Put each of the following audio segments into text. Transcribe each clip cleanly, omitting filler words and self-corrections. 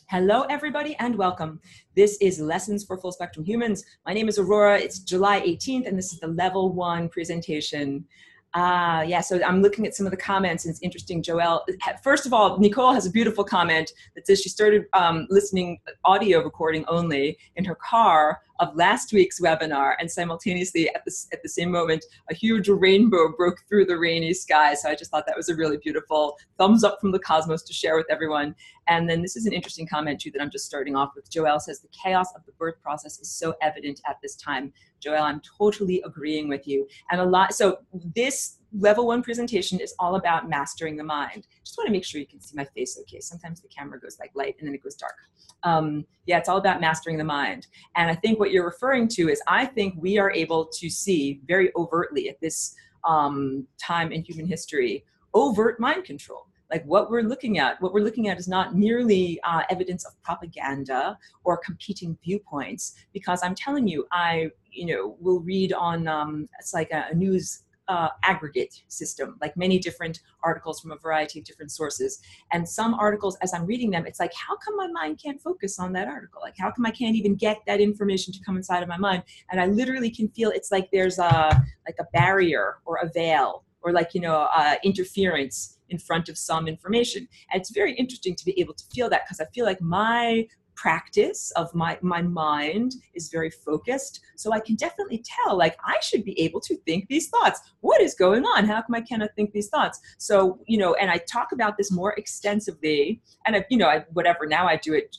Hello, everybody, and welcome. This is Lessons for Full Spectrum Humans. My name is Aurora. It's July 18th, and this is the Level 1 presentation. So I'm looking at some of the comments, and it's interesting. Joelle, first of all, Nicole has a beautiful comment that says she started listening audio recording only in her car of last week's webinar, and simultaneously at the same moment, a huge rainbow broke through the rainy sky. So I just thought that was a really beautiful thumbs up from the cosmos to share with everyone. And then this is an interesting comment too that I'm just starting off with. Joelle says the chaos of the birth process is so evident at this time. Joelle, I'm totally agreeing with you. And so this level 1 presentation is all about mastering the mind. Just want to make sure you can see my face okay. Sometimes the camera goes like light and then it goes dark. It's all about mastering the mind. And I think what you're referring to is, I think we are able to see very overtly at this time in human history, overt mind control. Like what we're looking at is not merely evidence of propaganda or competing viewpoints, because I'm telling you, I will read on, it's like a news aggregate system, like many different articles from a variety of different sources. And some articles, as I'm reading them, it's like, how come my mind can't focus on that article? Like, how come I can't even get that information to come inside of my mind? And I literally can feel it's like there's a barrier or a veil or interference in front of some information. And it's very interesting to be able to feel that, because I feel like my practice of my mind is very focused. So I can definitely tell, like, I should be able to think these thoughts. What is going on? How come I cannot think these thoughts? So, and I talk about this more extensively, and now I do it.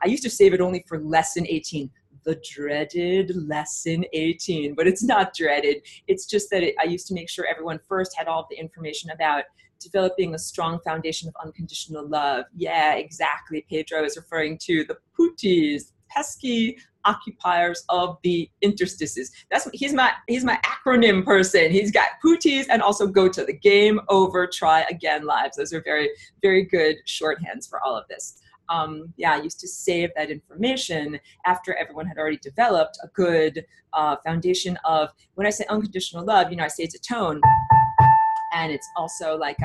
I used to save it only for lesson 18. The dreaded lesson 18, but it's not dreaded. It's just that I used to make sure everyone first had all of the information about developing a strong foundation of unconditional love. Yeah, exactly. Pedro is referring to the pooties, pesky occupiers of the interstices. He's my acronym person. He's got pooties and also go to the game over, try again lives. Those are very, very good shorthands for all of this. I used to save that information after everyone had already developed a good foundation of, when I say unconditional love, I say it's a tone. And it's also like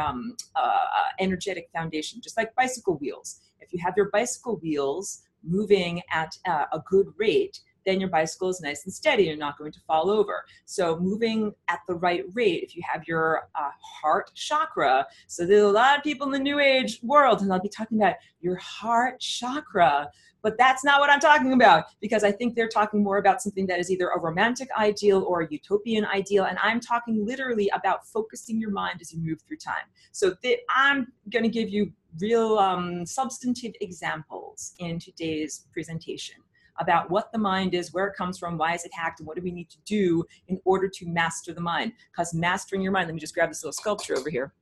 energetic foundation, just like bicycle wheels. If you have your bicycle wheels moving at a good rate, then your bicycle is nice and steady. You're not going to fall over. So moving at the right rate, if you have your heart chakra, so there's a lot of people in the new age world, and I'll be talking about your heart chakra, but that's not what I'm talking about, because I think they're talking more about something that is either a romantic ideal or a utopian ideal, and I'm talking literally about focusing your mind as you move through time. So I'm going to give you real substantive examples in today's presentation about what the mind is, where it comes from, why is it hacked, and what do we need to do in order to master the mind. Because mastering your mind, let me just grab this little sculpture over here.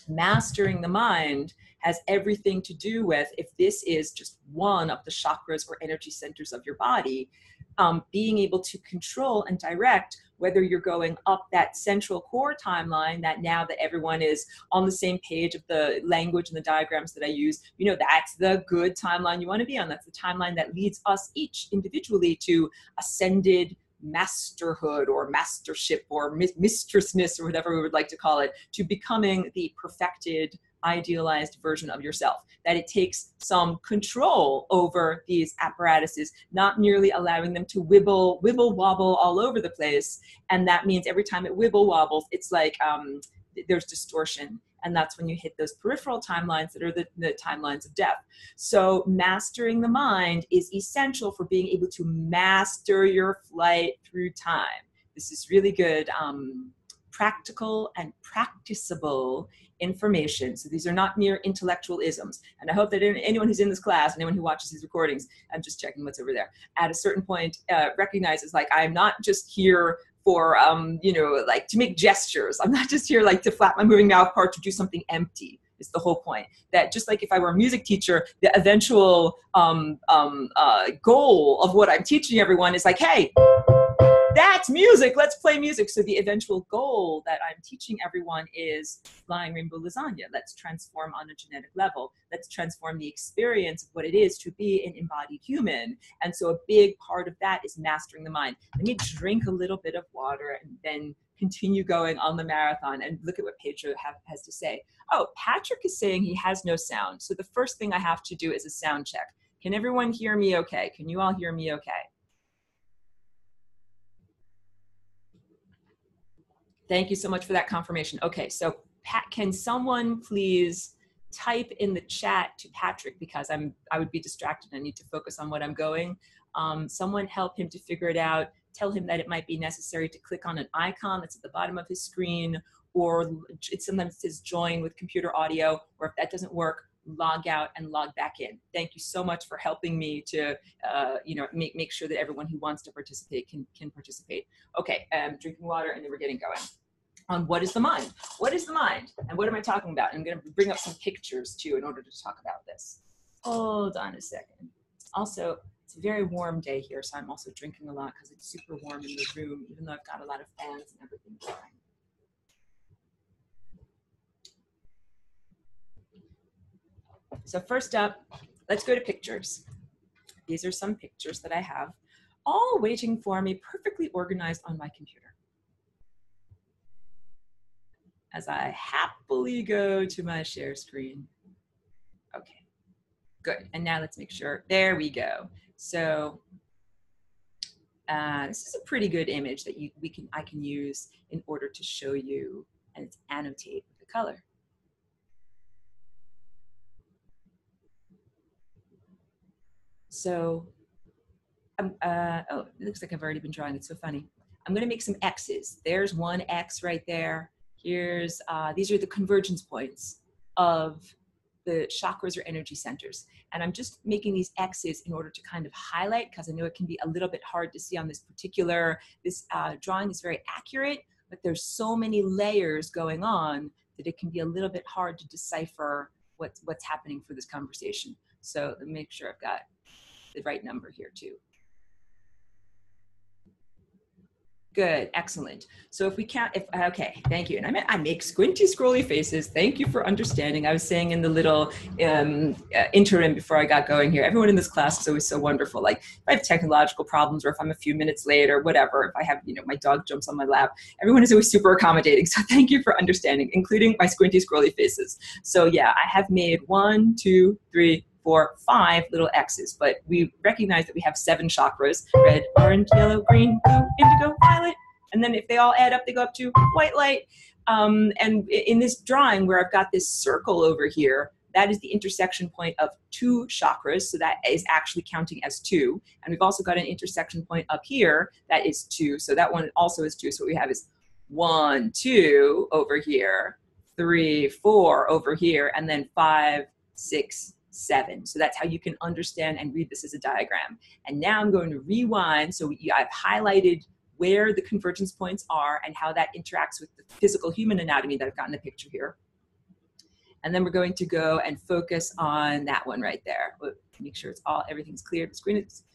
Mastering the mind has everything to do with, if this is just one of the chakras or energy centers of your body, being able to control and direct whether you're going up that central core timeline, that now that everyone is on the same page of the language and the diagrams that I use, that's the good timeline you want to be on. That's the timeline that leads us each individually to ascended masterhood or mastership or mistressness or whatever we would like to call it, to becoming the perfected, idealized version of yourself. That it takes some control over these apparatuses, not merely allowing them to wibble wobble all over the place. And that means every time it wibble wobbles, it's like there's distortion. And that's when you hit those peripheral timelines that are the timelines of death. So mastering the mind is essential for being able to master your flight through time. This is really good practical and practicable information. So these are not mere intellectual isms. And I hope that anyone who's in this class, anyone who watches these recordings, I'm just checking what's over there, at a certain point recognizes, like, I'm not just here for, like to make gestures. I'm not just here like to flap my moving mouth part to do something empty. Is the whole point. That just like if I were a music teacher, the eventual goal of what I'm teaching everyone is like, hey, that's music, let's play music. So the eventual goal that I'm teaching everyone is flying rainbow lasagna. Let's transform on a genetic level. Let's transform the experience of what it is to be an embodied human. And so a big part of that is mastering the mind. Let me drink a little bit of water and then continue going on the marathon and look at what Pedro has to say. Oh, Patrick is saying he has no sound. So the first thing I have to do is a sound check. Can everyone hear me okay? Can you all hear me okay? Thank you so much for that confirmation. Okay, so Pat, can someone please type in the chat to Patrick, because I would be distracted. I need to focus on what I'm going. Someone help him to figure it out. Tell him that it might be necessary to click on an icon that's at the bottom of his screen, or it sometimes says join with computer audio, or if that doesn't work, log out and log back in. Thank you so much for helping me to make sure that everyone who wants to participate can participate. Okay, drinking water, and then we're getting going. On what is the mind? What is the mind? And what am I talking about? I'm going to bring up some pictures too in order to talk about this. Hold on a second. Also, it's a very warm day here, so I'm also drinking a lot because it's super warm in the room, even though I've got a lot of fans and everything going. So first up, let's go to pictures. These are some pictures that I have, all waiting for me, perfectly organized on my computer, as I happily go to my share screen. Okay, good. And now let's make sure, there we go. So this is a pretty good image that I can use in order to show you, and it's annotate with the color. So, oh, it looks like I've already been drawing. It's so funny. I'm going to make some X's. There's one X right there. Here's, these are the convergence points of the chakras or energy centers. And I'm just making these X's in order to kind of highlight, because I know it can be a little bit hard to see on this particular, this drawing is very accurate, but there's so many layers going on that it can be a little bit hard to decipher what's happening for this conversation. So let me make sure I've got the right number here too. Good, excellent. So if we count, okay, thank you. And I make squinty, scrolly faces. Thank you for understanding. I was saying in the little interim before I got going here, everyone in this class is always so wonderful. Like if I have technological problems, or if I'm a few minutes late or whatever, if I have, my dog jumps on my lap, everyone is always super accommodating. So thank you for understanding, including my squinty, scrolly faces. So yeah, I have made 1, 2, 3, 4, 5 little X's, but we recognize that we have 7 chakras: red, orange, yellow, green, blue, indigo, violet. And then if they all add up, they go up to white light. And in this drawing where I've got this circle over here, that is the intersection point of 2 chakras. So that is actually counting as 2. And we've also got an intersection point up here that is 2. So that one also is 2. So what we have is 1, 2 over here, 3, 4 over here, and then 5, 6, 7. So that's how you can understand and read this as a diagram. And now I'm going to rewind. So I've highlighted where the convergence points are and how that interacts with the physical human anatomy that I've got in the picture here. And then we're going to go and focus on that one right there. Make sure it's everything's cleared. The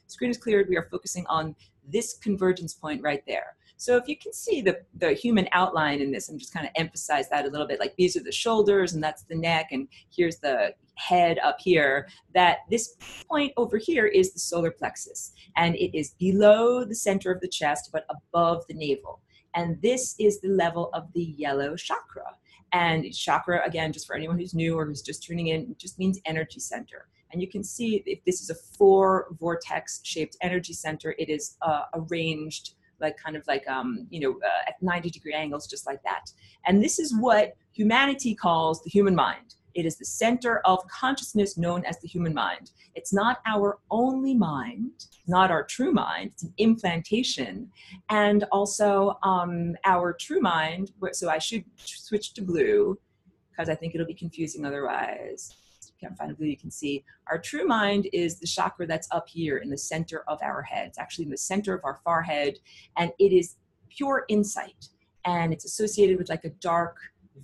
screen is cleared. We are focusing on this convergence point right there. So if you can see the human outline in this, and just kind of emphasize that a little bit, like these are the shoulders and that's the neck, and here's the head up here, that this point over here is the solar plexus, and it is below the center of the chest but above the navel. And this is the level of the yellow chakra. And chakra, again, just for anyone who's new or who's just tuning in, it just means energy center. And you can see if this is a 4 vortex shaped energy center, it is arranged like kind of like, at 90-degree angles, just like that. And this is what humanity calls the human mind. It is the center of consciousness known as the human mind. It's not our only mind, not our true mind. It's an implantation. And also our true mind, so I should switch to blue because I think it'll be confusing otherwise. Can't find a blue, you can see our true mind is the chakra that's up here in the center of our head. It's actually in the center of our forehead, and it is pure insight, and it's associated with like a dark,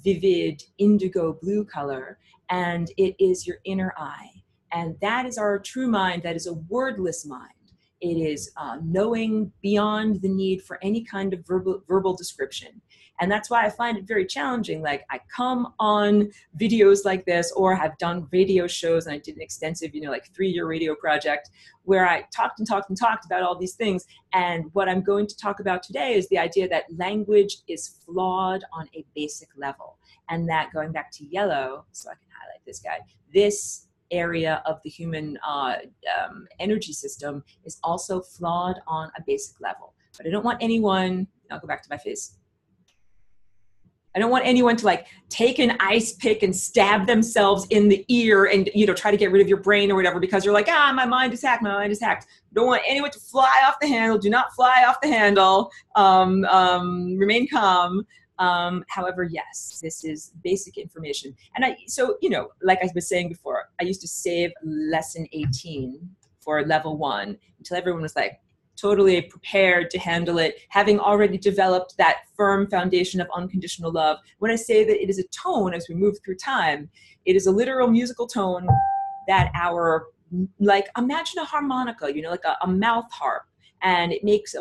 vivid indigo blue color, and it is your inner eye. And that is our true mind. That is a wordless mind. It is knowing beyond the need for any kind of verbal description. And that's why I find it very challenging. Like, I come on videos like this, or have done radio shows, and I did an extensive, like 3-year radio project where I talked and talked and talked about all these things. And what I'm going to talk about today is the idea that language is flawed on a basic level. And that, going back to yellow, so I can highlight this guy, this area of the human energy system is also flawed on a basic level. But I don't want anyone, I'll go back to my face. I don't want anyone to like take an ice pick and stab themselves in the ear and, try to get rid of your brain or whatever, because you're like, my mind is hacked, my mind is hacked. Don't want anyone to fly off the handle. Do not fly off the handle. Remain calm. However, yes, this is basic information. And so, like I was saying before, I used to save lesson 18 for level 1 until everyone was like totally prepared to handle it, having already developed that firm foundation of unconditional love. When I say that it is a tone as we move through time, it is a literal musical tone that like, imagine a harmonica, like a mouth harp, and it makes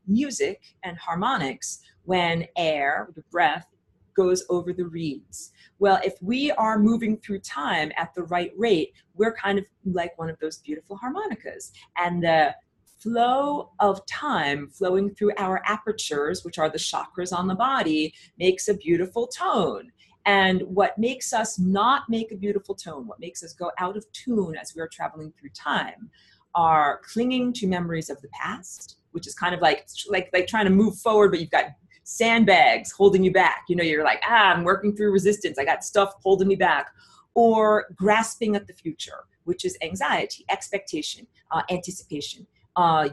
music and harmonics when air, the breath, goes over the reeds. Well, if we are moving through time at the right rate, we're kind of like one of those beautiful harmonicas. And the flow of time flowing through our apertures, which are the chakras on the body, makes a beautiful tone. And what makes us not make a beautiful tone, what makes us go out of tune as we are traveling through time, are clinging to memories of the past, which is kind of like trying to move forward, but you've got sandbags holding you back. You're like, I'm working through resistance. I got stuff holding me back. Or grasping at the future, which is anxiety, expectation, anticipation.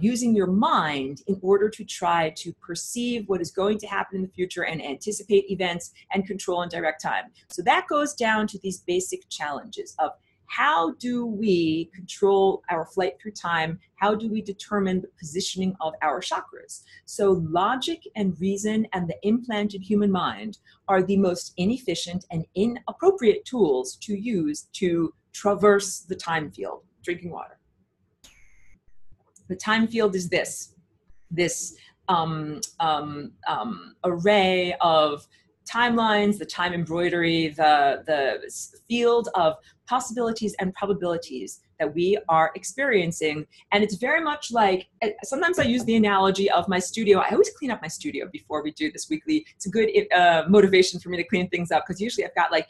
Using your mind in order to try to perceive what is going to happen in the future and anticipate events and control and direct time. So that goes down to these basic challenges of how do we control our flight through time? How do we determine the positioning of our chakras? So logic and reason and the implanted human mind are the most inefficient and inappropriate tools to use to traverse the time field. Drinking water. The time field is this array of timelines, the time embroidery, the field of possibilities and probabilities that we are experiencing. And it's very much like, sometimes I use the analogy of my studio. I always clean up my studio before we do this weekly. It's a good motivation for me to clean things up, because usually I've got like,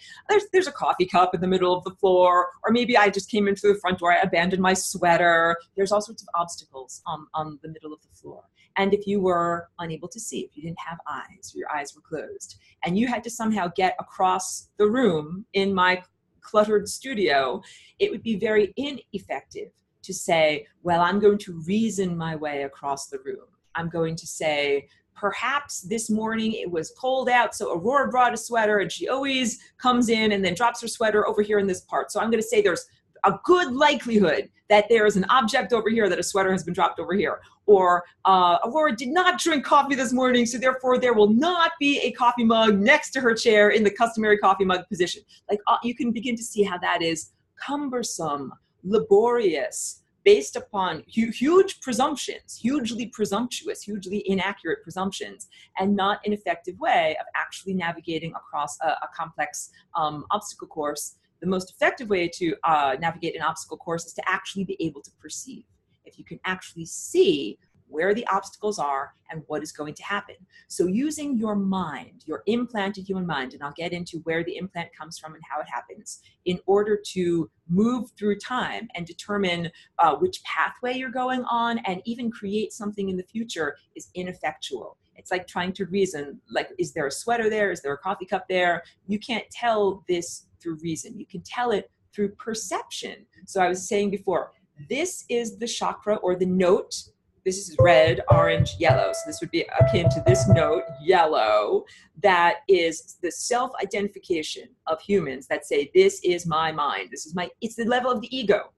there's a coffee cup in the middle of the floor, or maybe I just came in through the front door, I abandoned my sweater. There's all sorts of obstacles on the middle of the floor. And if you were unable to see, if you didn't have eyes, or your eyes were closed, and you had to somehow get across the room in my cluttered studio, it would be very ineffective to say, well, I'm going to reason my way across the room. I'm going to say, perhaps this morning it was cold out, so Aurora brought a sweater, and she always comes in and then drops her sweater over here in this part. So I'm going to say there's a good likelihood that there is an object over here, that a sweater has been dropped over here. Or Aurora did not drink coffee this morning, so therefore there will not be a coffee mug next to her chair in the customary coffee mug position. Like, you can begin to see how that is cumbersome, laborious, based upon huge presumptions, hugely presumptuous, hugely inaccurate presumptions, and not an effective way of actually navigating across a complex obstacle course. The most effective way to navigate an obstacle course is to actually be able to perceive. If you can actually see where the obstacles are and what is going to happen. So using your mind, your implanted human mind, and I'll get into where the implant comes from and how it happens, in order to move through time and determine which pathway you're going on and even create something in the future, is ineffectual. It's like trying to reason, like, is there a sweater there? Is there a coffee cup there? You can't tell this through reason. You can tell it through perception. So I was saying before, this is the chakra or the note. This is red, orange, yellow. So this would be akin to this note, yellow, that is the self-identification of humans that say, this is my mind. This is it's the level of the ego,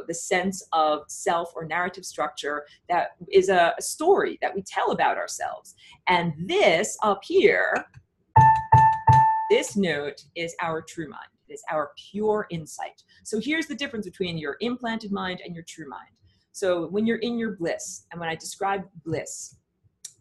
the sense of self or narrative structure that is a story that we tell about ourselves. And this up here, this note is our true mind. It is our pure insight. So here's the difference between your implanted mind and your true mind. So when you're in your bliss, and when I describe bliss,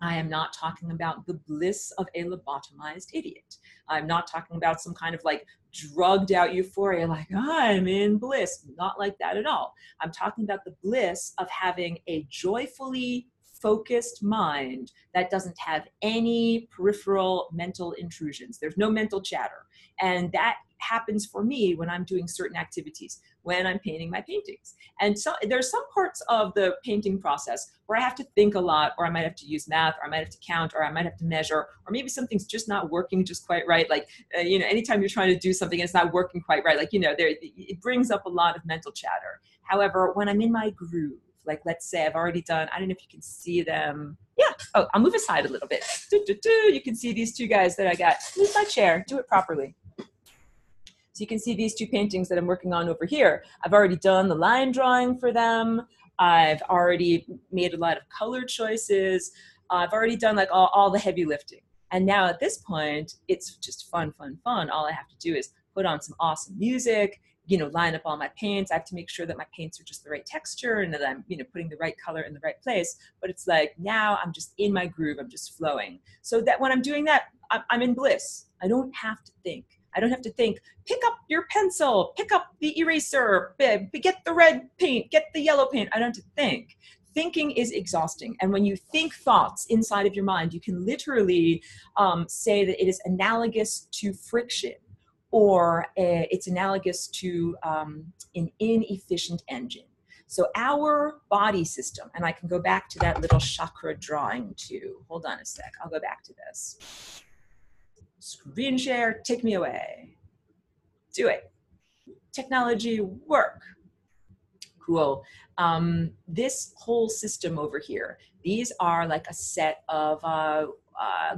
I am not talking about the bliss of a lobotomized idiot. I'm not talking about some kind of like drugged out euphoria, like I'm in bliss. Not like that at all. I'm talking about the bliss of having a joyfully focused mind that doesn't have any peripheral mental intrusions. There's no mental chatter. And that happens for me when I'm doing certain activities, when I'm painting my paintings. And so there's some parts of the painting process where I have to think a lot, or I might have to use math, or I might have to count, or I might have to measure, or maybe something's just not working just quite right. Like, anytime you're trying to do something and it's not working quite right, like, it brings up a lot of mental chatter. However, when I'm in my groove, like let's say I've already done, I don't know if you can see them. Yeah. Oh, I'll move aside a little bit. You can see these two guys that I got. Move my chair, do it properly. So you can see these two paintings that I'm working on over here. I've already done the line drawing for them. I've already made a lot of color choices. I've already done like all the heavy lifting. And now at this point, it's just fun, fun, fun. All I have to do is put on some awesome music, line up all my paints. I have to make sure that my paints are just the right texture and that I'm, putting the right color in the right place. But it's like, now I'm just in my groove. I'm just flowing. So that when I'm doing that, I'm in bliss. I don't have to think. I don't have to think, pick up your pencil, pick up the eraser, get the red paint, get the yellow paint. I don't have to think. Thinking is exhausting. And when you think thoughts inside of your mind, you can literally say that it is analogous to friction, or it's analogous to an inefficient engine. So our body system, and I can go back to that little chakra drawing too. Hold on a sec. I'll go back to this. Screen share, take me away. Do it. Technology, work. Cool. This whole system over here, these are like a set of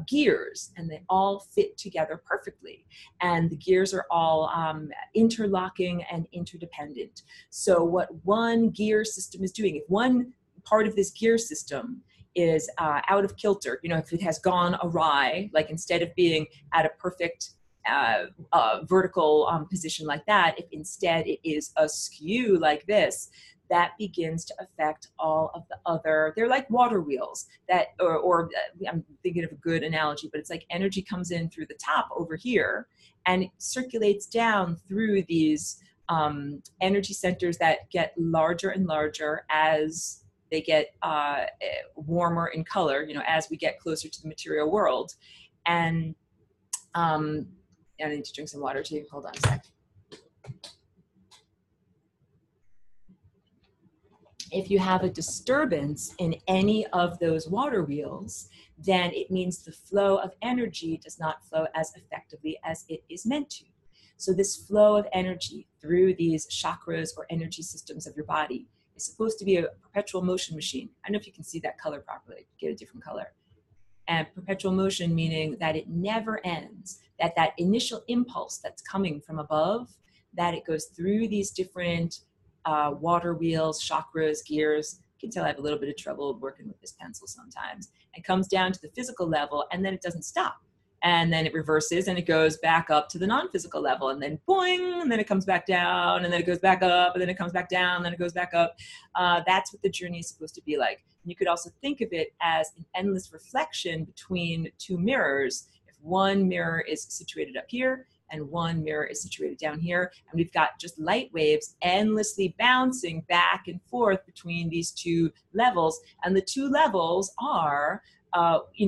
gears, and they all fit together perfectly. And the gears are all interlocking and interdependent. So what one gear system is doing, if one part of this gear system is out of kilter, if it has gone awry, like instead of being at a perfect vertical position like that, if instead it is askew like this, that begins to affect all of the other, they're like water wheels that, or I'm thinking of a good analogy, but it's like energy comes in through the top over here and it circulates down through these energy centers that get larger and larger as they get warmer in color, as we get closer to the material world. And I need to drink some water too. Hold on a sec. If you have a disturbance in any of those water wheels, then it means the flow of energy does not flow as effectively as it is meant to. So this flow of energy through these chakras or energy systems of your body is supposed to be a perpetual motion machine. I don't know if you can see that color properly, get a different color. And perpetual motion meaning that it never ends, that initial impulse that's coming from above, that it goes through these different water wheels, chakras, gears. You can tell I have a little bit of trouble working with this pencil sometimes. It comes down to the physical level, and then it doesn't stop. And then it reverses and it goes back up to the non-physical level, and then boing, and then it comes back down, and then it goes back up, and then it comes back down, and then it goes back up. That's what the journey is supposed to be like. And you could also think of it as an endless reflection between two mirrors. If one mirror is situated up here and one mirror is situated down here, and we've got just light waves endlessly bouncing back and forth between these two levels, and the two levels are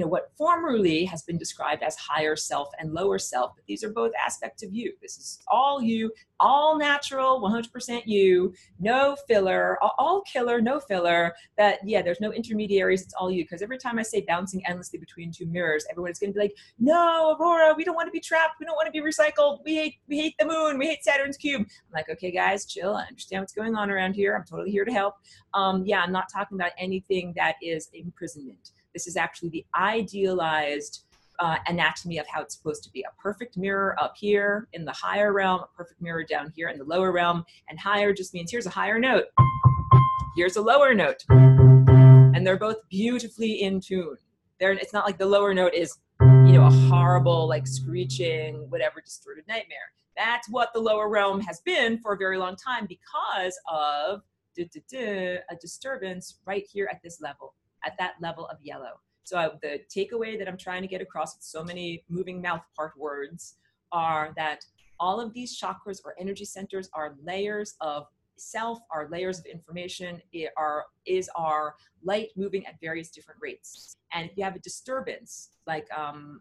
what formerly has been described as higher self and lower self, but these are both aspects of you. This is all you, all natural, 100% you, no filler, all killer, no filler. That, yeah, there's no intermediaries, it's all you. Because every time I say bouncing endlessly between two mirrors, everyone's going to be like, no, Aurora, we don't want to be trapped. We don't want to be recycled. We hate the moon. We hate Saturn's cube. I'm like, okay, guys, chill. I understand what's going on around here. I'm totally here to help. I'm not talking about anything that is imprisonment. This is actually the idealized anatomy of how it's supposed to be. A perfect mirror up here in the higher realm, a perfect mirror down here in the lower realm. And higher just means here's a higher note, here's a lower note. And they're both beautifully in tune. It's not like the lower note is, a horrible, like screeching, whatever, distorted nightmare. That's what the lower realm has been for a very long time because of a disturbance right here at this level, at that level of yellow. So the takeaway that I'm trying to get across with so many moving mouth part words are that all of these chakras or energy centers are layers of self, are layers of information, is our light moving at various different rates. And if you have a disturbance, like an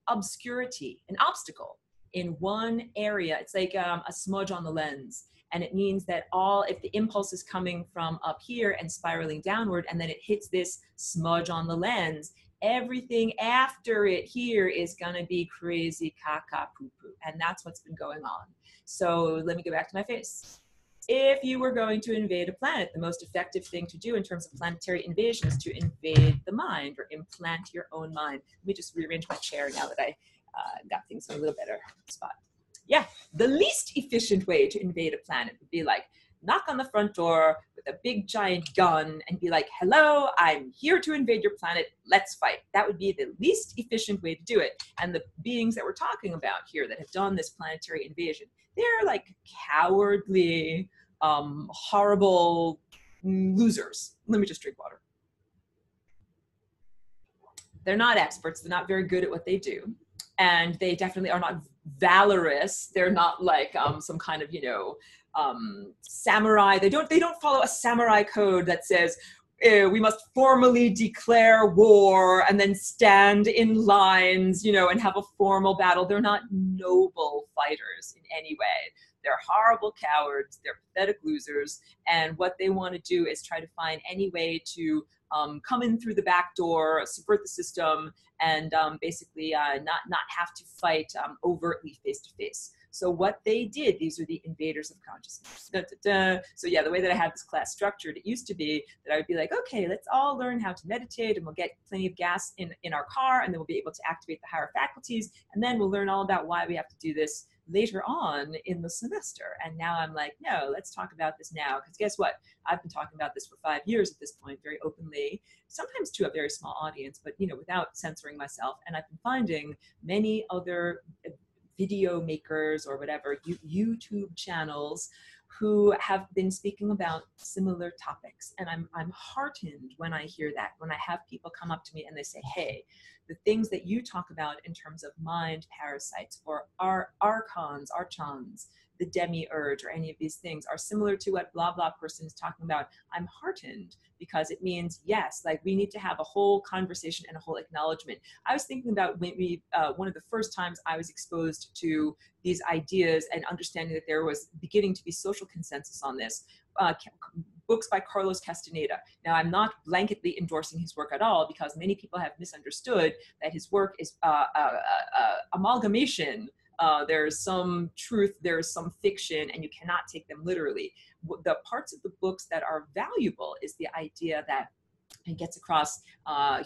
obscurity, an obstacle in one area, it's like a smudge on the lens. And it means that if the impulse is coming from up here and spiraling downward, and then it hits this smudge on the lens, everything after it here is going to be crazy caca poo poo. And that's what's been going on. So let me go back to my face. If you were going to invade a planet, the most effective thing to do in terms of planetary invasion is to invade the mind or implant your own mind. Let me just rearrange my chair now that I got things in a little better spot. Yeah, the least efficient way to invade a planet would be like knock on the front door with a big giant gun and be like, hello, I'm here to invade your planet, let's fight. That would be the least efficient way to do it. And the beings that we're talking about here that have done this planetary invasion, they're like cowardly, horrible losers. Let me just drink water. They're not experts. They're not very good at what they do. And they definitely are not valorous. They're not like some kind of, samurai. They don't follow a samurai code that says we must formally declare war and then stand in lines, and have a formal battle. They're not noble fighters in any way. They're horrible cowards. They're pathetic losers. And what they want to do is try to find any way to come in through the back door, subvert the system, and basically not have to fight overtly face to face. So what they did, these are the invaders of consciousness. Da, da, da. So yeah, the way that I have this class structured, it used to be that I would be like, okay, let's all learn how to meditate, and we'll get plenty of gas in our car, and then we'll be able to activate the higher faculties, and then we'll learn all about why we have to do this later on in the semester. And now I'm like, no, let's talk about this now. Because guess what? I've been talking about this for 5 years at this point, very openly, sometimes to a very small audience, but without censoring myself. And I've been finding many other video makers or whatever, YouTube channels who have been speaking about similar topics. And I'm heartened when I hear that, when I have people come up to me and they say, hey, the things that you talk about in terms of mind parasites or archons, the demiurge, or any of these things are similar to what blah blah person is talking about. I'm heartened because it means, yes, like we need to have a whole conversation and a whole acknowledgement. I was thinking about when one of the first times I was exposed to these ideas and understanding that there was beginning to be social consensus on this. Books by Carlos Castaneda. Now, I'm not blanketly endorsing his work at all, because many people have misunderstood that his work is amalgamation. There's some truth, there's some fiction, and you cannot take them literally. The parts of the books that are valuable is the idea that it gets across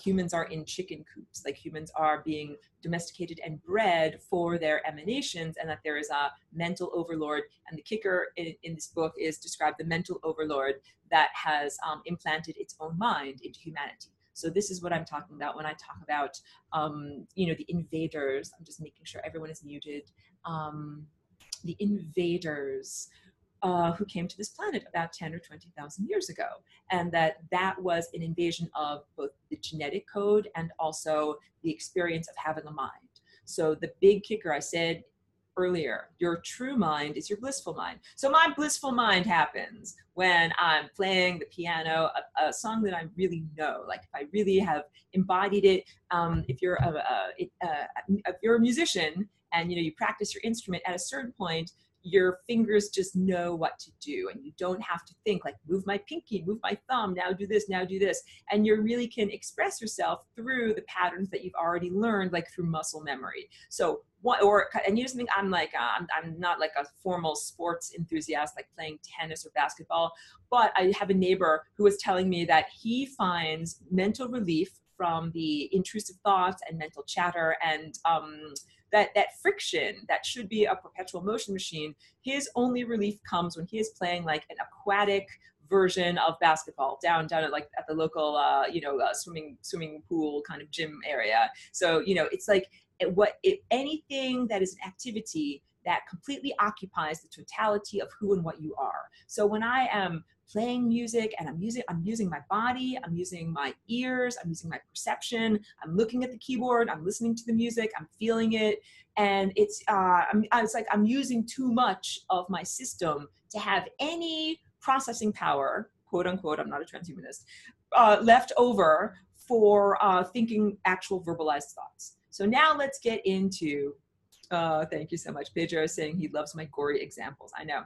humans are in chicken coops, like humans are being domesticated and bred for their emanations, and that there is a mental overlord. And the kicker in this book is describe the mental overlord that has implanted its own mind into humanity. So this is what I'm talking about when I talk about, the invaders. I'm just making sure everyone is muted. The invaders who came to this planet about 10 or 20,000 years ago. And that was an invasion of both the genetic code and also the experience of having a mind. So the big kicker, I said earlier, your true mind is your blissful mind. So my blissful mind happens when I'm playing the piano, a song that I really know, like if I really have embodied it. If you're a musician and you practice your instrument, at a certain point, your fingers just know what to do, and you don't have to think like, move my pinky, move my thumb, now do this, and you really can express yourself through the patterns that you've already learned, like through muscle memory. So and you just think I'm not like a formal sports enthusiast, like playing tennis or basketball, but I have a neighbor who was telling me that he finds mental relief from the intrusive thoughts and mental chatter and that friction that should be a perpetual motion machine. His only relief comes when he is playing like an aquatic version of basketball down at the local swimming pool kind of gym area. So it's like anything that is an activity that completely occupies the totality of who and what you are. So when I am playing music and I'm using my body, I'm using my ears, I'm using my perception, I'm looking at the keyboard, I'm listening to the music, I'm feeling it, and it's like I'm using too much of my system to have any processing power, quote unquote, I'm not a transhumanist, left over for thinking actual verbalized thoughts. So now let's get into, thank you so much. Pedro is saying he loves my gory examples. I know.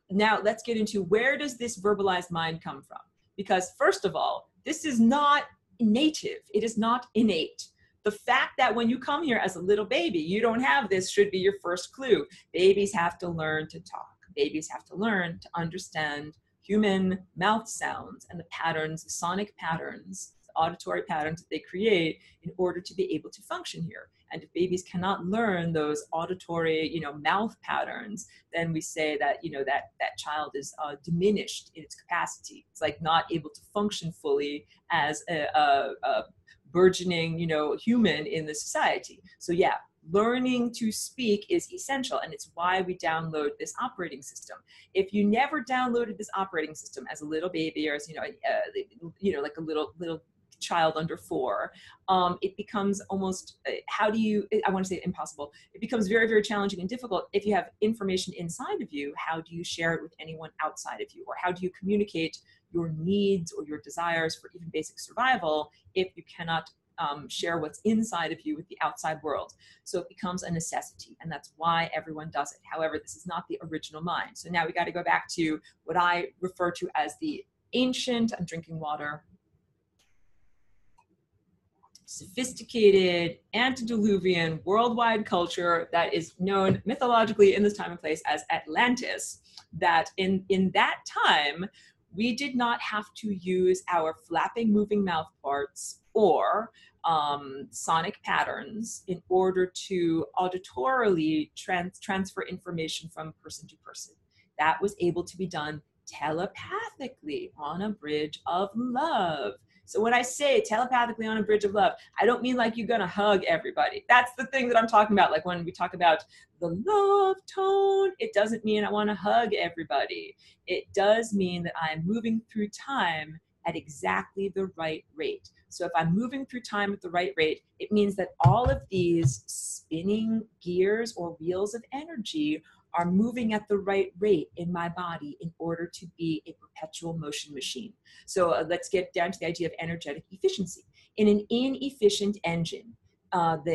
Now let's get into, where does this verbalized mind come from? Because first of all, this is not native. It is not innate. The fact that when you come here as a little baby, you don't have this should be your first clue. Babies have to learn to talk. Babies have to learn to understand human mouth sounds and the patterns, the sonic patterns, the auditory patterns that they create in order to be able to function here. And if babies cannot learn those auditory, mouth patterns, then we say that, that child is diminished in its capacity. It's like not able to function fully as a burgeoning, human in the society. So yeah, learning to speak is essential, and it's why we download this operating system. If you never downloaded this operating system as a little baby, or as like a little child under 4, it becomes almost, I want to say impossible. It becomes very, very challenging and difficult. If you have information inside of you, how do you share it with anyone outside of you? Or how do you communicate your needs or your desires for even basic survival if you cannot share what's inside of you with the outside world? So it becomes a necessity, and that's why everyone does it. However, this is not the original mind. So now we got to go back to what I refer to as the ancient, I'm drinking water, sophisticated, antediluvian, worldwide culture that is known mythologically in this time and place as Atlantis, that in that time, we did not have to use our flapping, moving mouth parts or sonic patterns in order to auditorily transfer information from person to person. That was able to be done telepathically on a bridge of love. So when I say telepathically on a bridge of love, I don't mean like you're gonna hug everybody. That's the thing that I'm talking about. Like when we talk about the love tone, it doesn't mean I wanna hug everybody. It does mean that I'm moving through time at exactly the right rate. So if I'm moving through time at the right rate, it means that all of these spinning gears or wheels of energy are moving at the right rate in my body in order to be a perpetual motion machine. So let's get down to the idea of energetic efficiency. In an inefficient engine, I'm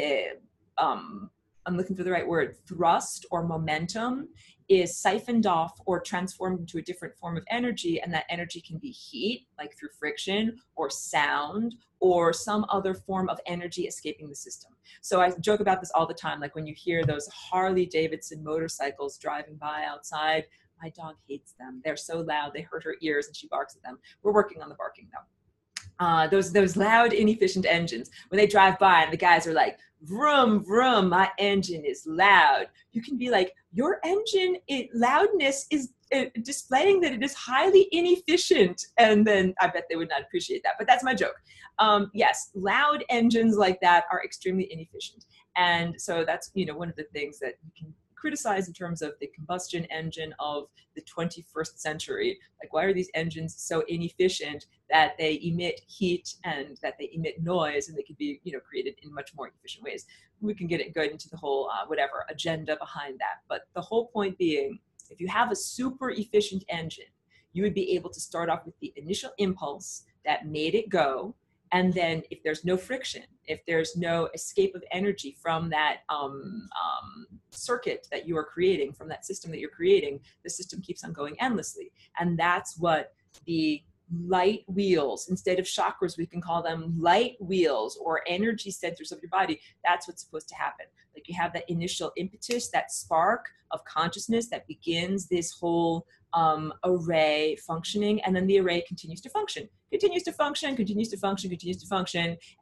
looking for the right word, thrust or momentum is siphoned off or transformed into a different form of energy, and that energy can be heat, like through friction, or sound, or some other form of energy escaping the system. So I joke about this all the time, like when you hear those Harley Davidson motorcycles driving by outside, my dog hates them. They're so loud, they hurt her ears and she barks at them. We're working on the barking though. Those loud, inefficient engines, when they drive by and the guys are like, vroom, vroom, my engine is loud. You can be like, your engine, loudness is displaying that it is highly inefficient. And then I bet they would not appreciate that, but that's my joke. Yes, loud engines like that are extremely inefficient. And so that's, one of the things that you can criticize in terms of the combustion engine of the 21st century. Like, why are these engines so inefficient that they emit heat and that they emit noise, and they could be, created in much more efficient ways? We can get into the whole whatever agenda behind that. But the whole point being, if you have a super efficient engine, you would be able to start off with the initial impulse that made it go. And then if there's no friction, if there's no escape of energy from that circuit that you are creating, from that system that you're creating, the system keeps on going endlessly. And that's what the light wheels, instead of chakras, we can call them light wheels or energy centers of your body. That's what's supposed to happen. Like, you have that initial impetus, that spark of consciousness that begins this whole array functioning, and then the array continues to function,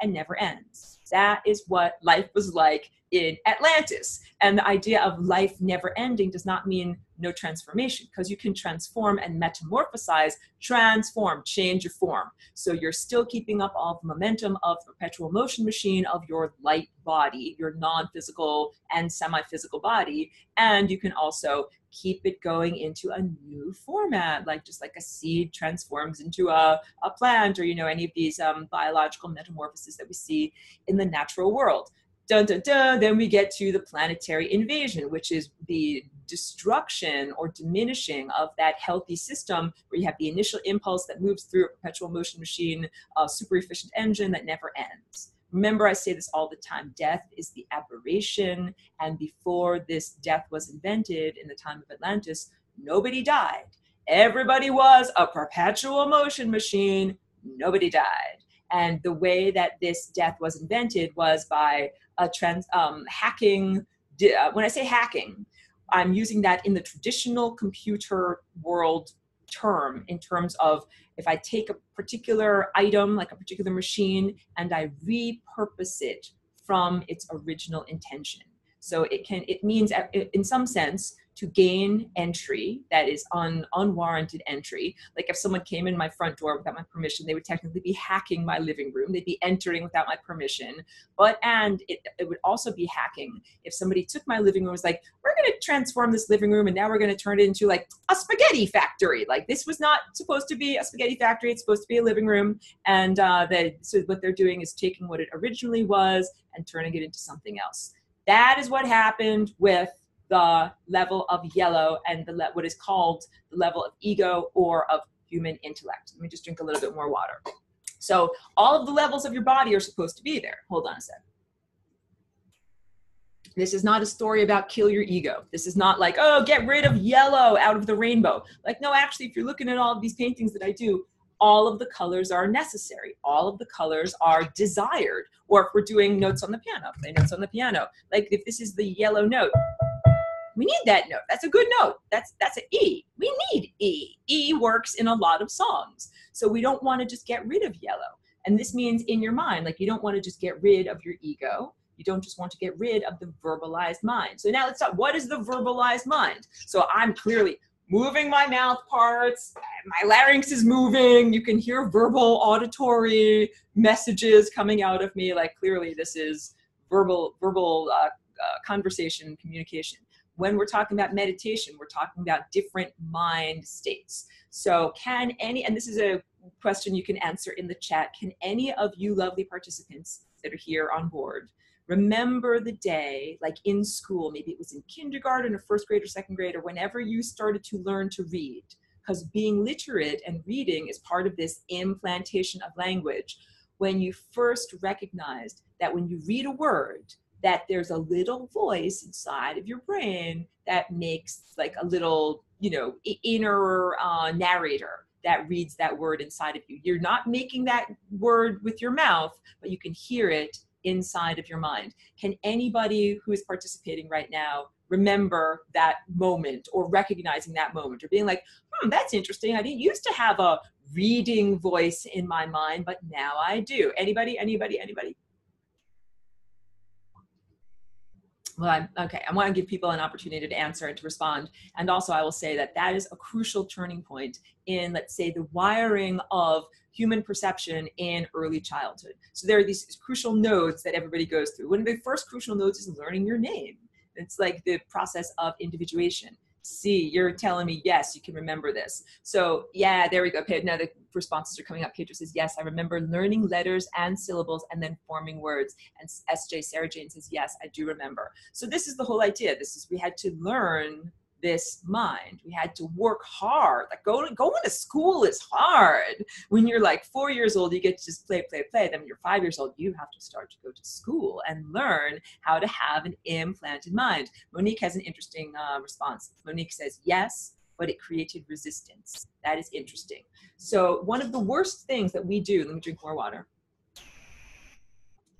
and never ends. That is what life was like in Atlantis. And the idea of life never ending does not mean no transformation, because you can transform and metamorphosize, transform, change your form. So you're still keeping up all the momentum of the perpetual motion machine of your light body, your non-physical and semi-physical body, and you can also keep it going into a new format, like just like a seed transforms into a plant, or any of these biological metamorphoses that we see in the natural world. Dun, dun, dun. Then we get to the planetary invasion, which is the destruction or diminishing of that healthy system, where you have the initial impulse that moves through a perpetual motion machine, a super efficient engine that never ends. Remember, I say this all the time, death is the aberration. And before this death was invented in the time of Atlantis, nobody died. Everybody was a perpetual motion machine. Nobody died. And the way that this death was invented was by hacking. When I say hacking, I'm using that in the traditional computer world term, in terms of if I take a particular item, like a particular machine, and I repurpose it from its original intention. So it means in some sense to gain entry that is unwarranted entry. Like if someone came in my front door without my permission, they would technically be hacking my living room. They'd be entering without my permission. And it would also be hacking if somebody took my living room and was like, we're going to transform this living room and now we're going to turn it into like a spaghetti factory. Like this was not supposed to be a spaghetti factory. It's supposed to be a living room. And so what they're doing is taking what it originally was and turning it into something else. That is what happened with the level of yellow and what is called the level of ego or of human intellect. Let me just drink a little bit more water. So all of the levels of your body are supposed to be there. Hold on a sec. This is not a story about kill your ego. This is not like, oh, get rid of yellow out of the rainbow. Like, no, actually, if you're looking at all of these paintings that I do, all of the colors are necessary. All of the colors are desired. Or if we're doing notes on the piano, play notes on the piano. Like if this is the yellow note, we need that note. That's a good note. That's an E. We need E. E works in a lot of songs. So we don't want to just get rid of yellow. And this means in your mind, like you don't want to just get rid of your ego. You don't just want to get rid of the verbalized mind. So now let's talk, what is the verbalized mind? So I'm clearly moving my mouth parts. My larynx is moving. You can hear verbal auditory messages coming out of me. Like clearly this is verbal conversation, communication. When we're talking about meditation, we're talking about different mind states. So can and this is a question you can answer in the chat, can any of you lovely participants that are here on board remember the day, like in school, maybe it was in kindergarten or first grade or second grade, or whenever you started to learn to read? Because being literate and reading is part of this implantation of language. When you first recognized that when you read a word, that there's a little voice inside of your brain that makes like a little, inner narrator that reads that word inside of you. You're not making that word with your mouth, but you can hear it inside of your mind. Can anybody who is participating right now remember that moment or recognizing that moment or being like, that's interesting. I didn't used to have a reading voice in my mind, but now I do. Anybody? Well, okay, I want to give people an opportunity to answer and to respond. And also I will say that that is a crucial turning point in, let's say, the wiring of human perception in early childhood. So there are these crucial nodes that everybody goes through. One of the first crucial nodes is learning your name. It's like the process of individuation. See, you're telling me, yes, you can remember this. So yeah, there we go. Now the responses are coming up. Pedro says, yes, I remember learning letters and syllables and then forming words. And SJ, Sarah Jane says, yes, I do remember. So this is the whole idea. We had to learn this mind. We had to work hard. Like going to school is hard. When you're like 4 years old, you get to just play. Then when you're 5 years old, you have to start to go to school and learn how to have an implanted mind. Monique has an interesting response. Monique says, yes, but it created resistance. That is interesting. So one of the worst things that we do, let me drink more water.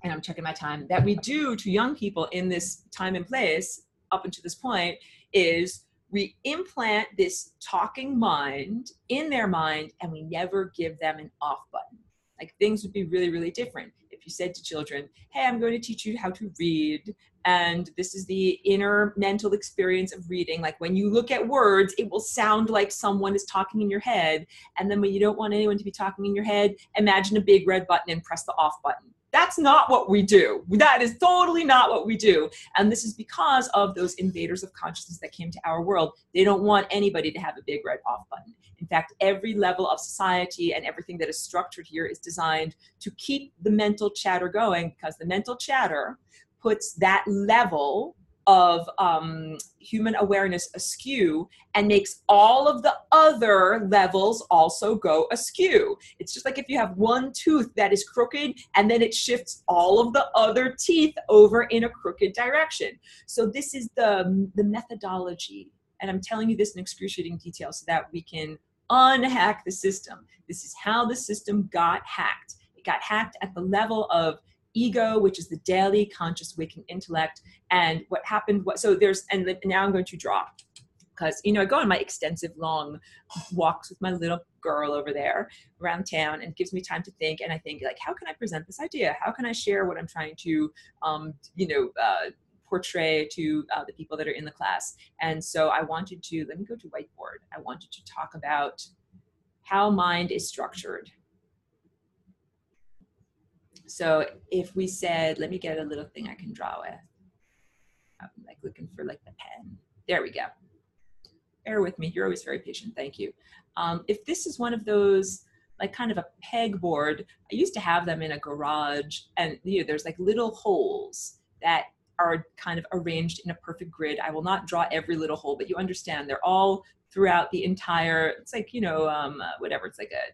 And I'm checking my time, that we do to young people in this time and place up until this point is we implant this talking mind in their mind and we never give them an off button. Like things would be really, really different if you said to children, hey, I'm going to teach you how to read And this is the inner mental experience of reading. Like when you look at words, it will sound like someone is talking in your head. And then when you don't want anyone to be talking in your head, imagine a big red button and press the off button. That's not what we do. That is totally not what we do. And this is because of those invaders of consciousness that came to our world. They don't want anybody to have a big red off button. In fact, every level of society and everything that is structured here is designed to keep the mental chatter going, because the mental chatter puts that level of human awareness askew and makes all of the other levels also go askew. It's just like if you have one tooth that is crooked and then it shifts all of the other teeth over in a crooked direction. So this is the methodology. And I'm telling you this in excruciating detail so that we can unhack the system. This is how the system got hacked. It got hacked at the level of ego, which is the daily conscious waking intellect. And what happened was, so there's, and now I'm going to draw, because, you know, I go on my extensive long walks with my little girl over there around town, and it gives me time to think. And I think, like, how can I present this idea? How can I share what I'm trying to, portray to the people that are in the class? And so I wanted to, let me go to whiteboard. I wanted to talk about how mind is structured. So if we said, let me get a little thing I can draw with. I'm like looking for like the pen. There we go. Bear with me. You're always very patient. Thank you. If this is one of those, like kind of a pegboard, I used to have them in a garage, and you know, there's like little holes that are kind of arranged in a perfect grid. I will not draw every little hole, but you understand they're all throughout the entire, it's like, you know, whatever, it's like a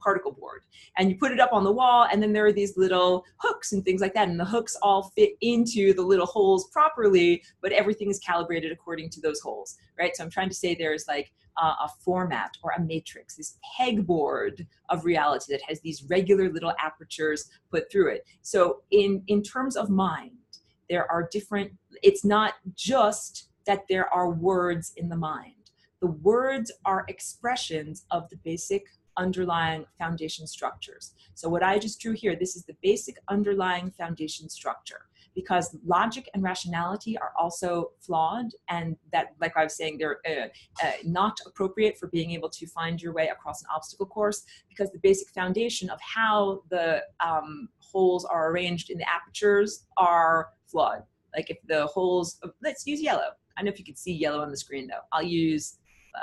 particle board, and you put it up on the wall, and then there are these little hooks and things like that, and the hooks all fit into the little holes properly, but everything is calibrated according to those holes, right? So I'm trying to say there's like a format or a matrix, this pegboard of reality that has these regular little apertures put through it. So in terms of mind, there are different, it's not just that there are words in the mind. The words are expressions of the basic underlying foundation structures. So what I just drew here, this is the basic underlying foundation structure, because logic and rationality are also flawed, and that, like I was saying, they're not appropriate for being able to find your way across an obstacle course, because the basic foundation of how the holes are arranged in the apertures are flawed. Like if the holes, let's use yellow. I don't know if you can see yellow on the screen though. I'll use,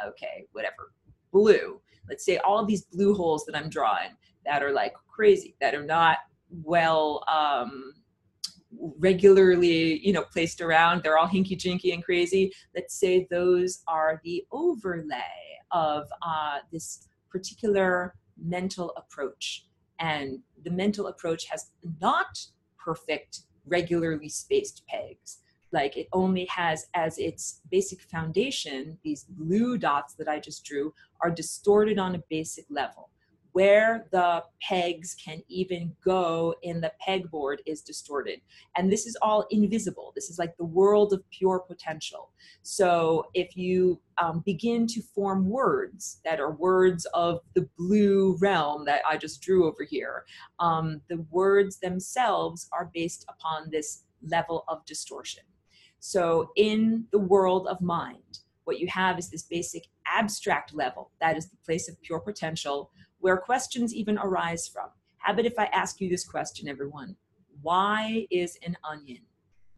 okay, whatever, blue. Let's say all of these blue holes that I'm drawing that are like crazy, that are not well regularly, you know, placed around, they're all hinky jinky and crazy. Let's say those are the overlay of this particular mental approach. And the mental approach has not perfect, regularly spaced pegs. Like it only has as its basic foundation, these blue dots that I just drew are distorted on a basic level. Where the pegs can even go in the pegboard is distorted. And this is all invisible. This is like the world of pure potential. So if you begin to form words that are words of the blue realm that I just drew over here, the words themselves are based upon this level of distortion. So in the world of mind, what you have is this basic abstract level. That is the place of pure potential, where questions even arise from. How about if I ask you this question, everyone? Why is an onion?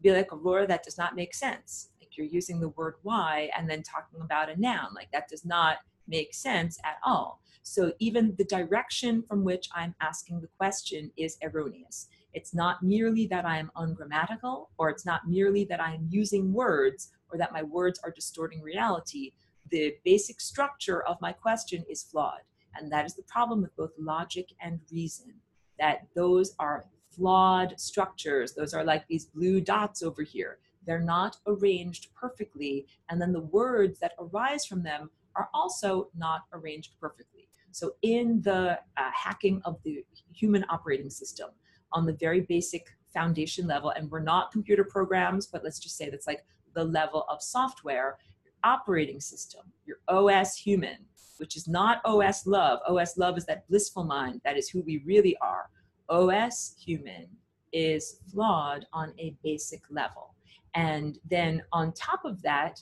Be like, Aurora, that does not make sense. Like you're using the word why and then talking about a noun. Like that does not make sense at all. So even the direction from which I'm asking the question is erroneous. It's not merely that I am ungrammatical, or it's not merely that I am using words, or that my words are distorting reality. The basic structure of my question is flawed. And that is the problem with both logic and reason, that those are flawed structures. Those are like these blue dots over here. They're not arranged perfectly. And then the words that arise from them are also not arranged perfectly. So in the hacking of the human operating system, on the very basic foundation level, and we're not computer programs, but let's just say that's like the level of software, your operating system, your OS human, which is not OS love. OS love is that blissful mind. That is who we really are. OS human is flawed on a basic level. And then on top of that,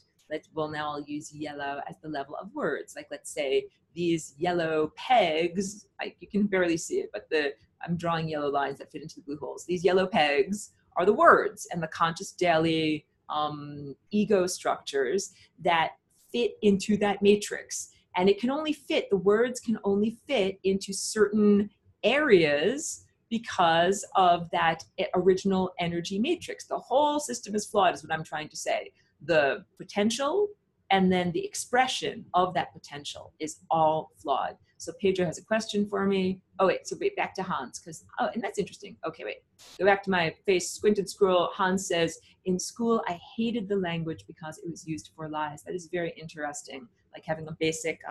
now I'll use yellow as the level of words. Like, let's say these yellow pegs, you can barely see it, but I'm drawing yellow lines that fit into the blue holes. These yellow pegs are the words and the conscious daily ego structures that fit into that matrix. And it can only fit, the words can only fit into certain areas because of that original energy matrix. The whole system is flawed, is what I'm trying to say. The potential and then the expression of that potential is all flawed. So Pedro has a question for me. Oh, wait, back to Hans, and that's interesting. Okay, wait, go back to my face, squint and scroll. Hans says, in school, I hated the language because it was used for lies. That is very interesting, like having a basic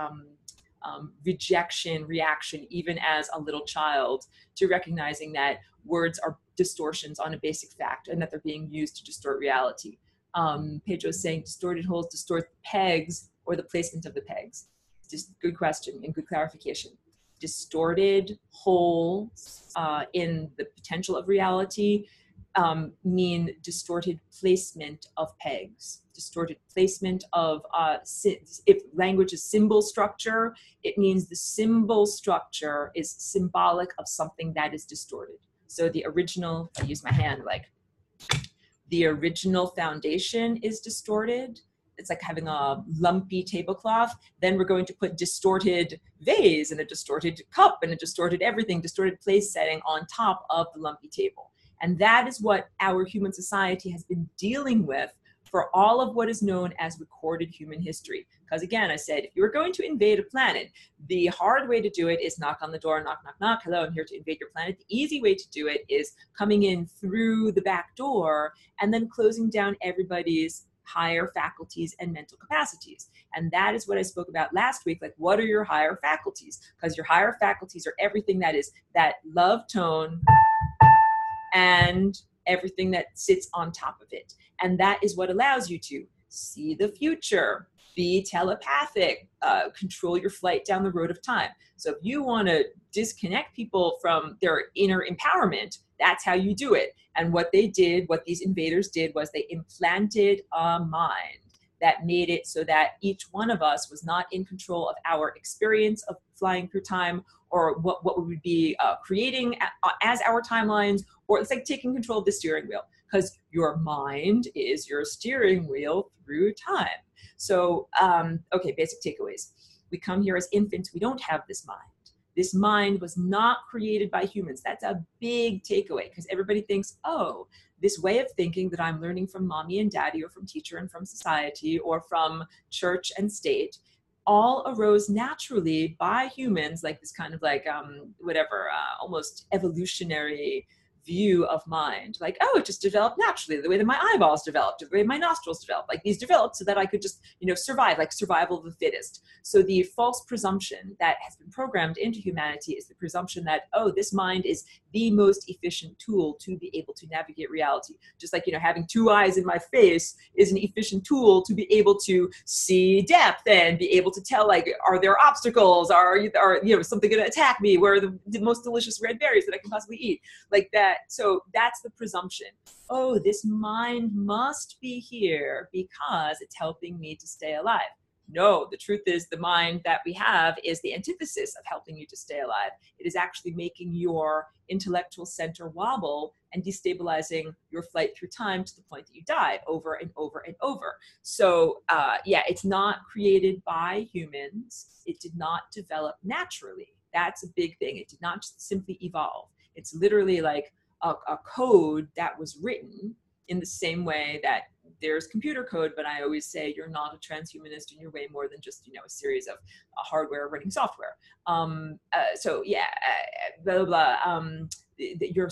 rejection reaction, even as a little child, to recognizing that words are distortions on a basic fact and that they're being used to distort reality. Pedro's saying distorted holes distort the pegs or the placement of the pegs. Just good question and good clarification. Distorted holes in the potential of reality mean distorted placement of pegs, distorted placement of, if language is symbol structure, it means the symbol structure is symbolic of something that is distorted. So the original, I use my hand, like the original foundation is distorted. It's like having a lumpy tablecloth. Then we're going to put distorted vase and a distorted cup and a distorted everything, distorted place setting on top of the lumpy table. And that is what our human society has been dealing with for all of what is known as recorded human history. Because again, I said, if you were going to invade a planet, the hard way to do it is knock on the door, knock, knock, knock. Hello, I'm here to invade your planet. The easy way to do it is coming in through the back door and then closing down everybody's higher faculties and mental capacities. And that is what I spoke about last week. Like, what are your higher faculties? Because your higher faculties are everything that is that love tone and everything that sits on top of it. And that is what allows you to see the future, be telepathic, control your flight down the road of time. So if you want to disconnect people from their inner empowerment, that's how you do it. And what they did, what these invaders did, was they implanted a mind that made it so that each one of us was not in control of our experience of flying through time, or what we would be creating as our timelines, or it's like taking control of the steering wheel, because your mind is your steering wheel through time. So, okay, basic takeaways. We come here as infants. We don't have this mind. This mind was not created by humans. That's a big takeaway, because everybody thinks, oh, this way of thinking that I'm learning from mommy and daddy, or from teacher and from society, or from church and state, all arose naturally by humans, like this kind of like, almost evolutionary view of mind. Like, oh, it just developed naturally, the way that my eyeballs developed, the way my nostrils developed. Like, these developed so that I could just, survive, like survival of the fittest. So the false presumption that has been programmed into humanity is the presumption that, oh, this mind is the most efficient tool to be able to navigate reality. Just like, having two eyes in my face is an efficient tool to be able to see depth and be able to tell, like, are there obstacles? Are something going to attack me? Where are the most delicious red berries that I can possibly eat? Like that. So that's the presumption. Oh, this mind must be here because it's helping me to stay alive. No, the truth is the mind that we have is the antithesis of helping you to stay alive. It is actually making your intellectual center wobble and destabilizing your flight through time to the point that you die over and over and over. So it's not created by humans. It did not develop naturally. That's a big thing. It did not just simply evolve. It's literally like a code that was written in the same way that there's computer code, but I always say you're not a transhumanist and you're way more than just, a series of hardware running software. Blah, blah, blah. Your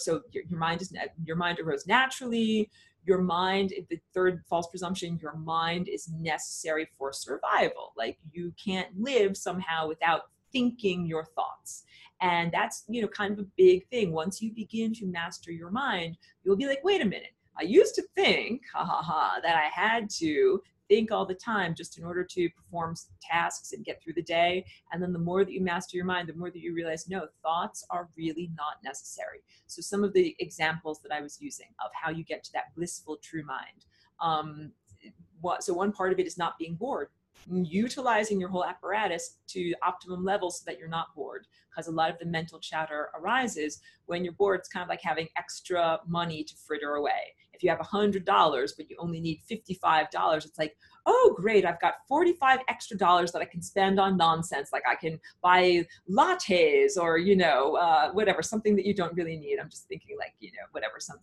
mind arose naturally. Your mind, the third false presumption, your mind is necessary for survival. Like, you can't live somehow without thinking your thoughts. And that's, kind of a big thing. Once you begin to master your mind, you'll be like, wait a minute, I used to think, that I had to think all the time just in order to perform tasks and get through the day. And then the more that you master your mind, the more that you realize, no, thoughts are really not necessary. So some of the examples that I was using of how you get to that blissful true mind. So one part of it is not being bored, utilizing your whole apparatus to optimum levels so that you're not bored, because a lot of the mental chatter arises when you're bored. It's kind of like having extra money to fritter away. If you have $100 but you only need $55, it's like, oh great, I've got 45 extra dollars that I can spend on nonsense, like I can buy lattes or whatever, something that you don't really need. I'm just thinking like whatever, some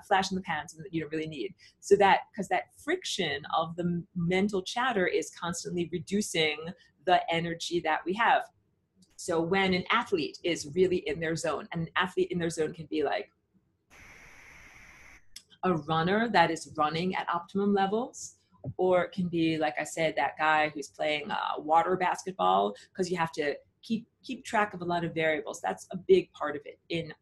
flash in the pan, something that you don't really need. So that, because that friction of the mental chatter is constantly reducing the energy that we have. So when an athlete is really in their zone, and an athlete in their zone can be like a runner that is running at optimum levels, or it can be, like I said, that guy who's playing water basketball, because you have to keep track of a lot of variables. That's a big part of it in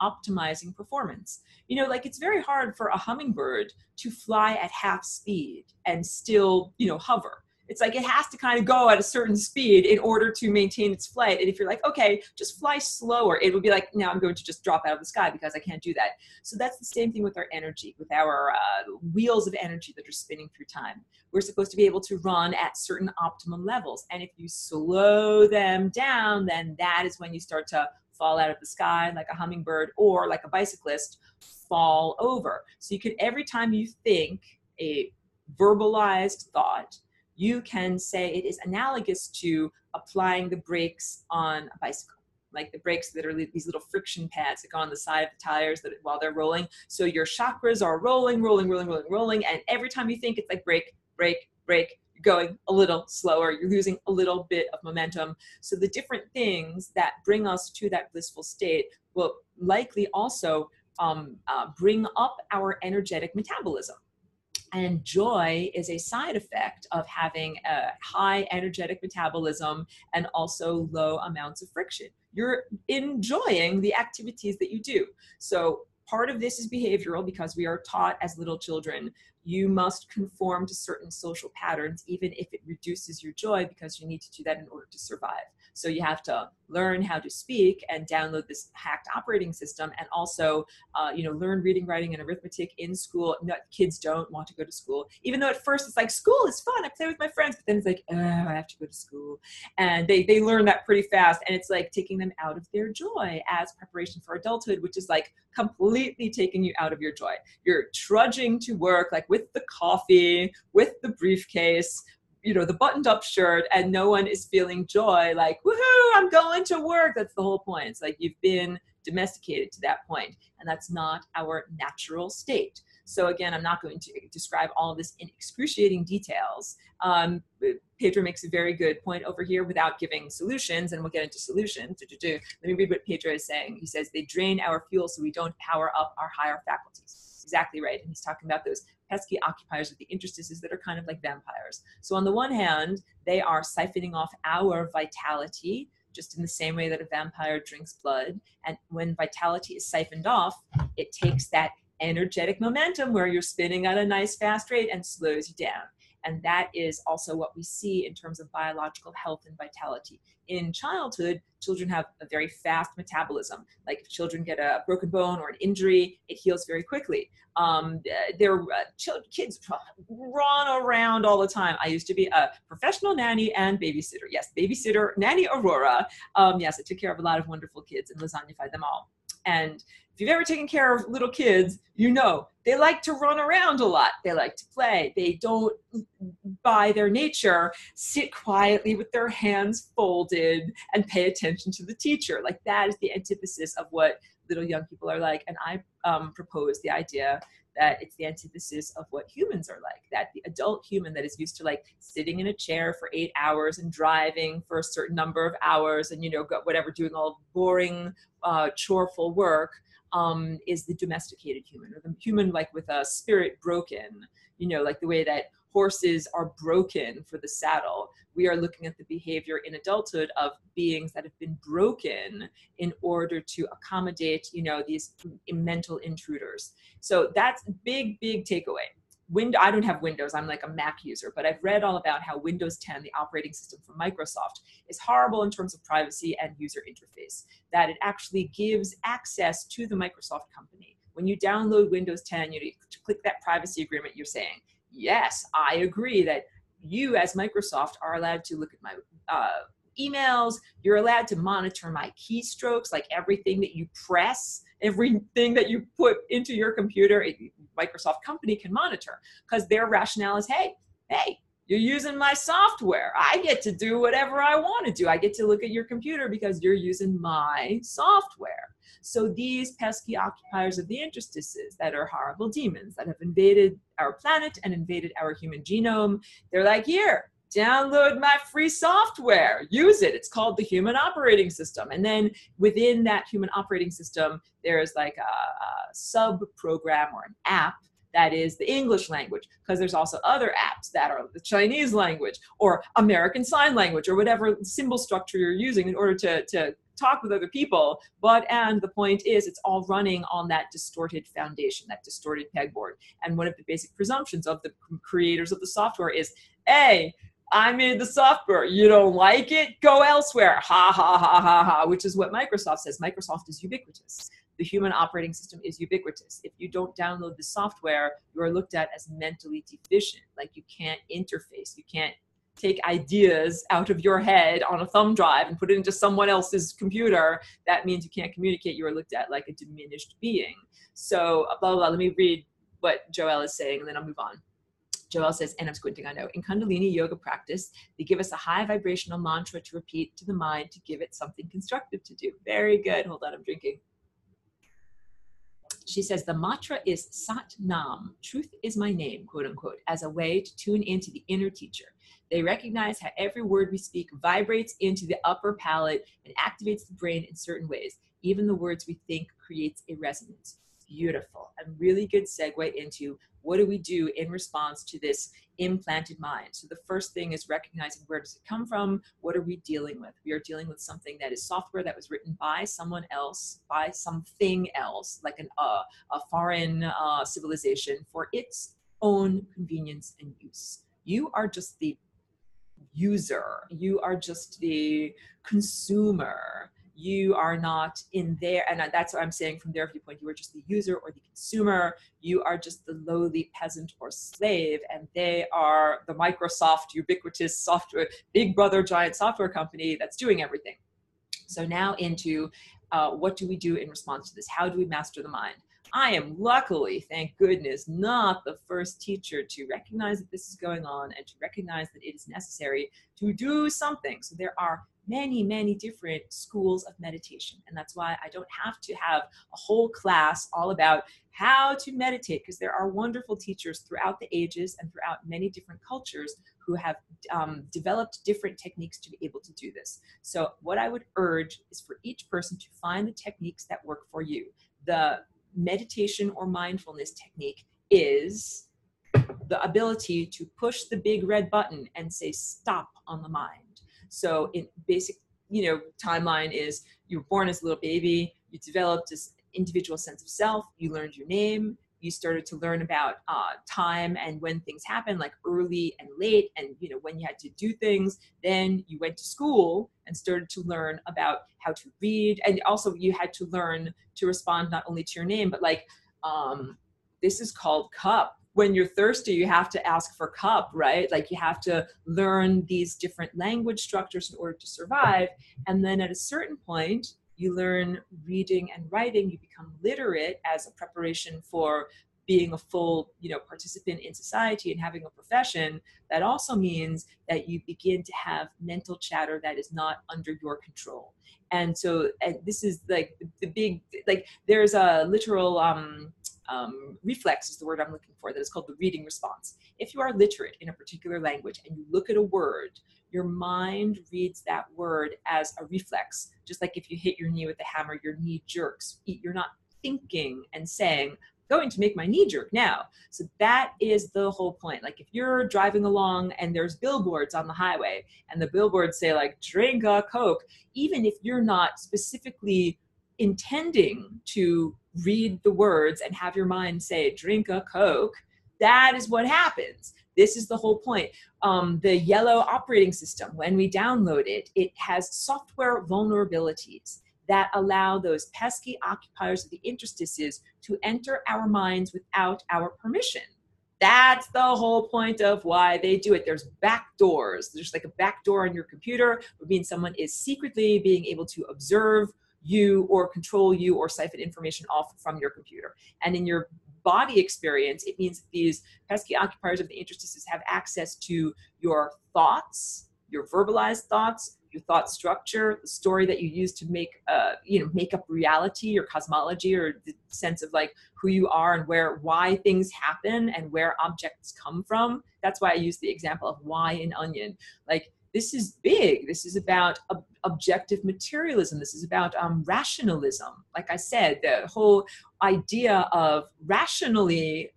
optimizing performance. Like it's very hard for a hummingbird to fly at half speed and still, hover. It's like it has to kind of go at a certain speed in order to maintain its flight. And if you're like, okay, just fly slower, it would be like, now I'm going to just drop out of the sky because I can't do that. So that's the same thing with our energy, with our wheels of energy that are spinning through time. We're supposed to be able to run at certain optimum levels. And if you slow them down, then that is when you start to fall out of the sky like a hummingbird, or like a bicyclist, fall over. So you can, every time you think a verbalized thought, you can say it is analogous to applying the brakes on a bicycle, like the brakes that are these little friction pads that go on the side of the tires that while they're rolling. So your chakras are rolling, and every time you think, it's like brake, brake, brake, you're going a little slower, you're losing a little bit of momentum. So the different things that bring us to that blissful state will likely also bring up our energetic metabolism. And joy is a side effect of having a high energetic metabolism and also low amounts of friction. You're enjoying the activities that you do. So part of this is behavioral, because we are taught as little children, you must conform to certain social patterns, even if it reduces your joy, because you need to do that in order to survive. So you have to learn how to speak and download this hacked operating system, and also, learn reading, writing, and arithmetic in school. No, kids don't want to go to school, even though at first it's like, school is fun, I play with my friends, but then it's like, oh, I have to go to school. And they learn that pretty fast, and it's like taking them out of their joy as preparation for adulthood, which is like completely taking you out of your joy. You're trudging to work, like with the coffee, with the briefcase, the buttoned up shirt, and no one is feeling joy, like, woohoo, I'm going to work. That's the whole point. It's like you've been domesticated to that point, and that's not our natural state. So again, I'm not going to describe all of this in excruciating details. Pedro makes a very good point over here without giving solutions, and we'll get into solutions. Let me read what Pedro is saying. He says, they drain our fuel so we don't power up our higher faculties. Exactly right. And he's talking about those pesky occupiers of the interstices that are kind of like vampires. So on the one hand, they are siphoning off our vitality, just in the same way that a vampire drinks blood. And when vitality is siphoned off, it takes that energetic momentum where you're spinning at a nice fast rate and slows you down. And that is also what we see in terms of biological health and vitality. In childhood, children have a very fast metabolism. Like if children get a broken bone or an injury, it heals very quickly. Kids run around all the time. I used to be a professional nanny and babysitter. Yes, babysitter, nanny Aurora. Yes, I took care of a lot of wonderful kids and lasagnified them all. And if you've ever taken care of little kids, they like to run around a lot. They like to play. They don't, by their nature, sit quietly with their hands folded and pay attention to the teacher. Like that is the antithesis of what little young people are like. And I propose the idea that it's the antithesis of what humans are like, that the adult human that is used to like sitting in a chair for 8 hours and driving for a certain number of hours and, doing all boring, choreful work, is the domesticated human, or the human like with a spirit broken, like the way that horses are broken for the saddle. We are looking at the behavior in adulthood of beings that have been broken in order to accommodate, these mental intruders. So that's a big, big takeaway. I don't have Windows, I'm like a Mac user, but I've read all about how Windows 10, the operating system from Microsoft, is horrible in terms of privacy and user interface, that it actually gives access to the Microsoft company. When you download Windows 10, you click that privacy agreement, you're saying, yes, I agree that you as Microsoft are allowed to look at my emails, you're allowed to monitor my keystrokes, like everything that you press, everything that you put into your computer, a Microsoft company can monitor, because their rationale is, hey, you're using my software. I get to do whatever I want to do. I get to look at your computer because you're using my software. So these pesky occupiers of the interstices that are horrible demons that have invaded our planet and invaded our human genome, they're like, here, download my free software, use it. It's called the human operating system. And then within that human operating system, there's like a sub program or an app that is the English language, because there's also other apps that are the Chinese language or American Sign Language or whatever symbol structure you're using in order to talk with other people. And the point is, it's all running on that distorted foundation, that distorted pegboard. And one of the basic presumptions of the creators of the software is, hey, I made the software. You don't like it? Go elsewhere. Ha, ha, ha, ha, ha, which is what Microsoft says. Microsoft is ubiquitous. The human operating system is ubiquitous. If you don't download the software, you are looked at as mentally deficient. Like you can't interface. You can't take ideas out of your head on a thumb drive and put it into someone else's computer. That means you can't communicate. You are looked at like a diminished being. So blah, blah, blah. Let me read what Joelle is saying and then I'll move on. Joelle says, and I'm squinting, I know, in Kundalini yoga practice, they give us a high vibrational mantra to repeat to the mind to give it something constructive to do. Very good. Hold on, I'm drinking. She says, the mantra is Sat Nam, truth is my name, quote unquote, as a way to tune into the inner teacher. They recognize how every word we speak vibrates into the upper palate and activates the brain in certain ways. Even the words we think creates a resonance. Beautiful. A really good segue into what do we do in response to this implanted mind. So the first thing is recognizing, where does it come from? What are we dealing with? We are dealing with something that is software that was written by someone else, by something else, like a foreign civilization for its own convenience and use. You are just the user. You are just the consumer. You are not in there, and that's what I'm saying from their viewpoint. You are just the user or the consumer. You are just the lowly peasant or slave, and they are the Microsoft ubiquitous software, big brother giant software company that's doing everything. So now into what do we do in response to this? How do we master the mind? I am luckily, thank goodness, not the first teacher to recognize that this is going on and to recognize that it is necessary to do something. So there are many, many different schools of meditation. And that's why I don't have to have a whole class all about how to meditate, because there are wonderful teachers throughout the ages and throughout many different cultures who have developed different techniques to be able to do this. So what I would urge is for each person to find the techniques that work for you. The meditation or mindfulness technique is the ability to push the big red button and say stop on the mind. So in basic, timeline is you were born as a little baby, you developed this individual sense of self, you learned your name, you started to learn about time and when things happen, like early and late, and when you had to do things. Then you went to school and started to learn about how to read, and also you had to learn to respond not only to your name, but like this is called cup. When you're thirsty, you have to ask for cup, right? Like you have to learn these different language structures in order to survive. And then at a certain point, you learn reading and writing, you become literate as a preparation for being a full, participant in society and having a profession. That also means that you begin to have mental chatter that is not under your control. And so this is like the big, like there's a literal reflex is the word I'm looking for, that is called the reading response. If you are literate in a particular language and you look at a word, your mind reads that word as a reflex. Just like if you hit your knee with a hammer, your knee jerks. You're not thinking and saying, going to make my knee jerk now. So that is the whole point. Like if you're driving along and there's billboards on the highway and the billboards say like, drink a Coke, even if you're not specifically intending to read the words and have your mind say, drink a Coke, that is what happens. This is the whole point. The yellow operating system, when we download it, it has software vulnerabilities that allow those pesky occupiers of the interstices to enter our minds without our permission. That's the whole point of why they do it. There's back doors. There's like a back door on your computer, which means someone is secretly being able to observe you or control you or siphon information off from your computer. And in your body experience, it means that these pesky occupiers of the interstices have access to your thoughts, your verbalized thoughts, your thought structure, the story that you use to make up reality, your cosmology, or the sense of like who you are and why things happen and where objects come from. That's why I use the example of why an onion. Like, this is big. This is about objective materialism. This is about rationalism. Like I said, the whole idea of rationally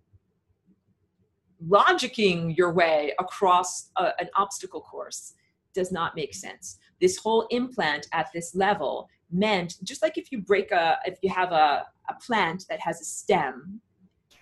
logicking your way across an obstacle course does not make sense. This whole implant at this level meant, just like if you have a plant that has a stem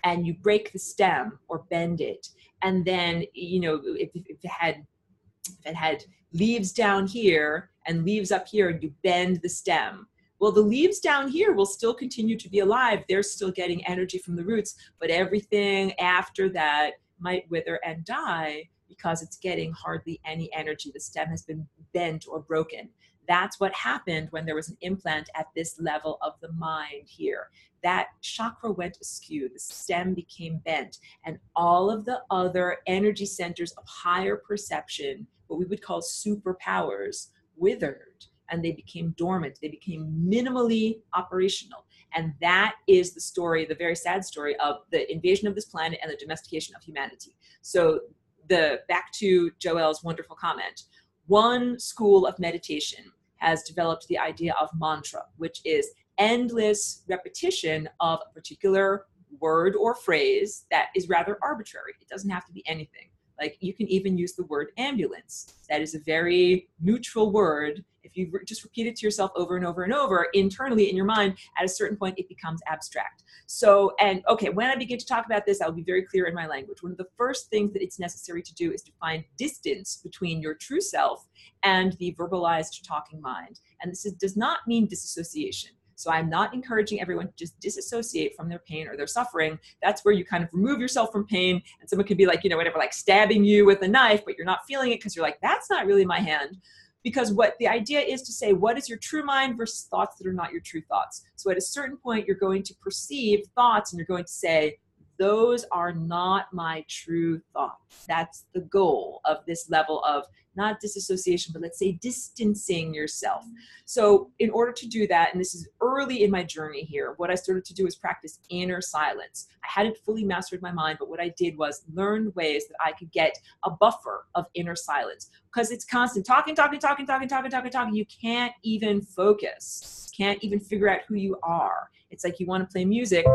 and you break the stem or bend it, and then, if it had leaves down here and leaves up here, and you bend the stem. Well, the leaves down here will still continue to be alive. They're still getting energy from the roots, but everything after that might wither and die because it's getting hardly any energy. The stem has been bent or broken. That's what happened when there was an implant at this level of the mind here. That chakra went askew, the stem became bent, and all of the other energy centers of higher perception, what we would call superpowers, withered, and they became dormant. They became minimally operational. And that is the story, the very sad story of the invasion of this planet and the domestication of humanity. So back to Joelle's wonderful comment. One school of meditation has developed the idea of mantra, which is endless repetition of a particular word or phrase that is rather arbitrary. It doesn't have to be anything. Like, you can even use the word ambulance. That is a very neutral word. If you just repeat it to yourself over and over and over, internally in your mind, at a certain point, it becomes abstract. So, when I begin to talk about this, I'll be very clear in my language. One of the first things that it's necessary to do is to find distance between your true self and the verbalized talking mind. And this does not mean disassociation. So I'm not encouraging everyone to just disassociate from their pain or their suffering. That's where you kind of remove yourself from pain, and someone could be like, like stabbing you with a knife, but you're not feeling it because you're like, that's not really my hand. Because what the idea is to say, what is your true mind versus thoughts that are not your true thoughts? So at a certain point, you're going to perceive thoughts and you're going to say, those are not my true thoughts. That's the goal of this level of not disassociation, but let's say distancing yourself. So in order to do that, and this is early in my journey here, what I started to do is practice inner silence. I hadn't fully mastered my mind, but what I did was learn ways that I could get a buffer of inner silence, because it's constant talking. You can't even focus, can't even figure out who you are. It's like you want to play music,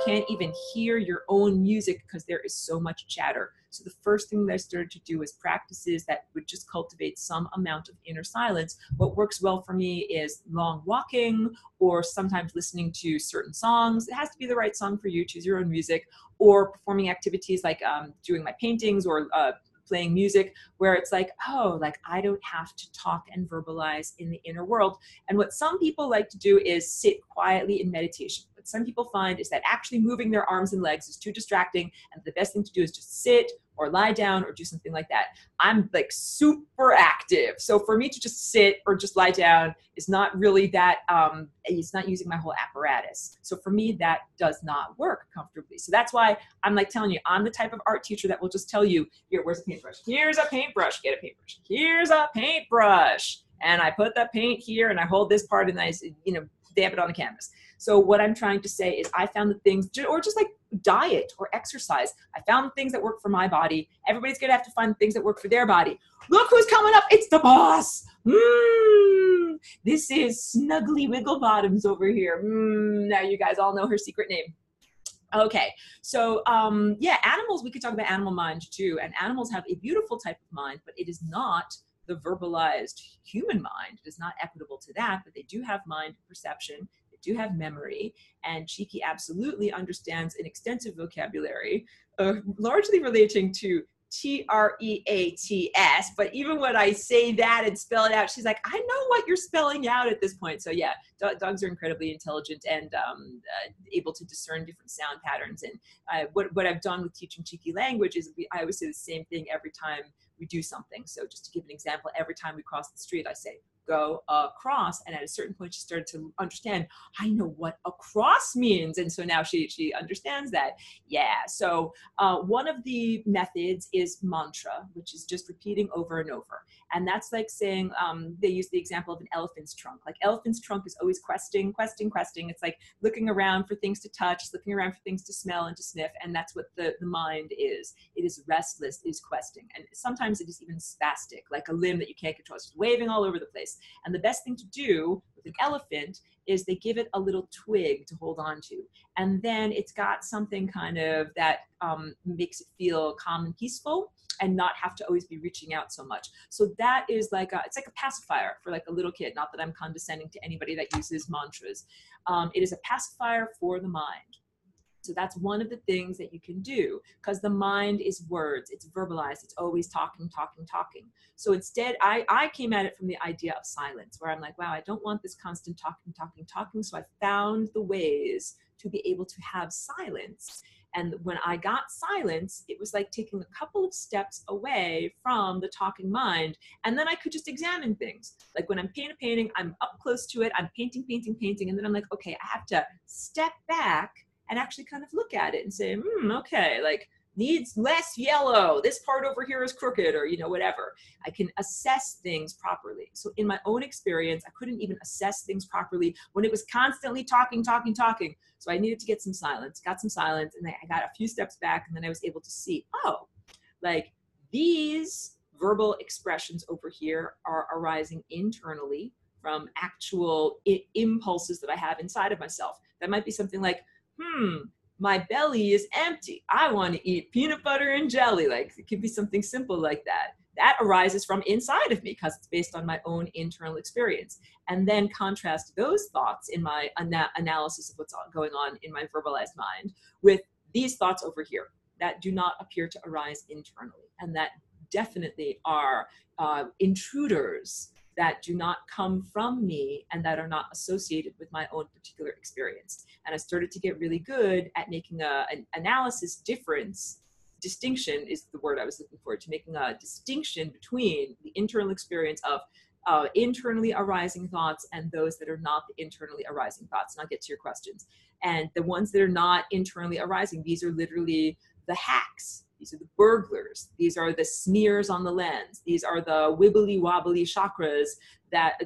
can't even hear your own music because there is so much chatter. So the first thing that I started to do was practices that would just cultivate some amount of inner silence. What works well for me is long walking, or sometimes listening to certain songs. It has to be the right song for you, choose your own music, or performing activities like doing my paintings or playing music, where it's like, I don't have to talk and verbalize in the inner world. And what some people like to do is sit quietly in meditation. What some people find is that actually moving their arms and legs is too distracting, and the best thing to do is just sit or lie down or do something like that. I'm like super active. So for me to just sit or just lie down is not really that, it's not using my whole apparatus. So for me, that does not work comfortably. So that's why I'm like telling you, I'm the type of art teacher that will just tell you, here, where's a paintbrush? Here's a paintbrush, get a paintbrush. Here's a paintbrush. And I put the paint here and I hold this part and I, damp it on the canvas. So what I'm trying to say is I found the things, or just like diet or exercise, I found the things that work for my body. Everybody's going to have to find the things that work for their body. Look who's coming up. It's the boss. This is Snuggly Wigglebottoms over here. Now you guys all know her secret name. Okay, so animals, we could talk about animal mind too. And animals have a beautiful type of mind, but it is not the verbalized human mind. It is not equitable to that, but they do have mind perception. They do have memory, and Cheeky absolutely understands an extensive vocabulary, largely relating to TREATS, but even when I say that and spell it out, she's like, I know what you're spelling out at this point. So yeah, dogs are incredibly intelligent and able to discern different sound patterns. And what I've done with teaching Cheeky language is I always say the same thing every time we do something. So just to give an example, every time we cross the street, I say, go across. And at a certain point, she started to understand, I know what across means. And so now she understands that. Yeah. So one of the methods is mantra, which is just repeating over and over. And that's like saying, they use the example of an elephant's trunk. Like elephant's trunk is always questing, questing, questing. It's like looking around for things to touch, looking around for things to smell and to sniff. And that's what the mind is. It is restless, it is questing. And sometimes it is even spastic, like a limb that you can't control. It's just waving all over the place. And the best thing to do with an elephant is they give it a little twig to hold on to. And then it's got something kind of that makes it feel calm and peaceful and not have to always be reaching out so much. So that is like, it's like a pacifier for like a little kid. Not that I'm condescending to anybody that uses mantras. It is a pacifier for the mind. So that's one of the things that you can do, because the mind is words, it's verbalized, it's always talking, talking, talking. So instead, I came at it from the idea of silence, where I'm like, wow, I don't want this constant talking, talking, talking. So I found the ways to be able to have silence. And when I got silence, it was like taking a couple of steps away from the talking mind. And then I could just examine things. Like when I'm painting, I'm up close to it, I'm painting. And then I'm like, okay, I have to step back and actually kind of look at it and say, okay, like needs less yellow. This part over here is crooked, or, whatever. I can assess things properly. So in my own experience, I couldn't even assess things properly when it was constantly talking. So I needed to get some silence, got some silence, and I got a few steps back, and then I was able to see, oh, like these verbal expressions over here are arising internally from actual impulses that I have inside of myself. That might be something like, my belly is empty. I want to eat peanut butter and jelly. Like it could be something simple like that. That arises from inside of me because it's based on my own internal experience. And then contrast those thoughts in my analysis of what's going on in my verbalized mind with these thoughts over here that do not appear to arise internally. And that definitely are intruders that do not come from me and that are not associated with my own particular experience. And I started to get really good at making an analysis distinction is the word I was looking for, to making a distinction between the internal experience of internally arising thoughts and those that are not the internally arising thoughts. And I'll get to your questions. And the ones that are not internally arising, these are literally the hacks. These are the burglars. These are the smears on the lens. These are the wibbly wobbly chakras.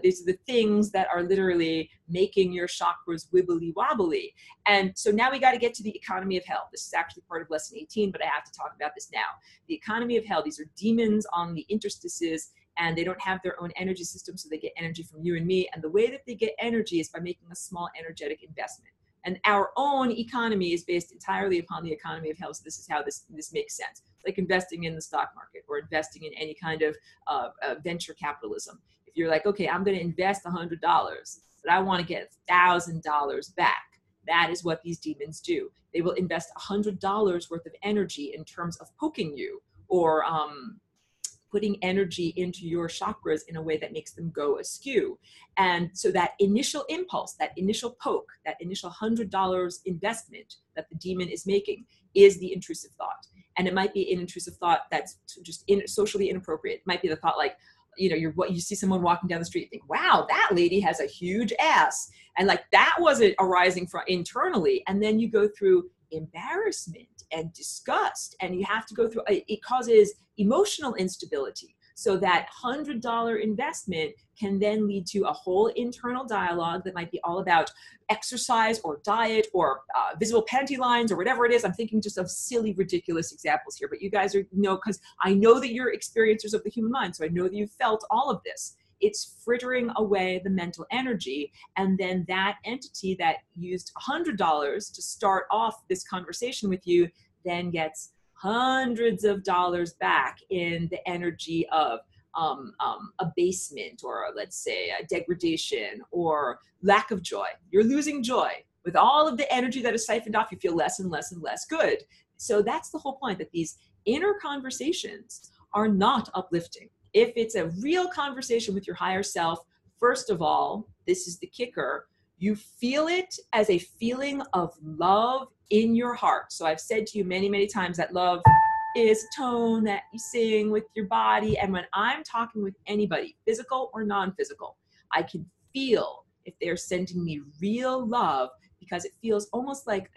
These are the things that are literally making your chakras wibbly wobbly. And so now we got to get to the economy of hell. This is actually part of lesson 18, but I have to talk about this now. The economy of hell, these are demons on the interstices, and they don't have their own energy system, so they get energy from you and me. And the way that they get energy is by making a small energetic investment. And our own economy is based entirely upon the economy of hell. So this is how this makes sense. It's like investing in the stock market or investing in any kind of venture capitalism. If you're like, okay, I'm going to invest $100, but I want to get $1,000 back. That is what these demons do. They will invest $100 worth of energy in terms of poking you or putting energy into your chakras in a way that makes them go askew. And so that initial impulse, that initial poke, that initial $100 investment that the demon is making is the intrusive thought. And it might be an intrusive thought that's just socially inappropriate. It might be the thought like, you see someone walking down the street, you think, wow, that lady has a huge ass. And like that wasn't arising from internally. And then you go through embarrassment and disgust, and you have to go through, it causes emotional instability. So that $100 investment can then lead to a whole internal dialogue that might be all about exercise or diet or visible panty lines or whatever it is. I'm thinking just of silly, ridiculous examples here, but you guys because I know that you're experiencers of the human mind, so I know that you've felt all of this. It's frittering away the mental energy. And then that entity that used $100 to start off this conversation with you then gets hundreds of dollars back in the energy of abasement, or let's say a degradation or lack of joy. You're losing joy. With all of the energy that is siphoned off, you feel less and less and less good. So that's the whole point, that these inner conversations are not uplifting. If it's a real conversation with your higher self, first of all, this is the kicker, you feel it as a feeling of love in your heart. So I've said to you many, many times that love is tone that you sing with your body. And when I'm talking with anybody, physical or non-physical, I can feel if they're sending me real love, because it feels almost like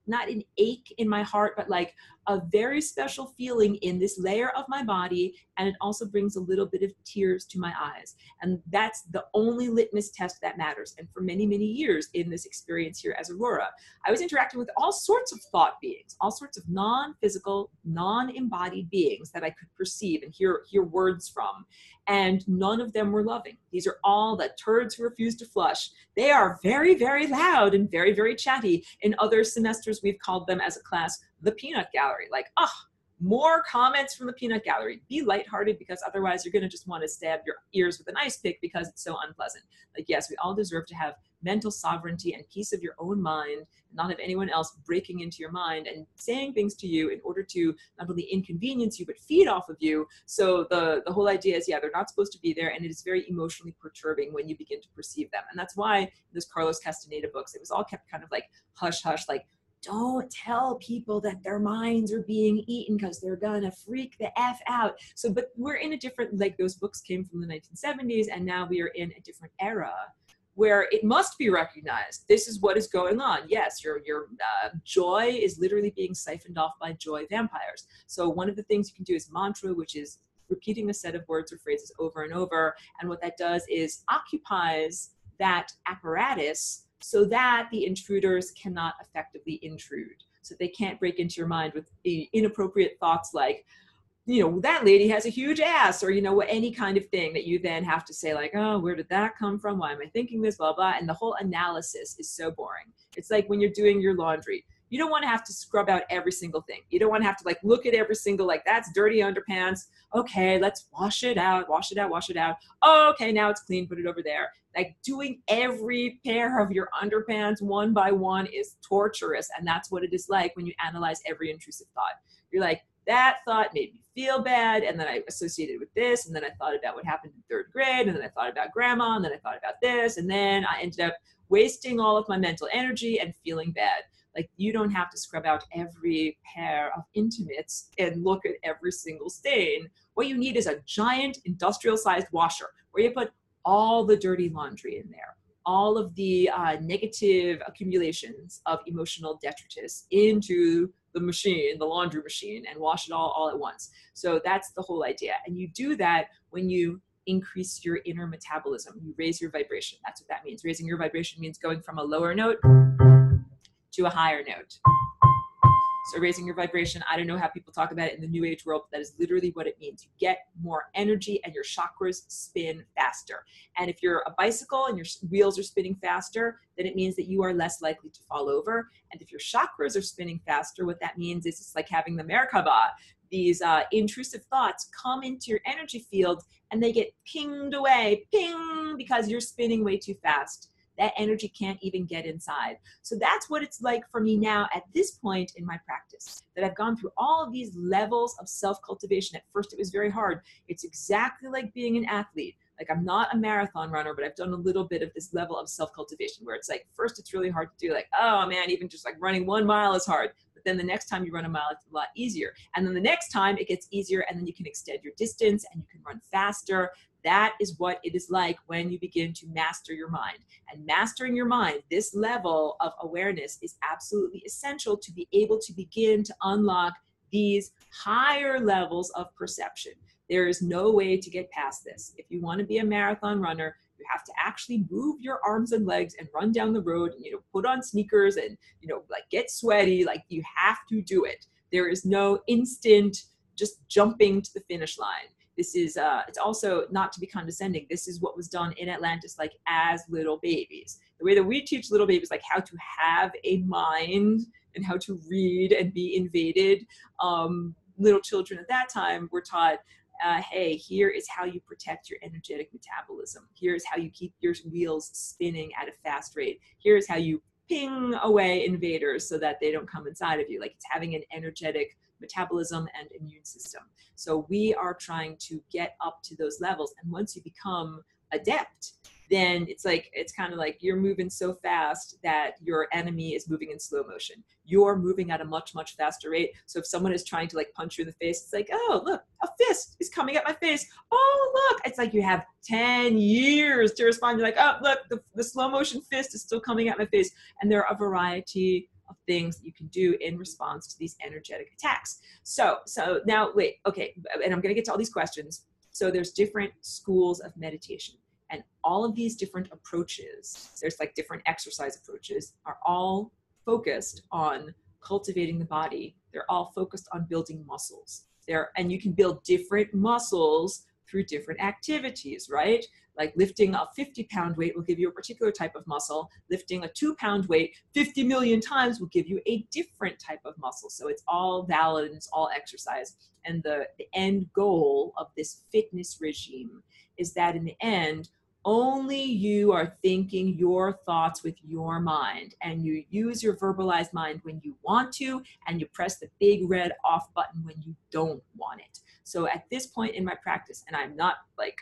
not an ache in my heart, but like a very special feeling in this layer of my body. And it also brings a little bit of tears to my eyes. And that's the only litmus test that matters. And for many, many years in this experience here as Aurora, I was interacting with all sorts of thought beings, all sorts of non-physical, non-embodied beings that I could perceive and hear words from. And none of them were loving. These are all the turds who refuse to flush. They are very, very loud and very, very chatty. In other semesters, we've called them as a class, the peanut gallery. Like, more comments from the peanut gallery. Be lighthearted, because otherwise you're going to just want to stab your ears with an ice pick because it's so unpleasant. Like, yes, we all deserve to have mental sovereignty and peace of your own mind, not have anyone else breaking into your mind and saying things to you in order to not only inconvenience you, but feed off of you. So the whole idea is, yeah, they're not supposed to be there. And it is very emotionally perturbing when you begin to perceive them. And that's why in those Carlos Castaneda books, it was all kept kind of like hush, hush, like, don't tell people that their minds are being eaten because they're gonna freak the F out. So, but we're in a different, like those books came from the 1970s, and now we are in a different era where it must be recognized. This is what is going on. Yes, your joy is literally being siphoned off by joy vampires. So one of the things you can do is mantra, which is repeating a set of words or phrases over and over. And what that does is occupies that apparatus so that the intruders cannot effectively intrude. So they can't break into your mind with inappropriate thoughts like, you know, that lady has a huge ass, or, you know, any kind of thing that you then have to say like, oh, where did that come from? Why am I thinking this? Blah, blah. And the whole analysis is so boring. It's like when you're doing your laundry. You don't want to have to scrub out every single thing. You don't want to have to like look at every single, like, that's dirty underpants. Okay, let's wash it out, wash it out, wash it out. Oh, okay, now it's clean, put it over there. Like doing every pair of your underpants one by one is torturous. And that's what it is like when you analyze every intrusive thought. You're like, that thought made me feel bad, and then I associated with this, and then I thought about what happened in third grade, and then I thought about grandma, and then I thought about this, and then I ended up wasting all of my mental energy and feeling bad. Like, you don't have to scrub out every pair of intimates and look at every single stain. What you need is a giant industrial-sized washer where you put all the dirty laundry in there, all of the negative accumulations of emotional detritus into the machine, the laundry machine, and wash it all at once. So that's the whole idea. And you do that when you increase your inner metabolism. You raise your vibration. That's what that means. Raising your vibration means going from a lower note to a higher note. So raising your vibration, I don't know how people talk about it in the New Age world, but that is literally what it means. You get more energy and your chakras spin faster. And if you're a bicycle and your wheels are spinning faster, then it means that you are less likely to fall over. And if your chakras are spinning faster, what that means is it's like having the Merkaba. These intrusive thoughts come into your energy field and they get pinged away, ping, because you're spinning way too fast. That energy can't even get inside. So that's what it's like for me now at this point in my practice, that I've gone through all of these levels of self-cultivation. At first, it was very hard. It's exactly like being an athlete. Like, I'm not a marathon runner, but I've done a little bit of this level of self-cultivation where it's like, first it's really hard to do, like, oh man, even just like running 1 mile is hard. But then the next time you run a mile, it's a lot easier. And then the next time it gets easier, and then you can extend your distance and you can run faster. That is what it is like when you begin to master your mind. And mastering your mind, this level of awareness, is absolutely essential to be able to begin to unlock these higher levels of perception. There is no way to get past this. If you want to be a marathon runner, you have to actually move your arms and legs and run down the road and, put on sneakers and, like, get sweaty. Like, you have to do it. There is no instant just jumping to the finish line. This is, it's also not to be condescending. This is what was done in Atlantis, like, as little babies. The way that we teach little babies, like, how to have a mind and how to read and be invaded. Little children at that time were taught hey, here is how you protect your energetic metabolism. Here's how you keep your wheels spinning at a fast rate. Here's how you ping away invaders so that they don't come inside of you. Like, it's having an energetic metabolism and immune system. So we are trying to get up to those levels. And once you become adept, then it's kind of like you're moving so fast that your enemy is moving in slow motion. You're moving at a much, much faster rate. So if someone is trying to like punch you in the face, it's like, oh, look, a fist is coming at my face. Oh, look, it's like you have 10 years to respond. You're like, oh, look, the slow motion fist is still coming at my face. And there are a variety of things that you can do in response to these energetic attacks. So now, wait, okay, and I'm going to get to all these questions. So there's different schools of meditation. And all of these different approaches, there's like different exercise approaches, are all focused on cultivating the body. They're all focused on building muscles. And you can build different muscles through different activities, right? Like lifting a 50-pound weight will give you a particular type of muscle. Lifting a 2-pound weight 50 million times will give you a different type of muscle. So it's all valid and it's all exercise. And the end goal of this fitness regime is that in the end, only you are thinking your thoughts with your mind, and you use your verbalized mind when you want to, and you press the big red off button when you don't want it. So at this point in my practice, and I'm not like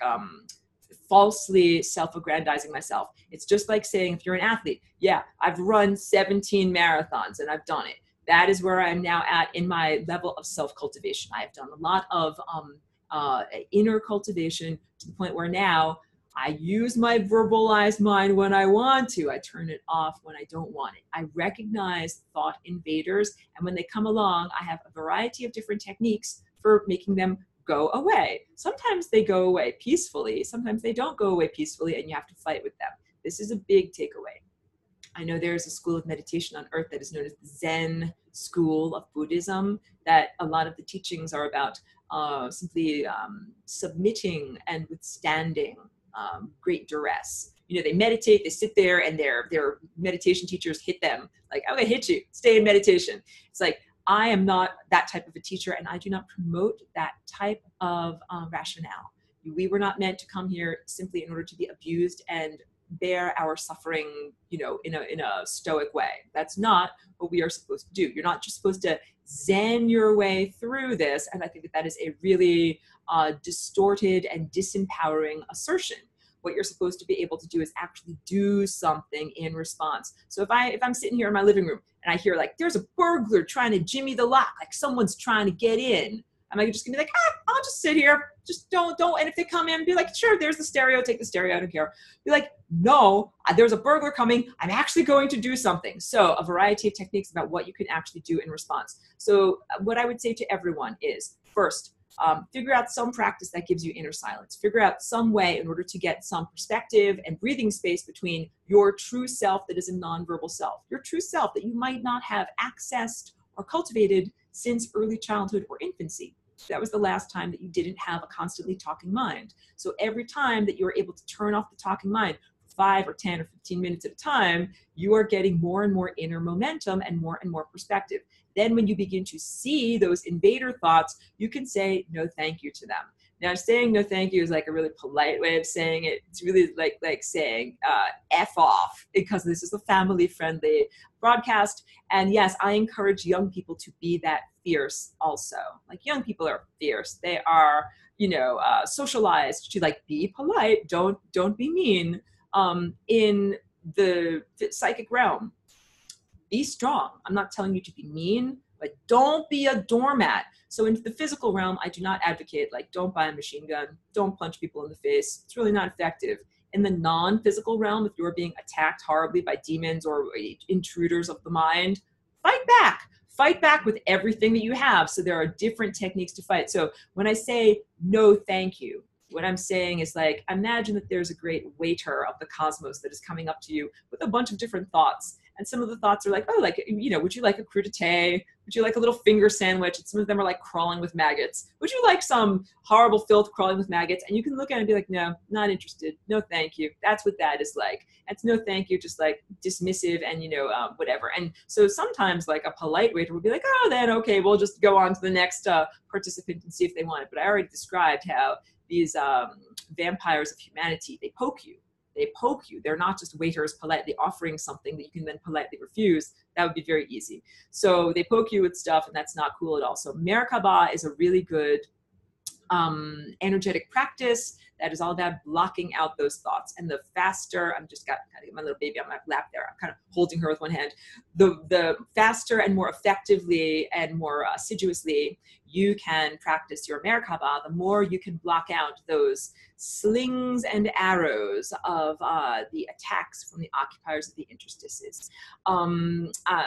falsely self-aggrandizing myself, it's just like saying, if you're an athlete, yeah, I've run 17 marathons and I've done it. That is where I'm now at in my level of self-cultivation. I have done a lot of inner cultivation to the point where now I use my verbalized mind when I want to. I turn it off when I don't want it. I recognize thought invaders, and when they come along, I have a variety of different techniques for making them go away. Sometimes they go away peacefully. Sometimes they don't go away peacefully, and you have to fight with them. This is a big takeaway. I know there's a school of meditation on earth that is known as the Zen school of Buddhism, that a lot of the teachings are about simply submitting and withstanding great duress. You know, they meditate, they sit there, and their meditation teachers hit them like, I'm gonna hit you, stay in meditation. It's like, I am not that type of a teacher, and I do not promote that type of rationale. We were not meant to come here simply in order to be abused and bear our suffering, you know, in a stoic way. That's not what we are supposed to do. You're not just supposed to zen your way through this. And I think that is a really distorted and disempowering assertion. What you're supposed to be able to do is actually do something in response. So if I'm sitting here in my living room and I hear like, there's a burglar trying to jimmy the lock, like someone's trying to get in, am I just gonna be like, I'll just sit here, just don't. And if they come in, be like, sure, there's the stereo, take the stereo, I don't care. Be like, no, there's a burglar coming, I'm actually going to do something. So a variety of techniques about what you can actually do in response. So what I would say to everyone is, first, figure out some practice that gives you inner silence. Figure out some way in order to get some perspective and breathing space between your true self that is a nonverbal self, your true self that you might not have accessed or cultivated since early childhood or infancy. That was the last time that you didn't have a constantly talking mind. So every time that you're able to turn off the talking mind for 5 or 10 or 15 minutes at a time, you are getting more and more inner momentum and more perspective. Then when you begin to see those invader thoughts, you can say no thank you to them. Now, saying no thank you is like a really polite way of saying it. It's really like saying F off, because this is a family-friendly broadcast. And yes, I encourage young people to be that fierce also. Like, young people are fierce. They are, socialized to like be polite, don't be mean. In the psychic realm, be strong. I'm not telling you to be mean, but don't be a doormat. So in the physical realm, I do not advocate, like, don't buy a machine gun, don't punch people in the face. It's really not effective. In the non-physical realm, if you're being attacked horribly by demons or intruders of the mind, fight back. Fight back with everything that you have. So there are different techniques to fight. So when I say no thank you, what I'm saying is, like, imagine that there's a great waiter of the cosmos that is coming up to you with a bunch of different thoughts. And some of the thoughts are like, oh, like, you know, would you like a crudité? Would you like a little finger sandwich? And some of them are like crawling with maggots. Would you like some horrible filth crawling with maggots? And you can look at it and be like, no, not interested. No, thank you. That's what that is like. It's no thank you, just like dismissive and, you know, whatever. And so sometimes like a polite waiter would be like, oh, then, okay, we'll just go on to the next participant and see if they want it. But I already described how these vampires of humanity, they poke you. They poke you. They're not just waiters politely offering something that you can then politely refuse. That would be very easy. So they poke you with stuff, and that's not cool at all. So Merkaba is a really good energetic practice that is all about blocking out those thoughts. And the faster, I'm just got kind of my little baby on my lap there, I'm kind of holding her with one hand. The faster and more effectively and more assiduously you can practice your Merkaba, the more you can block out those slings and arrows of the attacks from the occupiers of the interstices.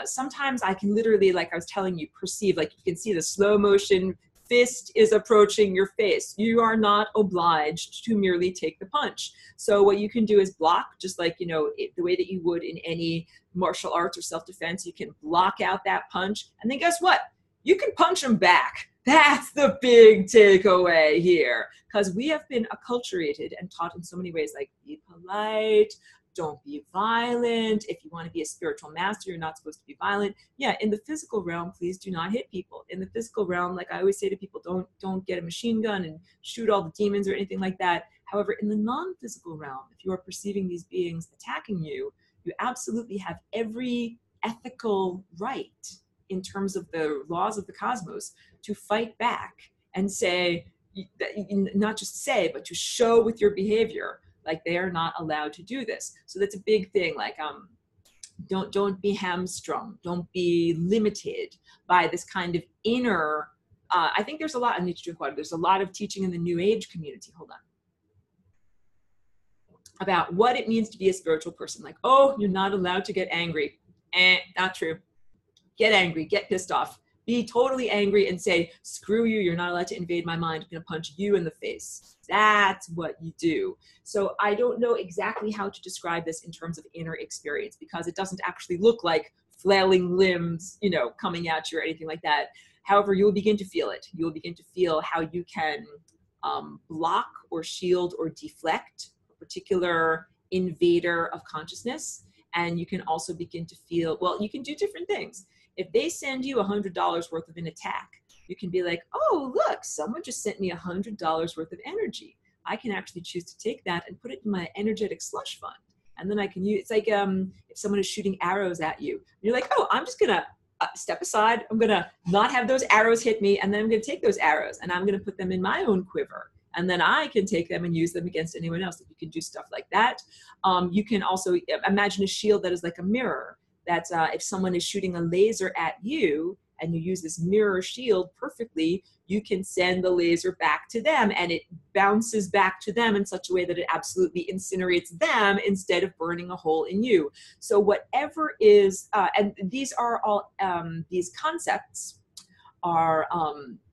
Sometimes I can literally, like I was telling you, perceive, like you can see the slow motion fist is approaching your face. You are not obliged to merely take the punch. So what you can do is block, just like, you know, the way that you would in any martial arts or self-defense. You can block out that punch, and then guess what? You can punch them back. That's the big takeaway here, because we have been acculturated and taught in so many ways, like be polite, don't be violent. If you want to be a spiritual master, you're not supposed to be violent. Yeah, in the physical realm, please do not hit people. In the physical realm, like I always say to people, don't get a machine gun and shoot all the demons or anything like that. However, in the non-physical realm, if you are perceiving these beings attacking you, you absolutely have every ethical right in terms of the laws of the cosmos to fight back and say, not just say, but to show with your behavior, like they are not allowed to do this. So that's a big thing. Like, don't be hamstrung. Don't be limited by this kind of inner. I think there's a lot. I need to drink water. There's a lot of teaching in the New Age community. Hold on. About what it means to be a spiritual person. Like, oh, you're not allowed to get angry. Not true. Get angry. Get pissed off. Be totally angry and say, screw you, you're not allowed to invade my mind. I'm going to punch you in the face. That's what you do. So I don't know exactly how to describe this in terms of inner experience, because it doesn't actually look like flailing limbs, you know, coming at you or anything like that. However, you'll begin to feel it. You'll begin to feel how you can block or shield or deflect a particular invader of consciousness. And you can also begin to feel, well, you can do different things. If they send you $100 worth of an attack, you can be like, oh, look, someone just sent me $100 worth of energy. I can actually choose to take that and put it in my energetic slush fund. And then I can use, it's like if someone is shooting arrows at you, you're like, oh, I'm just going to step aside. I'm going to not have those arrows hit me. And then I'm going to take those arrows and I'm going to put them in my own quiver. And then I can take them and use them against anyone else. You can do stuff like that. You can also imagine a shield that is like a mirror. That's if someone is shooting a laser at you and you use this mirror shield perfectly, you can send the laser back to them and it bounces back to them in such a way that it absolutely incinerates them instead of burning a hole in you. So whatever is, and these are all, these concepts are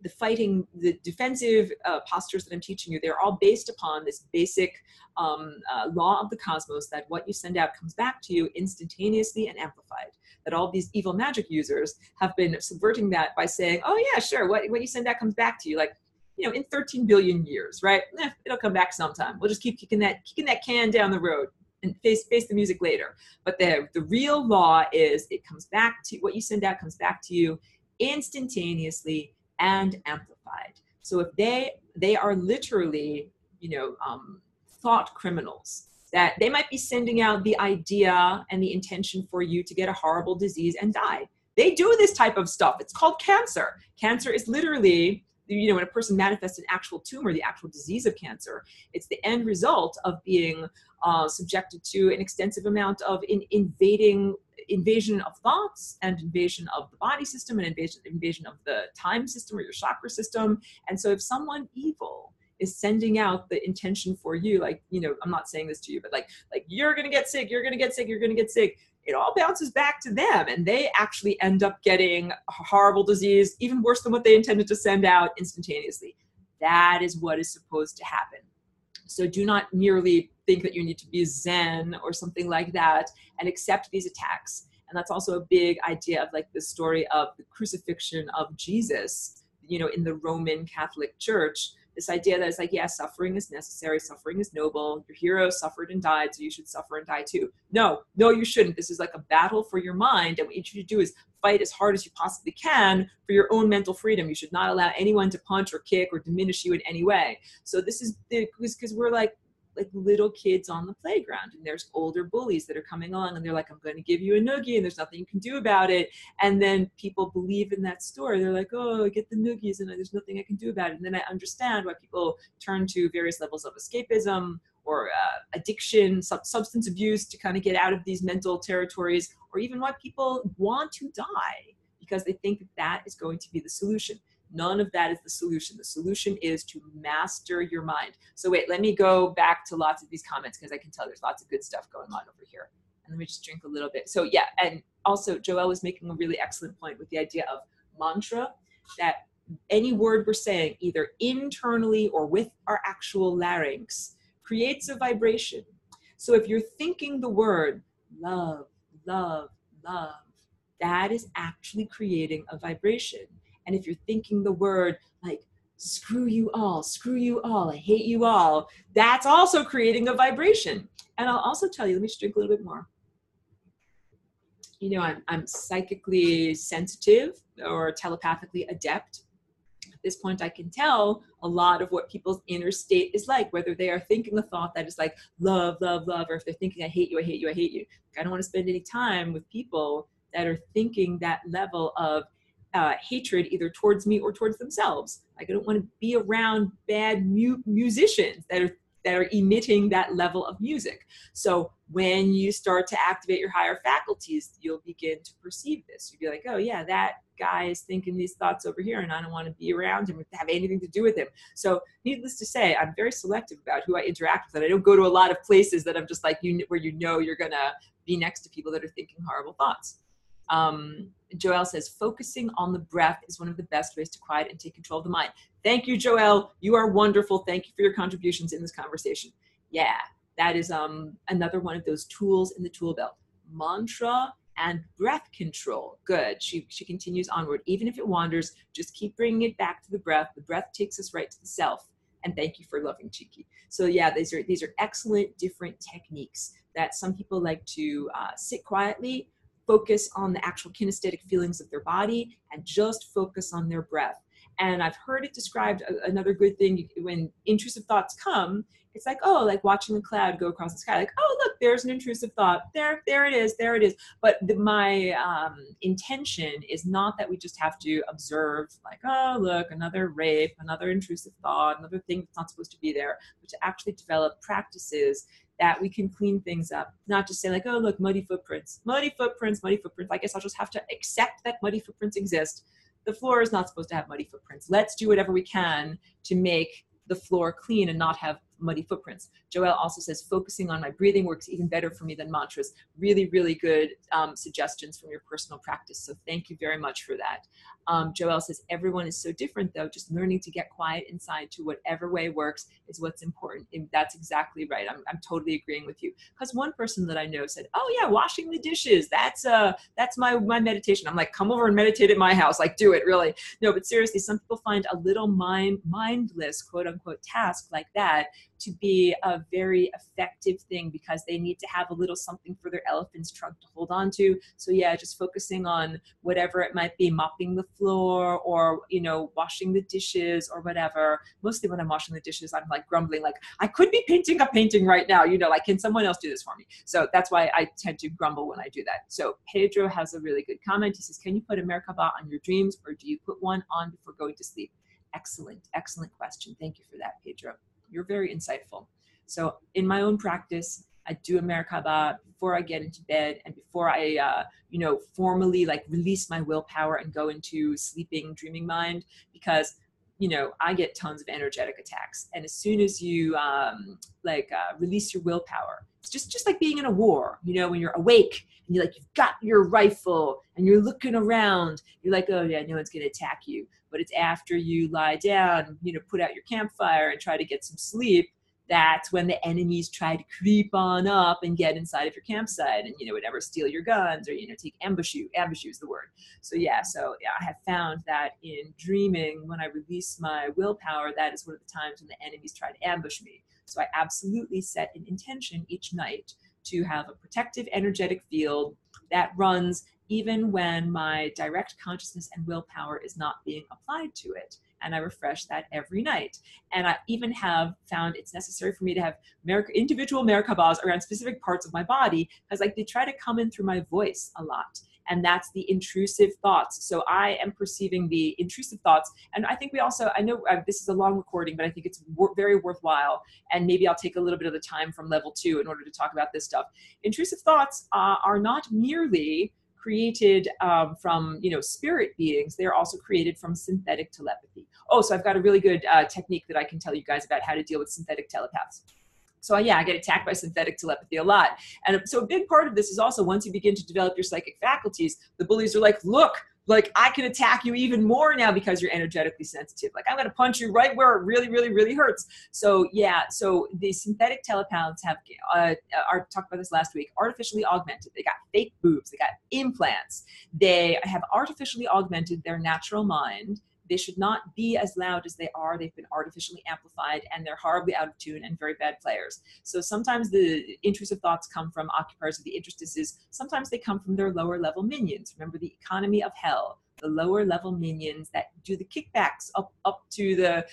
the defensive postures that I'm teaching you. They're all based upon this basic law of the cosmos, that what you send out comes back to you instantaneously and amplified. That all these evil magic users have been subverting that by saying, oh yeah, sure, what you send out comes back to you, like, you know, in 13 billion years, right? It'll come back sometime. We'll just keep kicking that can down the road and face the music later. But the real law is it comes back to, what you send out comes back to you instantaneously and amplified. So if they are literally, you know, thought criminals, that they might be sending out the idea and the intention for you to get a horrible disease and die. They do this type of stuff. It's called cancer. Cancer is literally, you know, when a person manifests an actual tumor, the actual disease of cancer, it's the end result of being subjected to an extensive amount of invasion of thoughts and invasion of the body system and invasion of the time system or your chakra system. And so if someone evil is sending out the intention for you, like, you know, I'm not saying this to you, but like you're going to get sick, you're going to get sick, you're going to get sick, it all bounces back to them. And they actually end up getting a horrible disease, even worse than what they intended to send out, instantaneously. That is what is supposed to happen. So do not merely think that you need to be Zen or something like that and accept these attacks. And that's also a big idea of like the story of the crucifixion of Jesus, you know, in the Roman Catholic Church. This idea that it's like, yeah, suffering is necessary, suffering is noble. Your hero suffered and died, so you should suffer and die too. No, you shouldn't. This is like a battle for your mind, and what you should do is fight as hard as you possibly can for your own mental freedom. You should not allow anyone to punch or kick or diminish you in any way. So this is because we're like little kids on the playground, and there's older bullies that are coming along, and they're like, I'm going to give you a noogie, and there's nothing you can do about it. And then people believe in that story. They're like, oh, get the noogies, and there's nothing I can do about it. And then I understand why people turn to various levels of escapism or addiction, substance abuse to kind of get out of these mental territories, or even why people want to die because they think that that is going to be the solution. None of that is the solution. The solution is to master your mind. So wait, let me go back to lots of these comments because I can tell there's lots of good stuff going on over here. And let me just drink a little bit. So yeah, and also Joelle was making a really excellent point with the idea of mantra, that any word we're saying, either internally or with our actual larynx, creates a vibration. So if you're thinking the word love, love, love, that is actually creating a vibration. And if you're thinking the word like, screw you all, I hate you all, that's also creating a vibration. And I'll also tell you, let me just drink a little bit more. You know, I'm psychically sensitive or telepathically adept. At this point, I can tell a lot of what people's inner state is like, whether they are thinking a thought that is like love, love, love, or if they're thinking I hate you, I hate you, I hate you. I don't want to spend any time with people that are thinking that level of hatred either towards me or towards themselves. Like I don't want to be around bad musicians that are emitting that level of music. So when you start to activate your higher faculties, you'll begin to perceive this. You'll be like, oh yeah, that guy is thinking these thoughts over here and I don't want to be around him or have anything to do with him. So needless to say, I'm very selective about who I interact with. And I don't go to a lot of places that I'm just like, where you know you're gonna be next to people that are thinking horrible thoughts. Joelle says, focusing on the breath is one of the best ways to quiet and take control of the mind. Thank you, Joelle. You are wonderful. Thank you for your contributions in this conversation. Yeah, that is another one of those tools in the tool belt. Mantra and breath control. Good. She continues onward. Even if it wanders, just keep bringing it back to the breath. The breath takes us right to the self. And thank you for loving Cheeky. So yeah, these are excellent different techniques that some people like to sit quietly, focus on the actual kinesthetic feelings of their body, and just focus on their breath. And I've heard it described, another good thing, when intrusive thoughts come, it's like, oh, like watching a cloud go across the sky, like, oh, look, there's an intrusive thought. There it is. But my intention is not that we just have to observe, like, oh, look, another rape, another intrusive thought, another thing that's not supposed to be there, but to actually develop practices that we can clean things up, not just say like, oh, look, muddy footprints. I guess I'll just have to accept that muddy footprints exist. The floor is not supposed to have muddy footprints. Let's do whatever we can to make the floor clean and not have muddy footprints. Joelle also says, focusing on my breathing works even better for me than mantras. Really, really good suggestions from your personal practice. So thank you very much for that. Joelle says, everyone is so different though. Just learning to get quiet inside to whatever way works is what's important. And that's exactly right. I'm totally agreeing with you. Because one person that I know said, oh yeah, washing the dishes. That's my meditation. I'm like, come over and meditate at my house. Like, do it, really. No, but seriously, some people find a little mindless, quote unquote, task like that to be a very effective thing because they need to have a little something for their elephant's trunk to hold on to. So yeah, just focusing on whatever it might be, mopping the floor or, washing the dishes or whatever. Mostly when I'm washing the dishes, I'm like grumbling, like I could be painting a painting right now, like, can someone else do this for me? So that's why I tend to grumble when I do that. So Pedro has a really good comment. He says, can you put a Merkaba on your dreams or do you put one on before going to sleep? Excellent question. Thank you for that, Pedro. You're very insightful. So in my own practice, I do a Merkaba before I get into bed and before I, formally like release my willpower and go into sleeping, dreaming mind, because, I get tons of energetic attacks. And as soon as you release your willpower, it's just like being in a war, when you're awake and you've got your rifle and you're looking around, you're like, oh yeah, no one's going to attack you. But it's after you lie down, put out your campfire and try to get some sleep, That's when the enemies try to creep on up and get inside of your campsite and, whatever, steal your guns or, take ambush you. Ambush you is the word. So yeah, I have found that in dreaming, when I release my willpower, that is one of the times when the enemies try to ambush me. So I absolutely set an intention each night to have a protective energetic field that runs even when my direct consciousness and willpower is not being applied to it. And I refresh that every night. And I even have found it's necessary for me to have individual Merkabahs around specific parts of my body, because they try to come in through my voice a lot. And that's the intrusive thoughts. So I am perceiving the intrusive thoughts. And I think I know this is a long recording, but I think it's very worthwhile. And maybe I'll take a little bit of the time from level 2 in order to talk about this stuff. Intrusive thoughts are not merely created from spirit beings. They're also created from synthetic telepathy. Oh, so I've got a really good technique that I can tell you guys about how to deal with synthetic telepaths. So yeah, I get attacked by synthetic telepathy a lot. And so a big part of this is also, once you begin to develop your psychic faculties, the bullies are like, look, I can attack you even more now because you're energetically sensitive. I'm going to punch you right where it really, really, really hurts. So yeah, so the synthetic telepaths have, I talked about this last week, artificially augmented. They got fake boobs, they got implants. They have artificially augmented their natural mind. They should not be as loud as they are. They've been artificially amplified, and they're horribly out of tune and very bad players. So sometimes the intrusive thoughts come from occupiers of the interstices. Sometimes they come from their lower level minions. Remember the economy of hell, the lower level minions that do the kickbacks up to the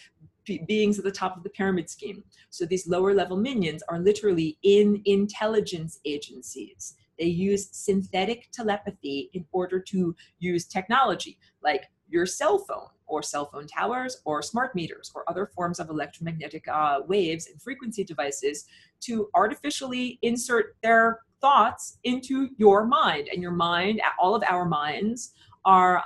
beings at the top of the pyramid scheme. So these lower level minions are literally in intelligence agencies. They use synthetic telepathy in order to use technology, like your cell phone or cell phone towers or smart meters or other forms of electromagnetic waves and frequency devices, to artificially insert their thoughts into your mind. And your mind, all of our minds, are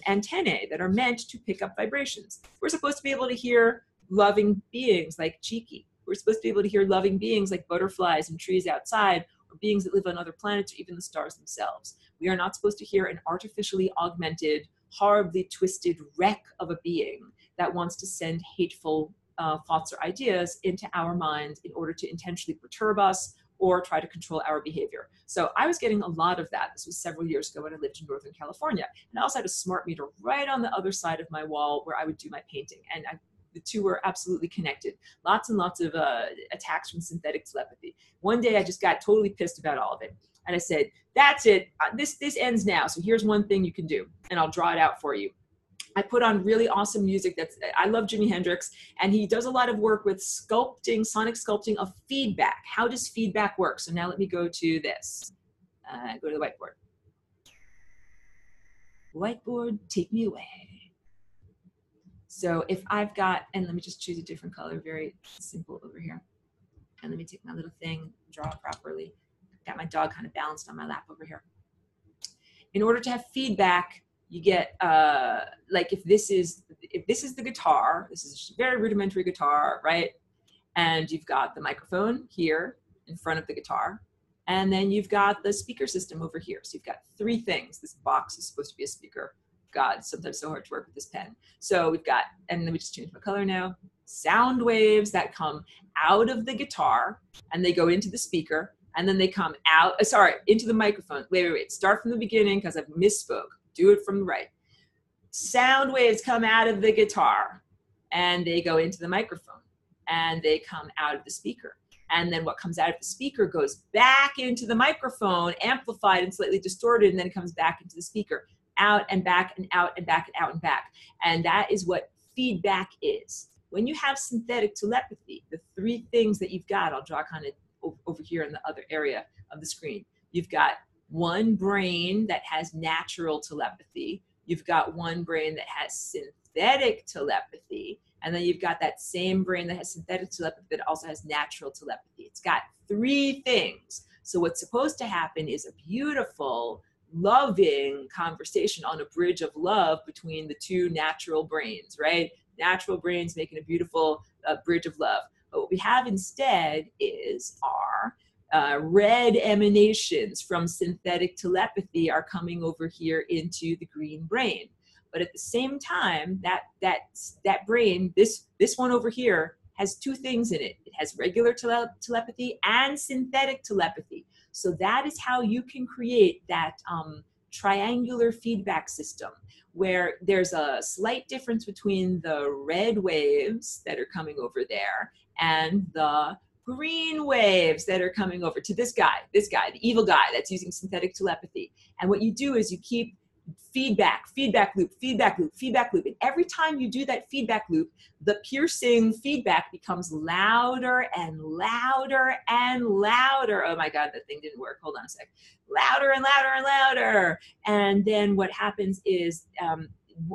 antennae that are meant to pick up vibrations. We're supposed to be able to hear loving beings like Cheeky. We're supposed to be able to hear loving beings like butterflies and trees outside, or beings that live on other planets, or even the stars themselves. We are not supposed to hear an artificially augmented, horribly twisted wreck of a being that wants to send hateful thoughts or ideas into our minds in order to intentionally perturb us or try to control our behavior. So I was getting a lot of that. This was several years ago when I lived in Northern California. And I also had a smart meter right on the other side of my wall where I would do my painting. And the two were absolutely connected. Lots and lots of attacks from synthetic telepathy. One day I just got totally pissed about all of it. And I said, that's it, this ends now. So here's one thing you can do, and I'll draw it out for you. I put on really awesome music. I love Jimi Hendrix, and he does a lot of work with sculpting, sonic sculpting of feedback. How does feedback work? So now let me go to this. Go to the whiteboard. Whiteboard, take me away. So if I've got, and let me just choose a different color, very simple over here. And let me take my little thing, draw it properly. Got my dog kind of balanced on my lap over here. In order to have feedback, you get like if this is the guitar, this is a very rudimentary guitar, right? And you've got the microphone here in front of the guitar, and then you've got the speaker system over here. So you've got three things. This box is supposed to be a speaker. God, it's sometimes so hard to work with this pen. So we've got, and let me just change my color now, sound waves that come out of the guitar and they go into the speaker, and then they come out, into the microphone. Wait, start from the beginning because I've misspoke. Do it from the right. Sound waves come out of the guitar and they go into the microphone and they come out of the speaker. And then what comes out of the speaker goes back into the microphone, amplified and slightly distorted, and then it comes back into the speaker. Out and back and out and back and out and back. And that is what feedback is. When you have synthetic telepathy, the three things that you've got, I'll draw kind of over here in the other area of the screen. You've got one brain that has natural telepathy. You've got one brain that has synthetic telepathy. And then you've got that same brain that has synthetic telepathy that also has natural telepathy. It's got three things. So what's supposed to happen is a beautiful, loving conversation on a bridge of love between the two natural brains, right? Natural brains making a beautiful bridge of love. But what we have instead is our red emanations from synthetic telepathy are coming over here into the green brain. But at the same time, that brain, this one over here, has two things in it. It has regular telepathy and synthetic telepathy. So that is how you can create that triangular feedback system, where there's a slight difference between the red waves that are coming over there and the green waves that are coming over to this guy, the evil guy that's using synthetic telepathy. And what you do is you keep feedback loop. And every time you do that feedback loop, the piercing feedback becomes louder and louder and louder. Oh my God, that thing didn't work. Hold on a sec. Louder and louder and louder. And then what happens is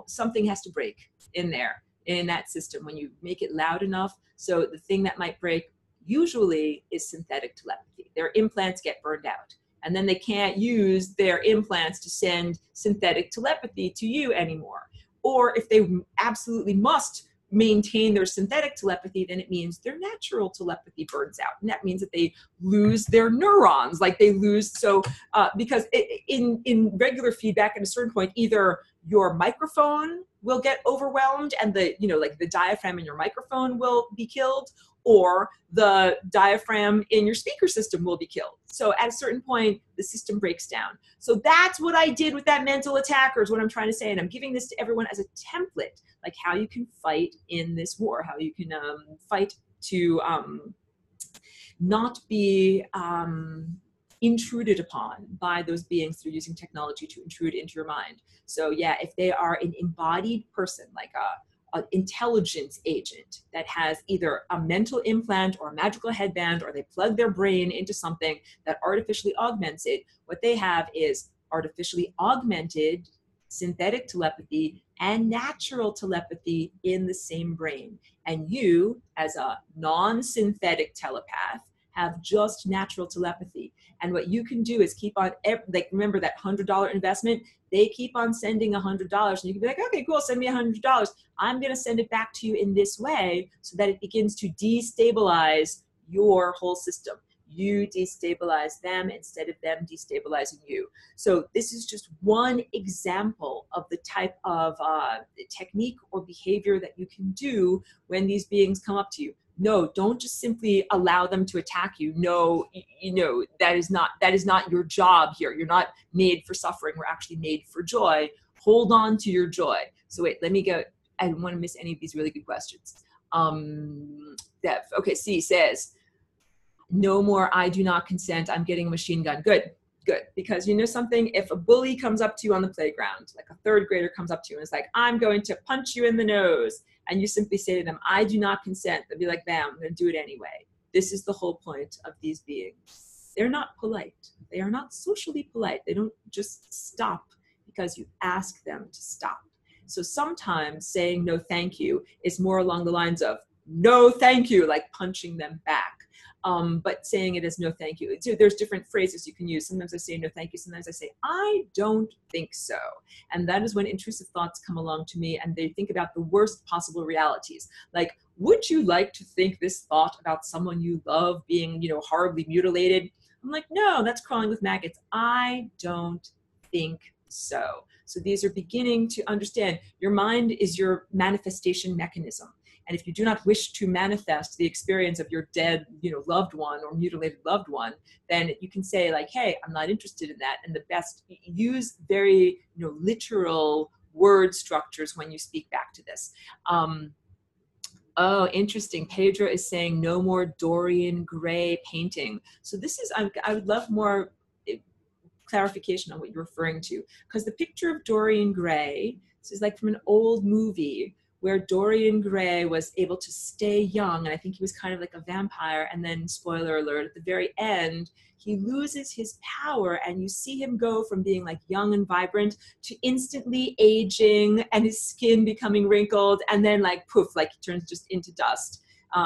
something has to break in there, in that system, when you make it loud enough. So the thing that might break usually is synthetic telepathy. Their implants get burned out, and then they can't use their implants to send synthetic telepathy to you anymore. Or if they absolutely must maintain their synthetic telepathy, then it means their natural telepathy burns out. And that means that they lose their neurons, like they lose. So because in regular feedback at a certain point, either your microphone will get overwhelmed and the, like the diaphragm in your microphone will be killed, or the diaphragm in your speaker system will be killed. So at a certain point, the system breaks down. So that's what I did with that mental attacker, is what I'm trying to say. And I'm giving this to everyone as a template, like how you can fight in this war, how you can fight to not be intruded upon by those beings through using technology to intrude into your mind. So yeah, if they are an embodied person, like an intelligence agent that has either a mental implant or a magical headband, or they plug their brain into something that artificially augments it, what they have is artificially augmented synthetic telepathy and natural telepathy in the same brain. And you, as a non-synthetic telepath, have just natural telepathy. And what you can do is keep on, like, remember that $100 investment? They keep on sending $100, and you can be like, okay, cool, send me $100. I'm going to send it back to you in this way so that it begins to destabilize your whole system. You destabilize them instead of them destabilizing you. So this is just one example of the type of technique or behavior that you can do when these beings come up to you. No, don't just simply allow them to attack you. No, that is not your job here. You're not made for suffering. We're actually made for joy. Hold on to your joy. So wait, let me go. I don't want to miss any of these really good questions. Dev, okay, C says, no more, I do not consent. I'm getting a machine gun. Good. Because you know something, if a bully comes up to you on the playground, like a third grader comes up to you and is like, I'm going to punch you in the nose, and you simply say to them, I do not consent, they'll be like, bam, I'm going to do it anyway. This is the whole point of these beings. They're not polite. They are not socially polite. They don't just stop because you ask them to stop. So sometimes saying no thank you is more along the lines of no thank you, like punching them back. But saying it as no thank you. So there's different phrases you can use. Sometimes I say no thank you. Sometimes I say, I don't think so. And that is when intrusive thoughts come along to me and they think about the worst possible realities. Like, would you like to think this thought about someone you love being, horribly mutilated? I'm like, no, that's crawling with maggots. I don't think so. So these are beginning to understand your mind is your manifestation mechanism. And if you do not wish to manifest the experience of your dead, loved one or mutilated loved one, then you can say like, hey, I'm not interested in that. And the best, use very, literal word structures when you speak back to this. Oh, interesting. Pedro is saying no more Dorian Gray painting. So this is, I would love more clarification on what you're referring to. Because the picture of Dorian Gray, this is like from an old movie, where Dorian Gray was able to stay young, and I think he was kind of like a vampire, and then, spoiler alert, at the very end, he loses his power, and you see him go from being like young and vibrant to instantly aging, and his skin becoming wrinkled, and then like poof, like he turns just into dust.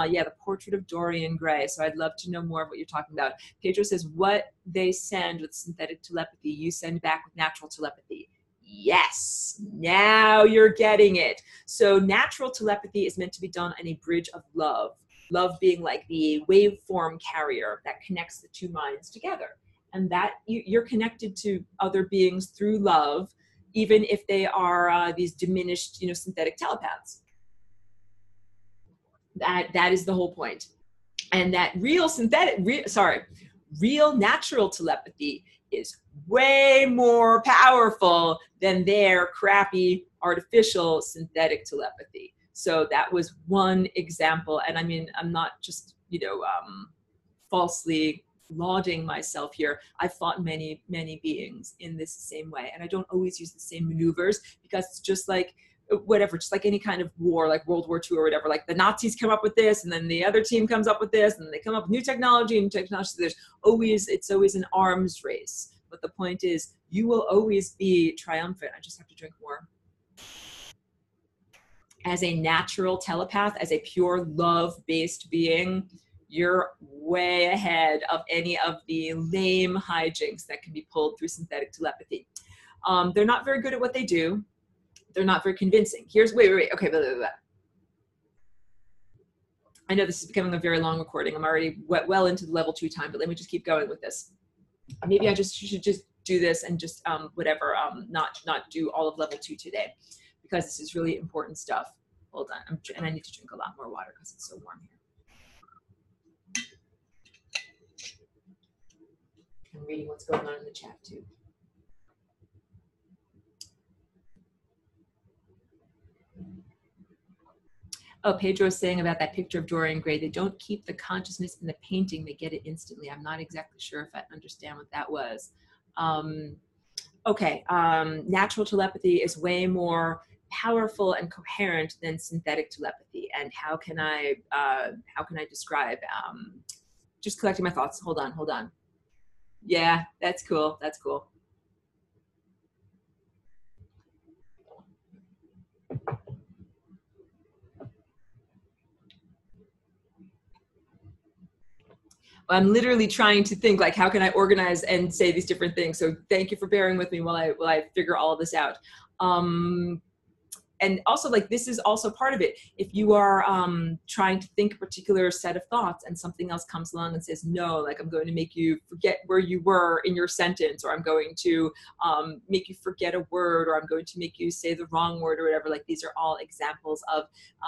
Yeah, the portrait of Dorian Gray. So I'd love to know more of what you're talking about. Pedro says, what they send with synthetic telepathy, you send back with natural telepathy. Yes, now you're getting it. So natural telepathy is meant to be done on a bridge of love. Love being like the waveform carrier that connects the two minds together. And that you're connected to other beings through love, even if they are these diminished, synthetic telepaths. That is the whole point. And that real natural telepathy is way more powerful than their crappy artificial synthetic telepathy. So that was one example. And I mean, I'm not just, falsely lauding myself here. I've fought many, many beings in this same way. And I don't always use the same maneuvers, because it's just like, whatever, just like any kind of war, like World War II or whatever, like the Nazis come up with this, and then the other team comes up with this, and they come up with new technology and technology. It's always an arms race. But the point is, you will always be triumphant. I just have to drink more. As a natural telepath, as a pure love-based being, you're way ahead of any of the lame hijinks that can be pulled through synthetic telepathy. They're not very good at what they do. They're not very convincing. Wait. Okay, blah, blah, blah. I know this is becoming a very long recording. I'm already well into the level 2 time, but let me just keep going with this. Maybe I should just do this and just not do all of level 2 today, because this is really important stuff. Hold on, and I need to drink a lot more water because it's so warm here. I'm reading what's going on in the chat too. Oh, Pedro is saying about that picture of Dorian Gray, they don't keep the consciousness in the painting, they get it instantly. I'm not exactly sure if I understand what that was. Natural telepathy is way more powerful and coherent than synthetic telepathy. And how can I describe, just collecting my thoughts. Hold on. Yeah, that's cool. I'm literally trying to think, like, how can I organize and say these different things? So thank you for bearing with me while I figure all of this out. And also, like, this is also part of it. If you are trying to think a particular set of thoughts and something else comes along and says, no, like, I'm going to make you forget where you were in your sentence, or I'm going to make you forget a word, or I'm going to make you say the wrong word, or whatever. Like, these are all examples of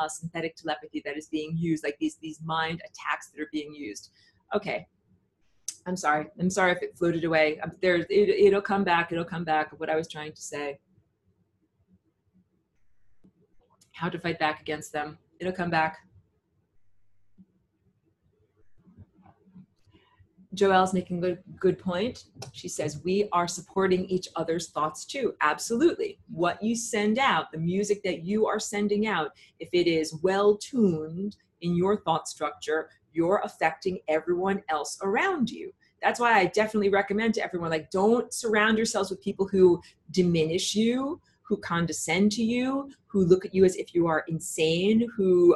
synthetic telepathy that is being used, like these mind attacks that are being used. Okay. I'm sorry if it floated away. It'll come back. What I was trying to say. How to fight back against them. It'll come back. Joelle's making a good point. She says, we are supporting each other's thoughts too. Absolutely. What you send out, the music that you are sending out, if it is well tuned in your thought structure, you're affecting everyone else around you. That's why I definitely recommend to everyone, like, don't surround yourselves with people who diminish you, who condescend to you, who look at you as if you are insane, who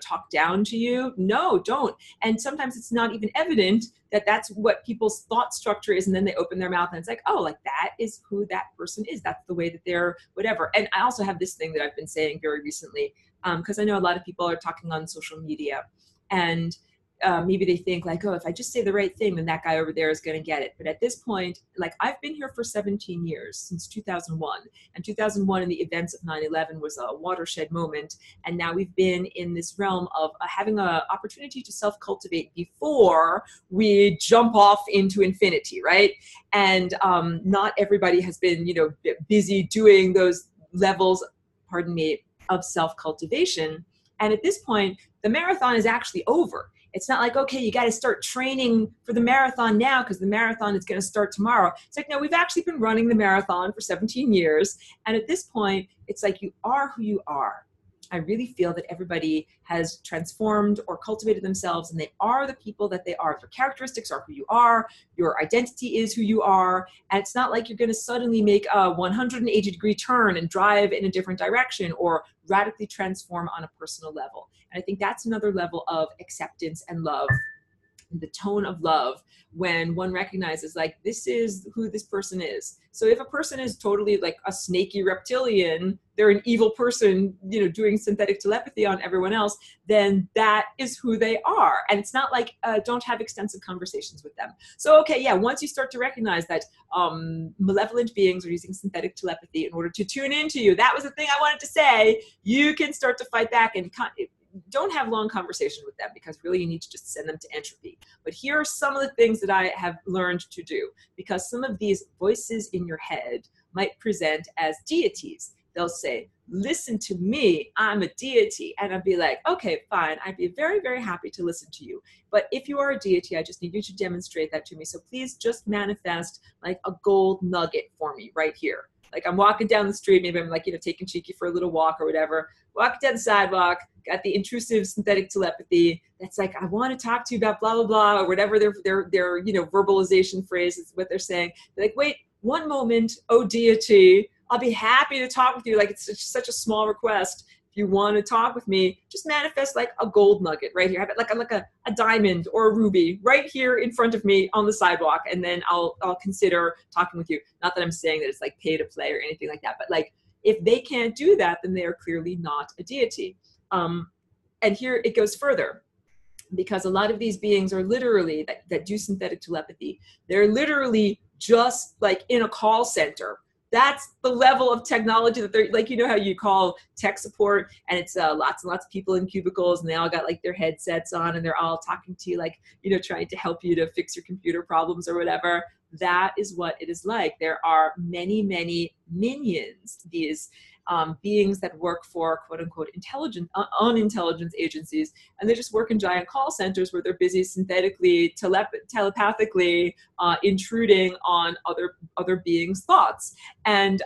talk down to you. No, don't. And sometimes it's not even evident that that's what people's thought structure is, and then they open their mouth and it's like, oh, like, that is who that person is. That's the way that they're whatever. And I also have this thing that I've been saying very recently, because I know a lot of people are talking on social media, and maybe they think, like, oh, if I just say the right thing, then that guy over there is going to get it. But at this point, like, I've been here for 17 years, since 2001. And 2001 and the events of 9/11 was a watershed moment. And now we've been in this realm of having an opportunity to self-cultivate before we jump off into infinity, right? And not everybody has been, busy doing those levels, of self-cultivation. And at this point, the marathon is actually over. It's not like, okay, you got to start training for the marathon now because the marathon is going to start tomorrow. It's like, no, we've actually been running the marathon for 17 years. And at this point, it's like, you are who you are. I really feel that everybody has transformed or cultivated themselves, and they are the people that they are. Their characteristics are who you are. Your identity is who you are. And it's not like you're going to suddenly make a 180-degree turn and drive in a different direction or radically transform on a personal level. And I think that's another level of acceptance and love, the tone of love, when one recognizes, like, this is who this person is. So if a person is totally like a snaky reptilian, they're an evil person, doing synthetic telepathy on everyone else, then that is who they are. And it's not like, don't have extensive conversations with them. So, okay, yeah, once you start to recognize that malevolent beings are using synthetic telepathy in order to tune into you, that was the thing I wanted to say, you can start to fight back and don't have long conversation with them, because really you need to just send them to entropy. But here are some of the things that I have learned to do, because some of these voices in your head might present as deities. They'll say, listen to me, I'm a deity. And I'd be like, okay, fine. I'd be very, very happy to listen to you. But if you are a deity, I just need you to demonstrate that to me. So please just manifest like a gold nugget for me right here. Like I'm walking down the street, maybe I'm like, taking Cheeky for a little walk or whatever, walking down the sidewalk, got the intrusive synthetic telepathy. That's like, I want to talk to you about blah, blah, blah, or whatever their verbalization phrase is what they're saying. They're like, wait, one moment, oh deity, I'll be happy to talk with you. Like it's such a small request. If you want to talk with me, just manifest like a gold nugget right here. Have it like a diamond or a ruby right here in front of me on the sidewalk. And then I'll consider talking with you. Not that I'm saying that it's like pay to play or anything like that, but like if they can't do that, then they are clearly not a deity. And here it goes further, because a lot of these beings are literally that do synthetic telepathy. They're literally just like in a call center. That's the level of technology that they're like, how you call tech support and it's lots and lots of people in cubicles and they all got like their headsets on and they're all talking to you like, trying to help you to fix your computer problems or whatever. That is what it is like. There are many, many minions, these beings that work for quote unquote unintelligence agencies, and they just work in giant call centers where they're busy synthetically, telepathically intruding on other beings' thoughts. And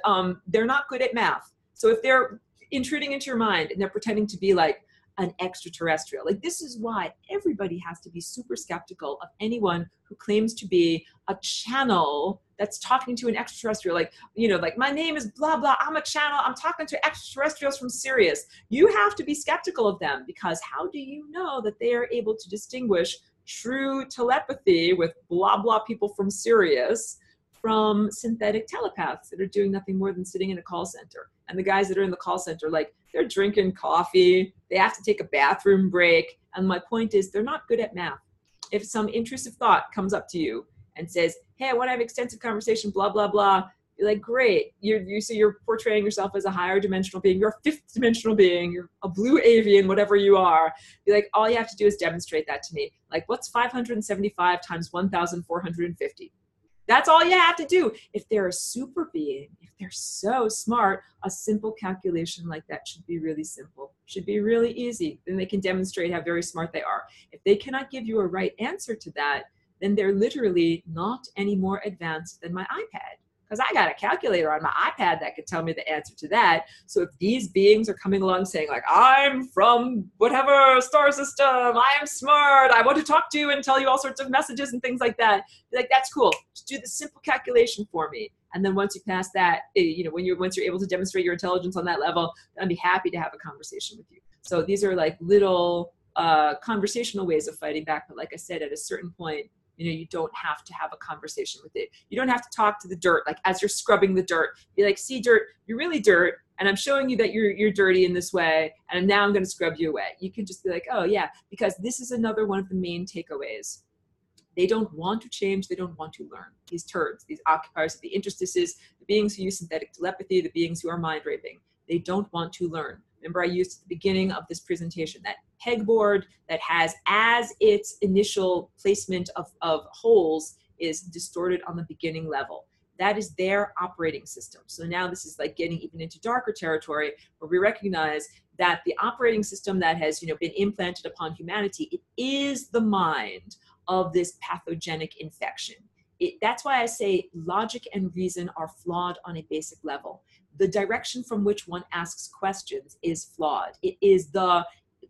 they're not good at math. So if they're intruding into your mind and they're pretending to be like an extraterrestrial, like this is why everybody has to be super skeptical of anyone who claims to be a channel that's talking to an extraterrestrial. Like, like my name is blah, blah, I'm a channel, I'm talking to extraterrestrials from Sirius. You have to be skeptical of them, because how do you know that they are able to distinguish true telepathy with blah, blah people from Sirius from synthetic telepaths that are doing nothing more than sitting in a call center? And the guys that are in the call center, like they're drinking coffee, they have to take a bathroom break. And my point is, they're not good at math. If some intrusive thought comes up to you and says, hey, I want to have extensive conversation, blah, blah, blah, you're like, great. So you're portraying yourself as a higher dimensional being. You're a fifth dimensional being. You're a blue avian, whatever you are. You're like, all you have to do is demonstrate that to me. Like, what's 575 times 1,450? That's all you have to do. If they're a super being, if they're so smart, a simple calculation like that should be really simple, should be really easy. Then they can demonstrate how very smart they are. If they cannot give you a right answer to that, then they're literally not any more advanced than my iPad. Because I got a calculator on my iPad that could tell me the answer to that. So if these beings are coming along saying like, I'm from whatever star system, I am smart, I want to talk to you and tell you all sorts of messages and things like that, you're like, that's cool. Just do the simple calculation for me. And then once you pass that, once you're able to demonstrate your intelligence on that level, I'd be happy to have a conversation with you. So these are like little conversational ways of fighting back. But like I said, at a certain point, you don't have to have a conversation with it. You don't have to talk to the dirt, like as you're scrubbing the dirt. Be like, see, dirt, you're really dirt, and I'm showing you that you're dirty in this way, and now I'm going to scrub you away. You can just be like, oh yeah, because this is another one of the main takeaways. They don't want to change. They don't want to learn. These turds, these occupiers of the interstices, the beings who use synthetic telepathy, the beings who are mind raping, they don't want to learn. Remember, I used at the beginning of this presentation that pegboard that has as its initial placement of holes is distorted on the beginning level. That is their operating system. So now this is like getting even into darker territory where we recognize that the operating system that has been implanted upon humanity, it is the mind of this pathogenic infection. That's why I say logic and reason are flawed on a basic level. The direction from which one asks questions is flawed. It is the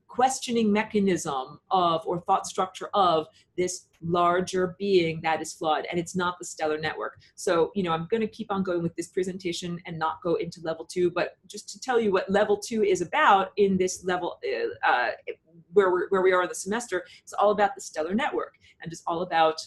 questioning mechanism of, or thought structure of, this larger being that is flawed, and it's not the stellar network. So, I'm going to keep on going with this presentation and not go into level 2, but just to tell you what level 2 is about in this level, where we are in the semester, it's all about the stellar network and just all about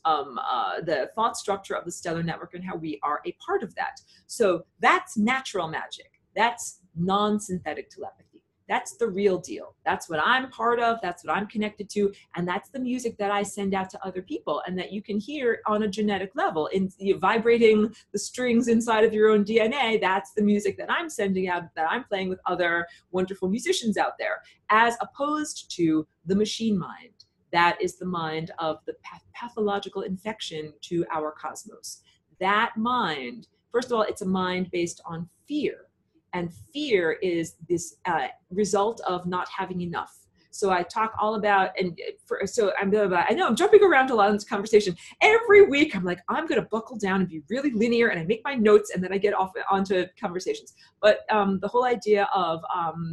the thought structure of the stellar network and how we are a part of that. So that's natural magic. That's non-synthetic telepathy. That's the real deal. That's what I'm part of. That's what I'm connected to. And that's the music that I send out to other people and that you can hear on a genetic level in vibrating the strings inside of your own DNA. That's the music that I'm sending out, that I'm playing with other wonderful musicians out there, as opposed to the machine mind. That is the mind of the pathological infection to our cosmos. That mind, first of all, it's a mind based on fear. And fear is this result of not having enough. So I talk all about, I know I'm jumping around a lot in this conversation. Every week I'm like, I'm going to buckle down and be really linear, and I make my notes and then I get off onto conversations. But the whole idea of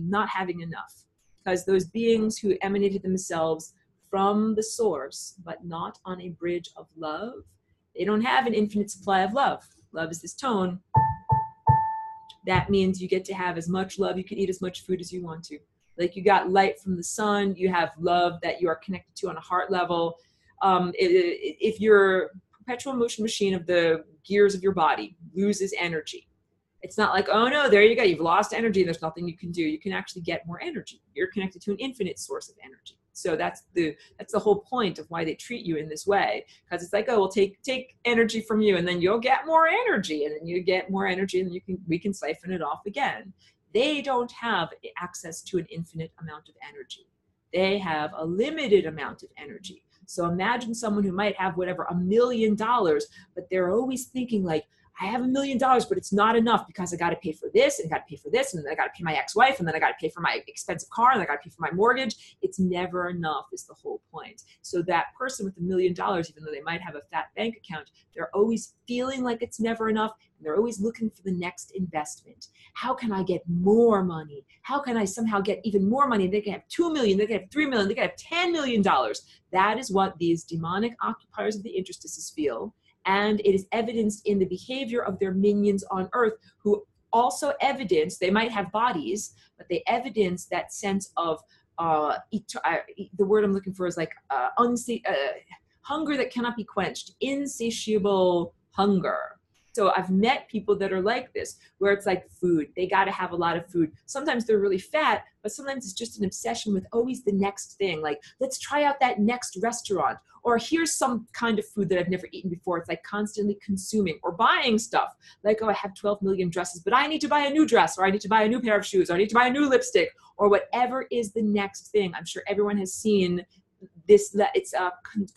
not having enough, because those beings who emanated themselves from the source, but not on a bridge of love, they don't have an infinite supply of love. Love is this tone. That means you get to have as much love. You can eat as much food as you want to. Like, you got light from the sun. You have love that you are connected to on a heart level. If your perpetual motion machine of the gears of your body loses energy, it's not like, oh no, there you go, you've lost energy, there's nothing you can do. You can actually get more energy. You're connected to an infinite source of energy. So that's the whole point of why they treat you in this way, because it's like, oh, we'll take energy from you and then you'll get more energy, and then you get more energy and we can siphon it off again. They don't have access to an infinite amount of energy. They have a limited amount of energy. So imagine someone who might have whatever, $1 million, but they're always thinking like, I have $1 million, but it's not enough because I got to pay for this and got to pay for this, and then I got to pay my ex-wife, and then I got to pay for my expensive car, and I got to pay for my mortgage. It's never enough is the whole point. So that person with $1 million, even though they might have a fat bank account, they're always feeling like it's never enough, and they're always looking for the next investment. How can I get more money? How can I somehow get even more money? They can have 2 million, they can have 3 million, they can have $10 million. That is what these demonic occupiers of the interstices feel. And it is evidenced in the behavior of their minions on Earth, who also evidence, they might have bodies, but they evidence that sense of, the word I'm looking for is like hunger that cannot be quenched, insatiable hunger. So I've met people that are like this, where it's like food. They got to have a lot of food. Sometimes they're really fat, but sometimes it's just an obsession with always the next thing. Like, let's try out that next restaurant. Or here's some kind of food that I've never eaten before. It's like constantly consuming or buying stuff. Like, oh, I have 12 million dresses, but I need to buy a new dress, or I need to buy a new pair of shoes, or I need to buy a new lipstick, or whatever is the next thing. I'm sure everyone has seen this. It's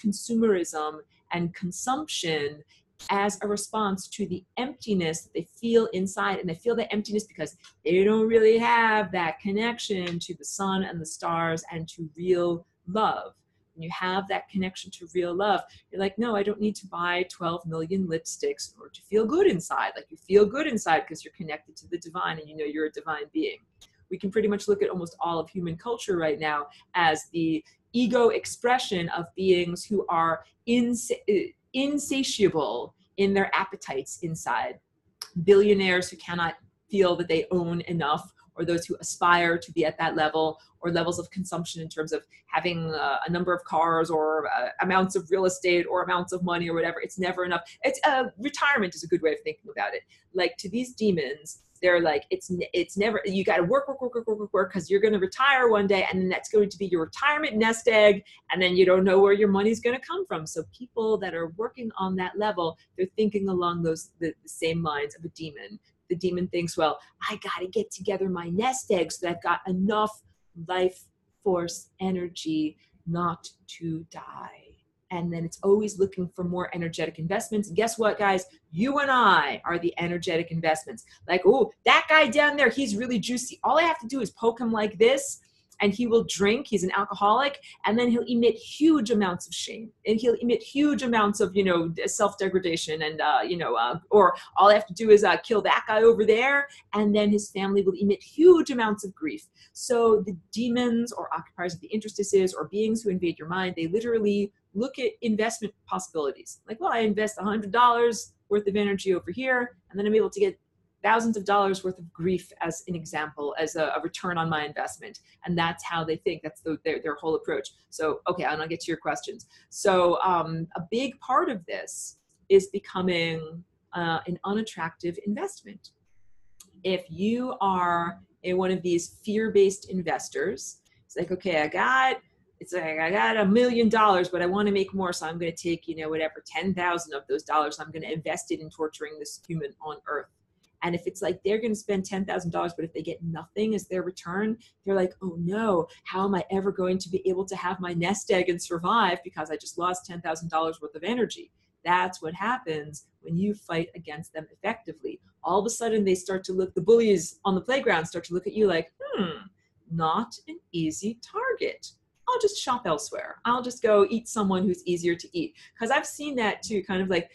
consumerism and consumption as a response to the emptiness that they feel inside. And they feel that emptiness because they don't really have that connection to the sun and the stars and to real love. When you have that connection to real love, you're like, no, I don't need to buy 12 million lipsticks in order to feel good inside. Like, you feel good inside because you're connected to the divine and you know you're a divine being. We can pretty much look at almost all of human culture right now as the ego expression of beings who are insatiable in their appetites inside. Billionaires who cannot feel that they own enough, or those who aspire to be at that level, or levels of consumption in terms of having a number of cars, or amounts of real estate, or amounts of money, or whatever. It's never enough. It's retirement is a good way of thinking about it. Like, to these demons, they're like, it's never, you got to work, because you're going to retire one day, and then that's going to be your retirement nest egg, and then you don't know where your money's going to come from. So people that are working on that level, they're thinking along the same lines of a demon. The demon thinks, well, I got to get together my nest egg so that I've got enough life force energy not to die. And then it's always looking for more energetic investments. And guess what, guys? You and I are the energetic investments. Like, oh, that guy down there, he's really juicy. All I have to do is poke him like this, and he will drink. He's an alcoholic, and then he'll emit huge amounts of shame, and he'll emit huge amounts of, self-degradation, and or all I have to do is kill that guy over there, and then his family will emit huge amounts of grief. So the demons, or occupiers of the interstices, or beings who invade your mind, they literally look at investment possibilities. Like, well, I invest $100 worth of energy over here, and then I'm able to get thousands of dollars worth of grief, as an example, as a return on my investment. And that's how they think. That's their whole approach. So, okay, and I'll get to your questions. So a big part of this is becoming an unattractive investment. If you are one of these fear-based investors. It's like, okay, I got $1 million, but I want to make more. So I'm going to take, whatever, 10,000 of those dollars. I'm going to invest it in torturing this human on Earth. And if it's like they're going to spend $10,000, but if they get nothing as their return, they're like, oh no, how am I ever going to be able to have my nest egg and survive because I just lost $10,000 worth of energy? That's what happens when you fight against them effectively. All of a sudden they start to look, the bullies on the playground start to look at you like, not an easy target. I'll just shop elsewhere. I'll just go eat someone who's easier to eat. Because I've seen that too, kind of like,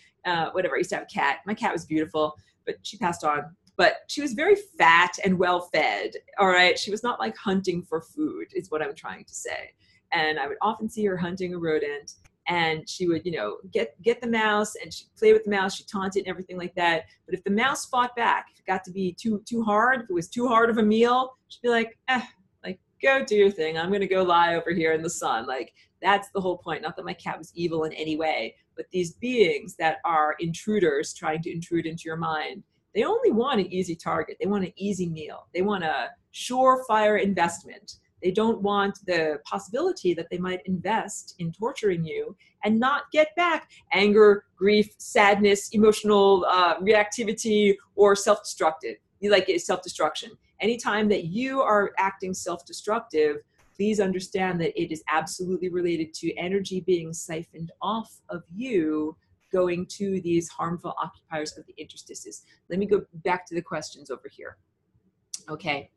whatever, I used to have a cat. My cat was beautiful, but she passed on. But she was very fat and well-fed, all right? She was not like hunting for food, is what I'm trying to say. And I would often see her hunting a rodent, and she would, get the mouse, and she'd play with the mouse, she'd taunt it and everything like that. But if the mouse fought back, if it got to be too hard, if it was too hard of a meal, she'd be like, go do your thing. I'm going to go lie over here in the sun. Like, that's the whole point. Not that my cat was evil in any way, but these beings that are intruders trying to intrude into your mind, they only want an easy target. They want an easy meal. They want a surefire investment. They don't want the possibility that they might invest in torturing you and not get back anger, grief, sadness, emotional reactivity, or self-destructive. Self-destruction. Anytime that you are acting self-destructive, please understand that it is absolutely related to energy being siphoned off of you, going to these harmful occupiers of the interstices. Let me go back to the questions over here. Okay.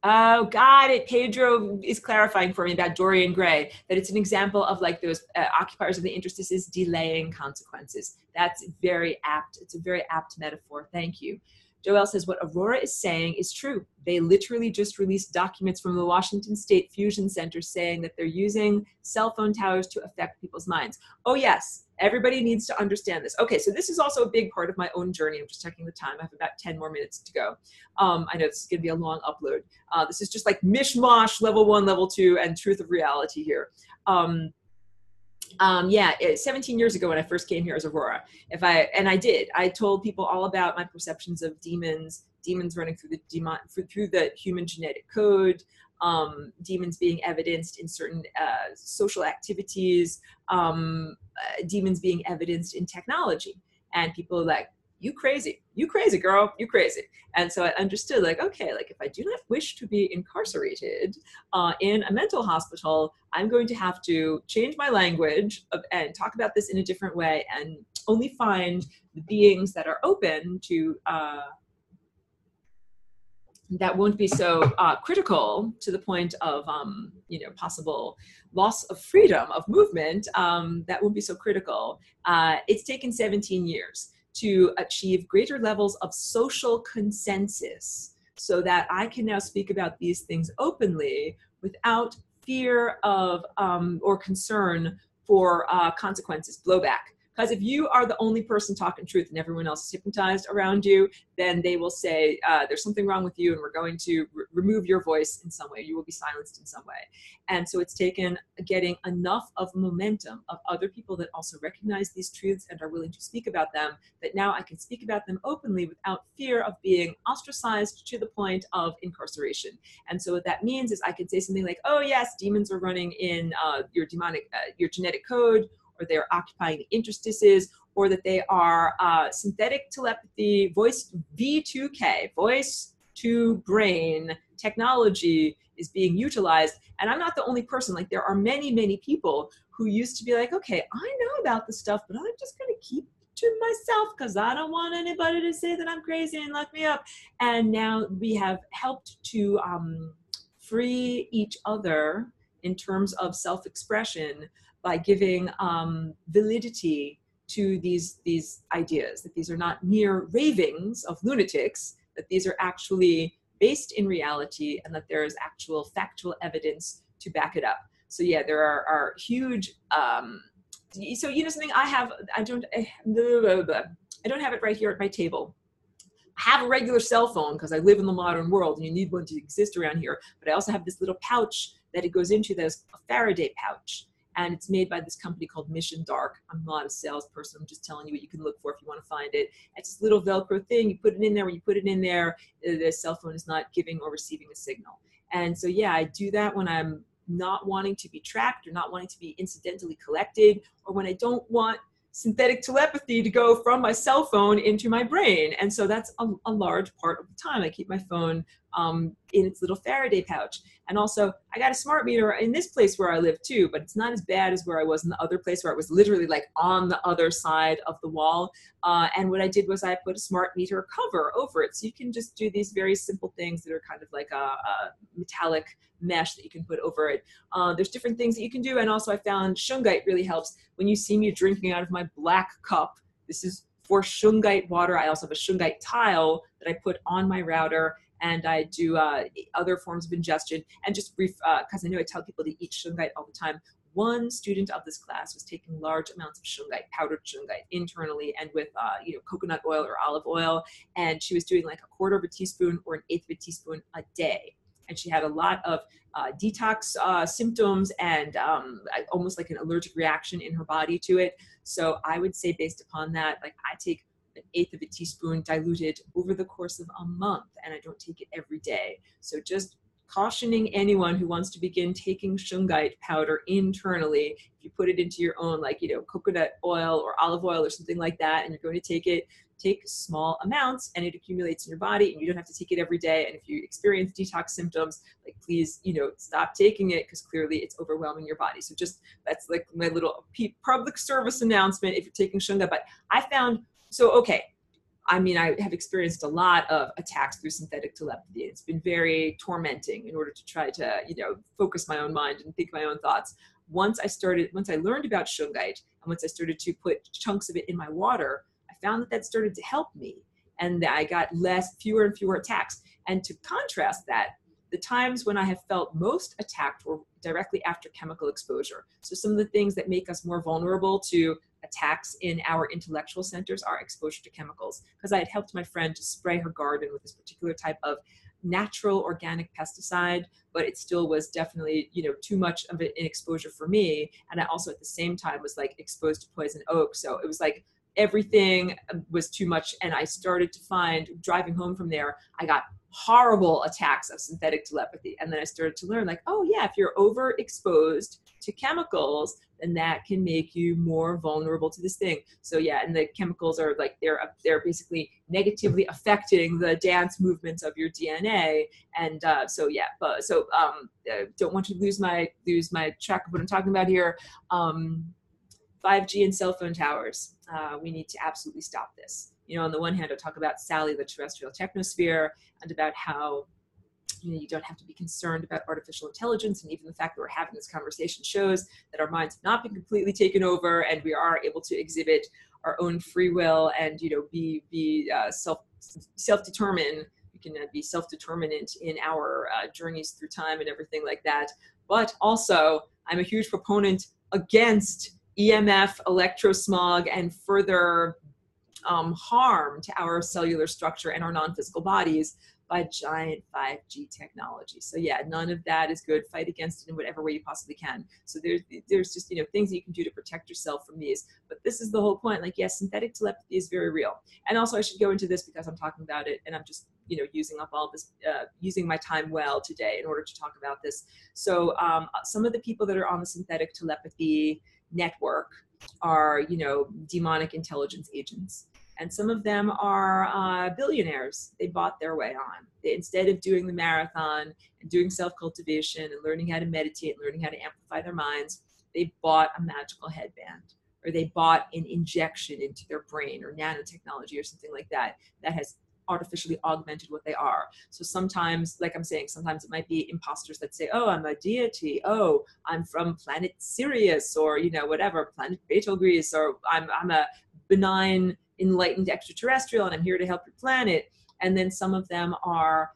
Oh, got it. Pedro is clarifying for me about Dorian Gray, that it's an example of like those occupiers of the interstices delaying consequences. That's very apt. It's a very apt metaphor. Thank you. Joelle says, what Aurora is saying is true. They literally just released documents from the Washington State Fusion Center saying that they're using cell phone towers to affect people's minds. Oh yes, everybody needs to understand this. Okay, so this is also a big part of my own journey. I'm just checking the time. I have about 10 more minutes to go. I know this is gonna be a long upload. This is just like mishmash, level 1, level 2, and truth of reality here. 17 years ago when I first came here as Aurora, I told people all about my perceptions of demons running through the human genetic code, demons being evidenced in certain social activities, demons being evidenced in technology, and people are like, you crazy girl, you crazy. And so I understood, like, okay, like if I do not wish to be incarcerated in a mental hospital, I'm going to have to change my language and talk about this in a different way, and only find the beings that are open to, that won't be so critical to the point of, possible loss of freedom of movement, that won't be so critical. It's taken 17 years to achieve greater levels of social consensus so that I can now speak about these things openly without fear of or concern for consequences, blowback. Because if you are the only person talking truth and everyone else is hypnotized around you, then they will say, there's something wrong with you and we're going to remove your voice in some way. You will be silenced in some way. And so it's taken getting enough of momentum of other people that also recognize these truths and are willing to speak about them, that now I can speak about them openly without fear of being ostracized to the point of incarceration. And so what that means is I can say something like, oh yes, demons are running in your genetic code, or they're occupying the interstices, or that they are synthetic telepathy, voice V2K, voice to brain technology is being utilized. And I'm not the only person. Like, there are many, many people who used to be like, okay, I know about this stuff, but I'm just going to keep it to myself because I don't want anybody to say that I'm crazy and lock me up. And now we have helped to free each other in terms of self-expression by giving validity to these ideas, that these are not mere ravings of lunatics, that these are actually based in reality, and that there is actual factual evidence to back it up. So yeah, there are huge, so you know something, I don't have it right here at my table. I have a regular cell phone because I live in the modern world and you need one to exist around here, but I also have this little pouch that it goes into, that's a Faraday pouch. and it's made by this company called Mission Dark. I'm not a salesperson. I'm just telling you what you can look for if you want to find it. It's this little Velcro thing. You put it in there. When you put it in there, the cell phone is not giving or receiving a signal. And so, yeah, I do that when I'm not wanting to be tracked or not wanting to be incidentally collected, or when I don't want synthetic telepathy to go from my cell phone into my brain. And so that's a large part of the time. I keep my phone in its little Faraday pouch. And also, I got a smart meter in this place where I live too, but it's not as bad as where I was in the other place where I was literally like on the other side of the wall. And what I did was I put a smart meter cover over it. So you can just do these very simple things that are kind of like a metallic mesh that you can put over it. There's different things that you can do. And also I found shungite really helps. When you see me drinking out of my black cup, this is for shungite water. I also have a shungite tile that I put on my router, and I do other forms of ingestion. And just brief, because I know I tell people to eat shungite all the time. One student of this class was taking large amounts of shungite, powdered shungite, internally and with coconut oil or olive oil. And she was doing like 1/4 of a teaspoon or 1/8 of a teaspoon a day. And she had a lot of detox symptoms and almost like an allergic reaction in her body to it. So I would say, based upon that, like I take 1/8 of a teaspoon diluted over the course of a month, and I don't take it every day. So just cautioning anyone who wants to begin taking shungite powder internally, if you put it into your own, like, coconut oil or olive oil or something like that, and you're going to take it, take small amounts, and it accumulates in your body, and you don't have to take it every day. And if you experience detox symptoms, like, please, stop taking it, because clearly it's overwhelming your body. So just, that's like my little public service announcement if you're taking shungite. But I found, I have experienced a lot of attacks through synthetic telepathy. It's been very tormenting in order to try to, focus my own mind and think my own thoughts. Once I learned about shungite, and once I started to put chunks of it in my water, I found that started to help me, and I got fewer and fewer attacks. And to contrast that, the times when I have felt most attacked were directly after chemical exposure. So some of the things that make us more vulnerable to attacks in our intellectual centers are exposure to chemicals. Because I had helped my friend to spray her garden with this particular type of natural organic pesticide, but it still was definitely, too much of an exposure for me. And I also at the same time was like exposed to poison oak. So it was like everything was too much. And I started to find, driving home from there, I got horrible attacks of synthetic telepathy. And then I started to learn, like, oh yeah, if you're overexposed to chemicals, then that can make you more vulnerable to this thing. So yeah, and the chemicals are like, they're basically negatively affecting the dance movements of your DNA. And don't want to lose my track of what I'm talking about here. 5G and cell phone towers. We need to absolutely stop this. On the one hand, I talk about Sally, the terrestrial technosphere, and about how you don't have to be concerned about artificial intelligence. And even the fact that we're having this conversation shows that our minds have not been completely taken over, and we are able to exhibit our own free will and be self-determined. We can be self-determinant in our journeys through time and everything like that. But also, I'm a huge proponent against EMF, electrosmog, and further harm to our cellular structure and our non-physical bodies by giant 5G technology. So yeah, none of that is good. Fight against it in whatever way you possibly can. So there's just, things that you can do to protect yourself from these. But this is the whole point. Like, yes, synthetic telepathy is very real. And also I should go into this because I'm talking about it, and I'm just, using up all this, using my time well today in order to talk about this. So some of the people that are on the synthetic telepathy network are, demonic intelligence agents. And some of them are billionaires. They bought their way on. Instead of doing the marathon and doing self-cultivation and learning how to meditate and learning how to amplify their minds, they bought a magical headband, or they bought an injection into their brain, or nanotechnology or something like that, that has artificially augmented what they are. So sometimes, like I'm saying, sometimes it might be imposters that say, oh, I'm a deity. Oh, I'm from planet Sirius, or, whatever, planet Betelgeuse, or I'm a benign, enlightened extraterrestrial, and I'm here to help your planet. And then some of them are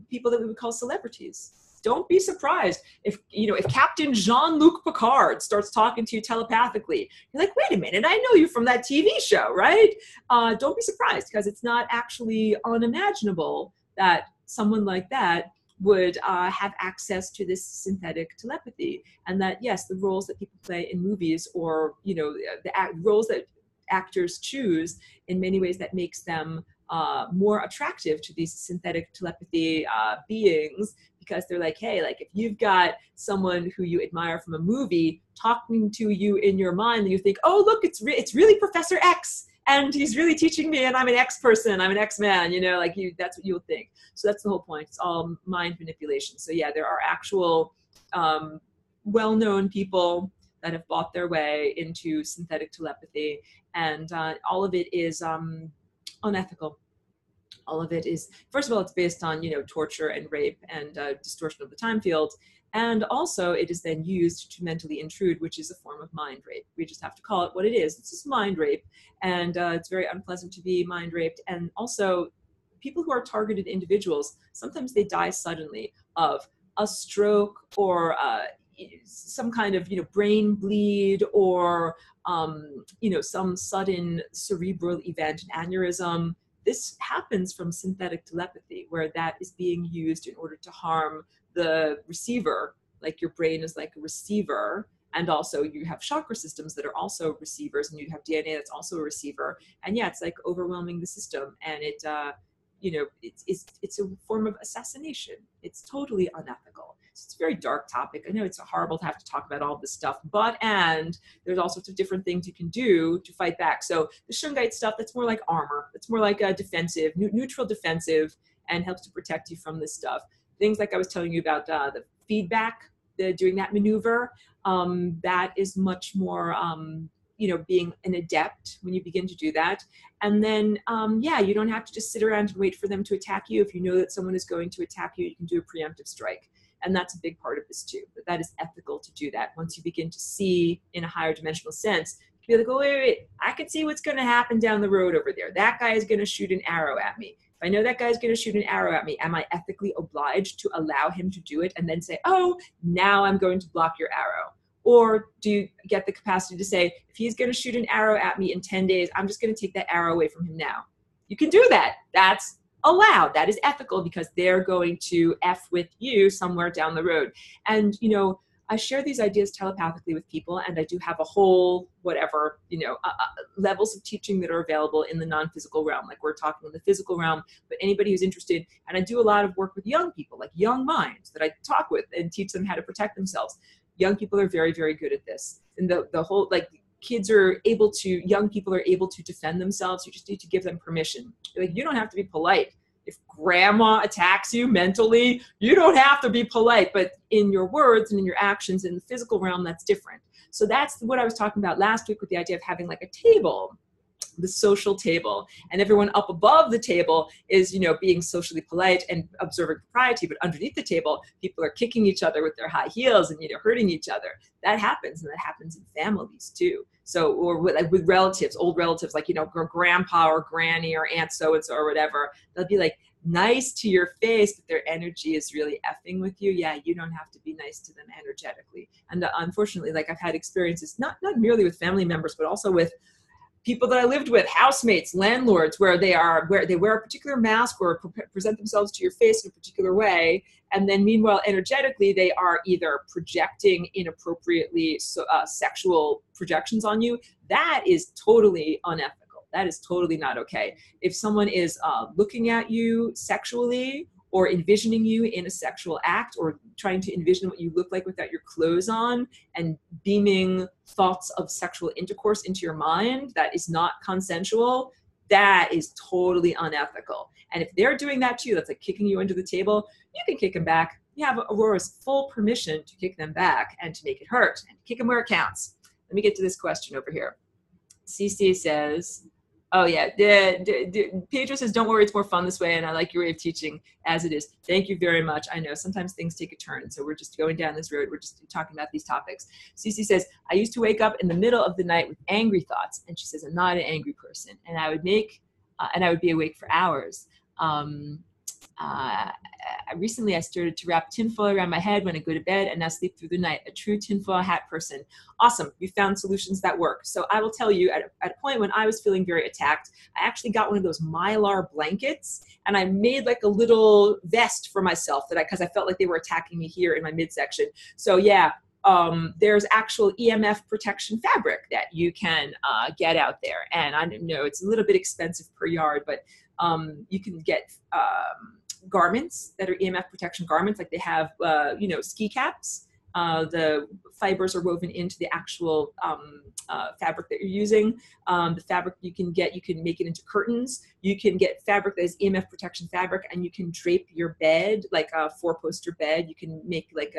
people that we would call celebrities. Don't be surprised if Captain Jean-Luc Picard starts talking to you telepathically. You're like, wait a minute, I know you from that TV show, right? Don't be surprised, because it's not actually unimaginable that someone like that would have access to this synthetic telepathy, and that yes, the roles that people play in movies, or the roles that actors choose, in many ways that makes them more attractive to these synthetic telepathy beings, because they're like, hey, like if you've got someone who you admire from a movie talking to you in your mind, and you think, oh look, it's really Professor X, and he's really teaching me, and I'm an X person, I'm an X man, like that's what you'll think. So that's the whole point. It's all mind manipulation. So yeah, there are actual well-known people that have bought their way into synthetic telepathy, and all of it is unethical. All of it is, first of all, it's based on torture and rape and distortion of the time field, and also it is then used to mentally intrude, which is a form of mind rape. We just have to call it what it is. It's just mind rape, and it's very unpleasant to be mind raped. And also, people who are targeted individuals, sometimes they die suddenly of a stroke, or some kind of brain bleed, or some sudden cerebral event, an aneurysm. This happens from synthetic telepathy, where that is being used in order to harm the receiver. Like your brain is like a receiver, and also you have chakra systems that are also receivers, and you have DNA that's also a receiver. And yeah, it's like overwhelming the system, and it it's a form of assassination. It's totally unethical. So it's a very dark topic. I know it's horrible to have to talk about all this stuff, and there's all sorts of different things you can do to fight back. So the Shungite stuff, that's more like armor. It's more like a defensive, neutral defensive, and helps to protect you from this stuff. Things like I was telling you about the feedback, doing that maneuver, that is much more being an adept when you begin to do that. And then, you don't have to just sit around and wait for them to attack you. If you know that someone is going to attack you, you can do a preemptive strike. And that's a big part of this too. But that is ethical to do that. Once you begin to see in a higher dimensional sense, you be like, oh, wait, I can see what's going to happen down the road over there. That guy is going to shoot an arrow at me. If I know that guy's going to shoot an arrow at me, am I ethically obliged to allow him to do it and then say, oh, now I'm going to block your arrow? Or do you get the capacity to say, if he's going to shoot an arrow at me in 10 days, I'm just going to take that arrow away from him now? You can do that. That's allowed. That is ethical, because they're going to F with you somewhere down the road. And, I share these ideas telepathically with people, and I do have a whole, whatever, levels of teaching that are available in the non-physical realm. Like we're talking in the physical realm, but anybody who's interested, and I do a lot of work with young people, like young minds that I talk with and teach them how to protect themselves. Young people are very, very good at this. And the whole, like, young people are able to defend themselves. You just need to give them permission. Like, you don't have to be polite. If grandma attacks you mentally, you don't have to be polite, but in your words and in your actions in the physical realm, that's different. So that's what I was talking about last week with the idea of having like a table, the social table, and everyone up above the table is, being socially polite and observing propriety, but underneath the table, people are kicking each other with their high heels and, hurting each other. That happens, and that happens in families too. So, or with relatives, old relatives, like, grandpa or granny or aunt so-and-so or whatever, they'll be like nice to your face, but their energy is really effing with you. Yeah, you don't have to be nice to them energetically. And unfortunately, like I've had experiences, not merely with family members, but also with people that I lived with, housemates, landlords, where they wear a particular mask or present themselves to your face in a particular way. And then meanwhile, energetically, they are either projecting inappropriately sexual projections on you. That is totally unethical. That is totally not okay. If someone is looking at you sexually, or envisioning you in a sexual act, or trying to envision what you look like without your clothes on, and beaming thoughts of sexual intercourse into your mind that is not consensual, that is totally unethical. And if they're doing that to you, that's like kicking you under the table, you can kick them back. You have Aurora's full permission to kick them back and to make it hurt, and kick them where it counts. Let me get to this question over here. CC says, oh yeah, Pedro says, don't worry, it's more fun this way, and I like your way of teaching as it is. Thank you very much. I know sometimes things take a turn, so we're just going down this road. We're just talking about these topics. Cece says, I used to wake up in the middle of the night with angry thoughts, and she says, I'm not an angry person, and I would be awake for hours. Recently I started to wrap tinfoil around my head when I go to bed and now sleep through the night. A true tinfoil hat person. Awesome. You found solutions that work. So I will tell you, at a point when I was feeling very attacked, I actually got one of those Mylar blankets and I made like a little vest for myself because I felt like they were attacking me here in my midsection. So yeah, there's actual EMF protection fabric that you can get out there. And I know it's a little bit expensive per yard, but you can get garments that are EMF protection garments, like they have, you know, ski caps. The fibers are woven into the actual fabric that you're using. The fabric you can get, you can make it into curtains. You can get fabric that is EMF protection fabric, and you can drape your bed like a 4-poster bed. You can make like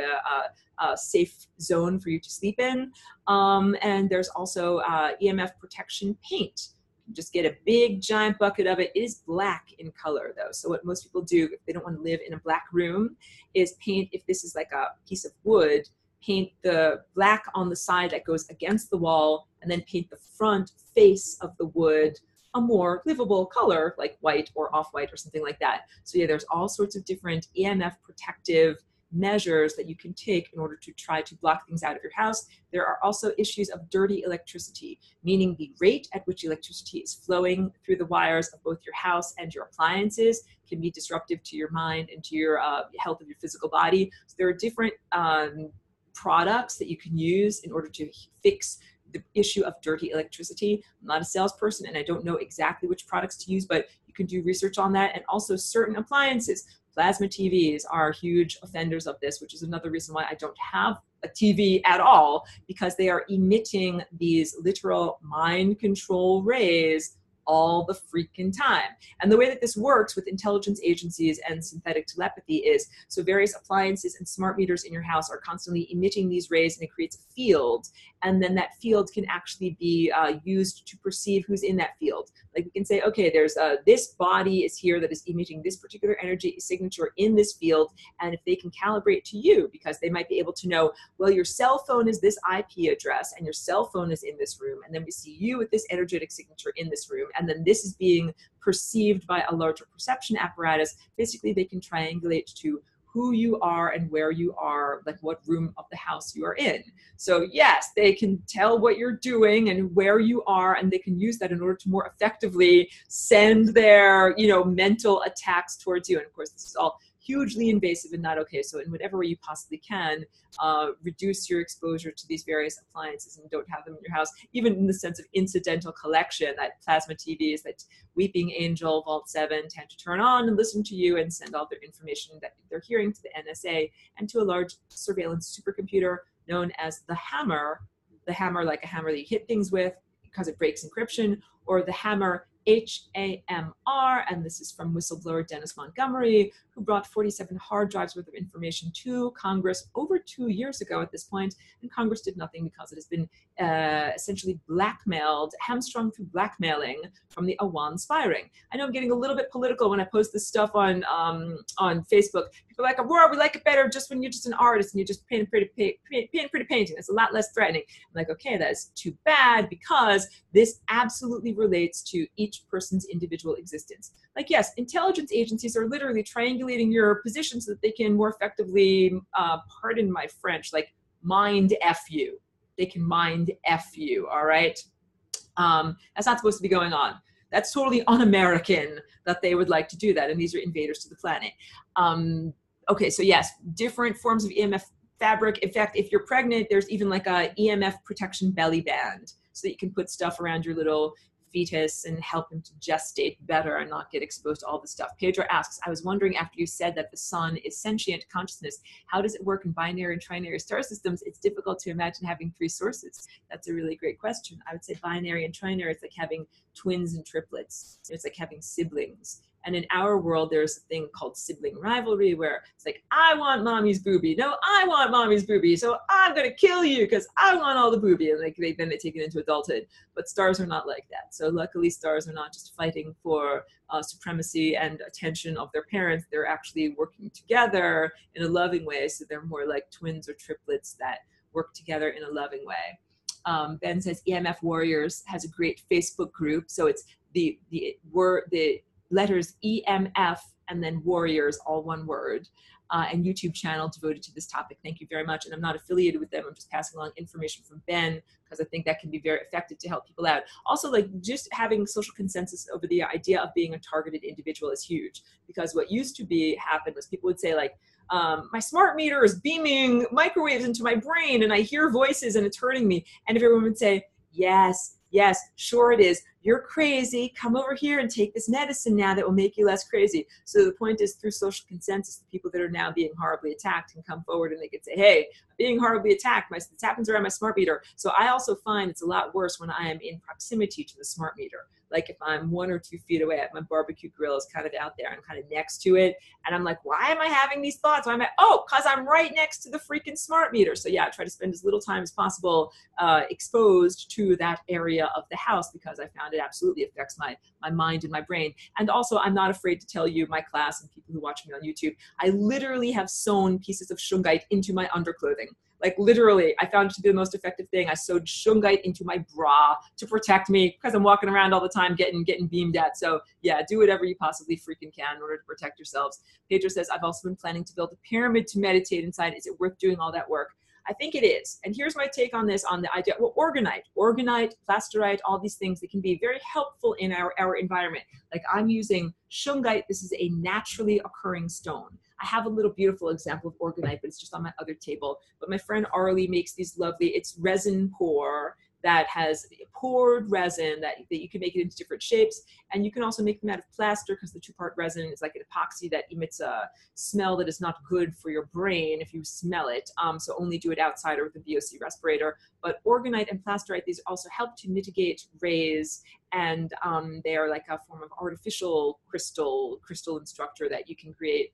a safe zone for you to sleep in. And there's also EMF protection paint. Just get a big giant bucket of it. It is black in color though. So what most people do if they don't want to live in a black room is paint, if this is like a piece of wood, paint the black on the side that goes against the wall and then paint the front face of the wood a more livable color like white or off-white or something like that. So yeah, there's all sorts of different EMF protective measures that you can take in order to try to block things out of your house. There are also issues of dirty electricity, meaning the rate at which electricity is flowing through the wires of both your house and your appliances can be disruptive to your mind and to your health of your physical body. So there are different products that you can use in order to fix the issue of dirty electricity. I'm not a salesperson and I don't know exactly which products to use, but you can do research on that. And also certain appliances. Plasma TVs are huge offenders of this, which is another reason why I don't have a TV at all, because they are emitting these literal mind control rays all the freaking time. And the way that this works with intelligence agencies and synthetic telepathy is, so various appliances and smart meters in your house are constantly emitting these rays and it creates a field. And then that field can actually be used to perceive who's in that field. Like we can say, okay, there's this body is here that is emitting this particular energy signature in this field. And if they can calibrate to you, because they might be able to know, well, your cell phone is this IP address and your cell phone is in this room. And then we see you with this energetic signature in this room. And then this is being perceived by a larger perception apparatus. Basically, they can triangulate to who you are and where you are, like what room of the house you are in. So yes, they can tell what you're doing and where you are, and they can use that in order to more effectively send their, you know, mental attacks towards you. And of course, this is all hugely invasive and not okay. So in whatever way you possibly can, reduce your exposure to these various appliances and don't have them in your house, even in the sense of incidental collection, that plasma TVs, that Weeping Angel, Vault 7 tend to turn on and listen to you and send all their information that they're hearing to the NSA and to a large surveillance supercomputer known as the Hammer like a hammer that you hit things with because it breaks encryption, or the Hammer, HAMR, and this is from whistleblower Dennis Montgomery, who brought 47 hard drives worth of information to Congress over 2 years ago at this point, and Congress did nothing because it has been essentially blackmailed, hamstrung through blackmailing from the Awan firing. I know I'm getting a little bit political when I post this stuff on Facebook. People are like, Aurora, we like it better just when you're just an artist and you just paint a pretty painting. It's a lot less threatening. I'm like, okay, that is too bad, because this absolutely relates to each person's individual existence. Like, yes, intelligence agencies are literally triangulating your position so that they can more effectively, pardon my French, like mind F you. They can mind F you, all right? That's not supposed to be going on. That's totally un-American that they would like to do that, and these are invaders to the planet. Okay, so yes, different forms of EMF fabric. In fact, if you're pregnant, there's even like a EMF protection belly band so that you can put stuff around your little fetus and help him to gestate better and not get exposed to all this stuff. Pedro asks, I was wondering, after you said that the sun is sentient consciousness, how does it work in binary and trinary star systems? It's difficult to imagine having three sources. That's a really great question. I would say binary and trinary, it's like having twins and triplets. It's like having siblings. And in our world, there's a thing called sibling rivalry, where it's like, I want mommy's boobie. No, I want mommy's boobie. So I'm going to kill you because I want all the boobie. And like then they take it into adulthood. But stars are not like that. So luckily, stars are not just fighting for supremacy and attention of their parents. They're actually working together in a loving way. So they're more like twins or triplets that work together in a loving way. Ben says EMF Warriors has a great Facebook group. So it's the letters EMF and then warriors, all one word. And YouTube channel devoted to this topic. Thank you very much. And I'm not affiliated with them. I'm just passing along information from Ben because I think that can be very effective to help people out. Also, like just having social consensus over the idea of being a targeted individual is huge, because what used to be happen was people would say like, my smart meter is beaming microwaves into my brain and I hear voices and it's hurting me. And everyone would say, yes, yes, sure it is. You're crazy. Come over here and take this medicine now that will make you less crazy. So the point is, through social consensus, the people that are now being horribly attacked can come forward and they can say, hey, I'm being horribly attacked. This happens around my smart meter. So I also find it's a lot worse when I am in proximity to the smart meter. Like if I'm 1 or 2 feet away, my barbecue grill is kind of out there. I'm kind of next to it. And I'm like, why am I having these thoughts? Why am I, oh, because I'm right next to the freaking smart meter. So yeah, I try to spend as little time as possible exposed to that area of the house, because I found it absolutely affects my mind and my brain. And also, I'm not afraid to tell you, my class and people who watch me on YouTube, I literally have sewn pieces of shungite into my underclothing. Like literally, I found it to be the most effective thing. I sewed shungite into my bra to protect me because I'm walking around all the time getting beamed at. So yeah, do whatever you possibly freaking can in order to protect yourselves. Pedro says, I've also been planning to build a pyramid to meditate inside. Is it worth doing all that work? I think it is. And here's my take on this, on the idea, well, orgonite, plasterite, all these things that can be very helpful in our environment. Like I'm using shungite. This is a naturally occurring stone. I have a little beautiful example of orgonite, but it's just on my other table. But my friend Arlie makes these lovely, it's resin pour that has poured resin that you can make it into different shapes. And you can also make them out of plaster, because the 2-part resin is like an epoxy that emits a smell that is not good for your brain if you smell it. So only do it outside or with a VOC respirator. But orgonite and plasterite, these also help to mitigate rays, and they are like a form of artificial crystalline structure that you can create.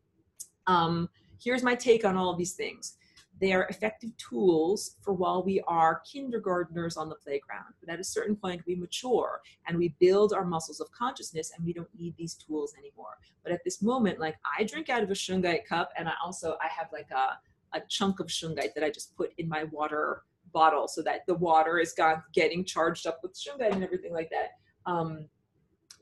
Here's my take on all of these things. They are effective tools for while we are kindergartners on the playground. But at a certain point, we mature and we build our muscles of consciousness, and we don't need these tools anymore. But at this moment, like I drink out of a shungite cup, and I have like a chunk of shungite that I just put in my water bottle so that the water is getting charged up with shungite and everything like that.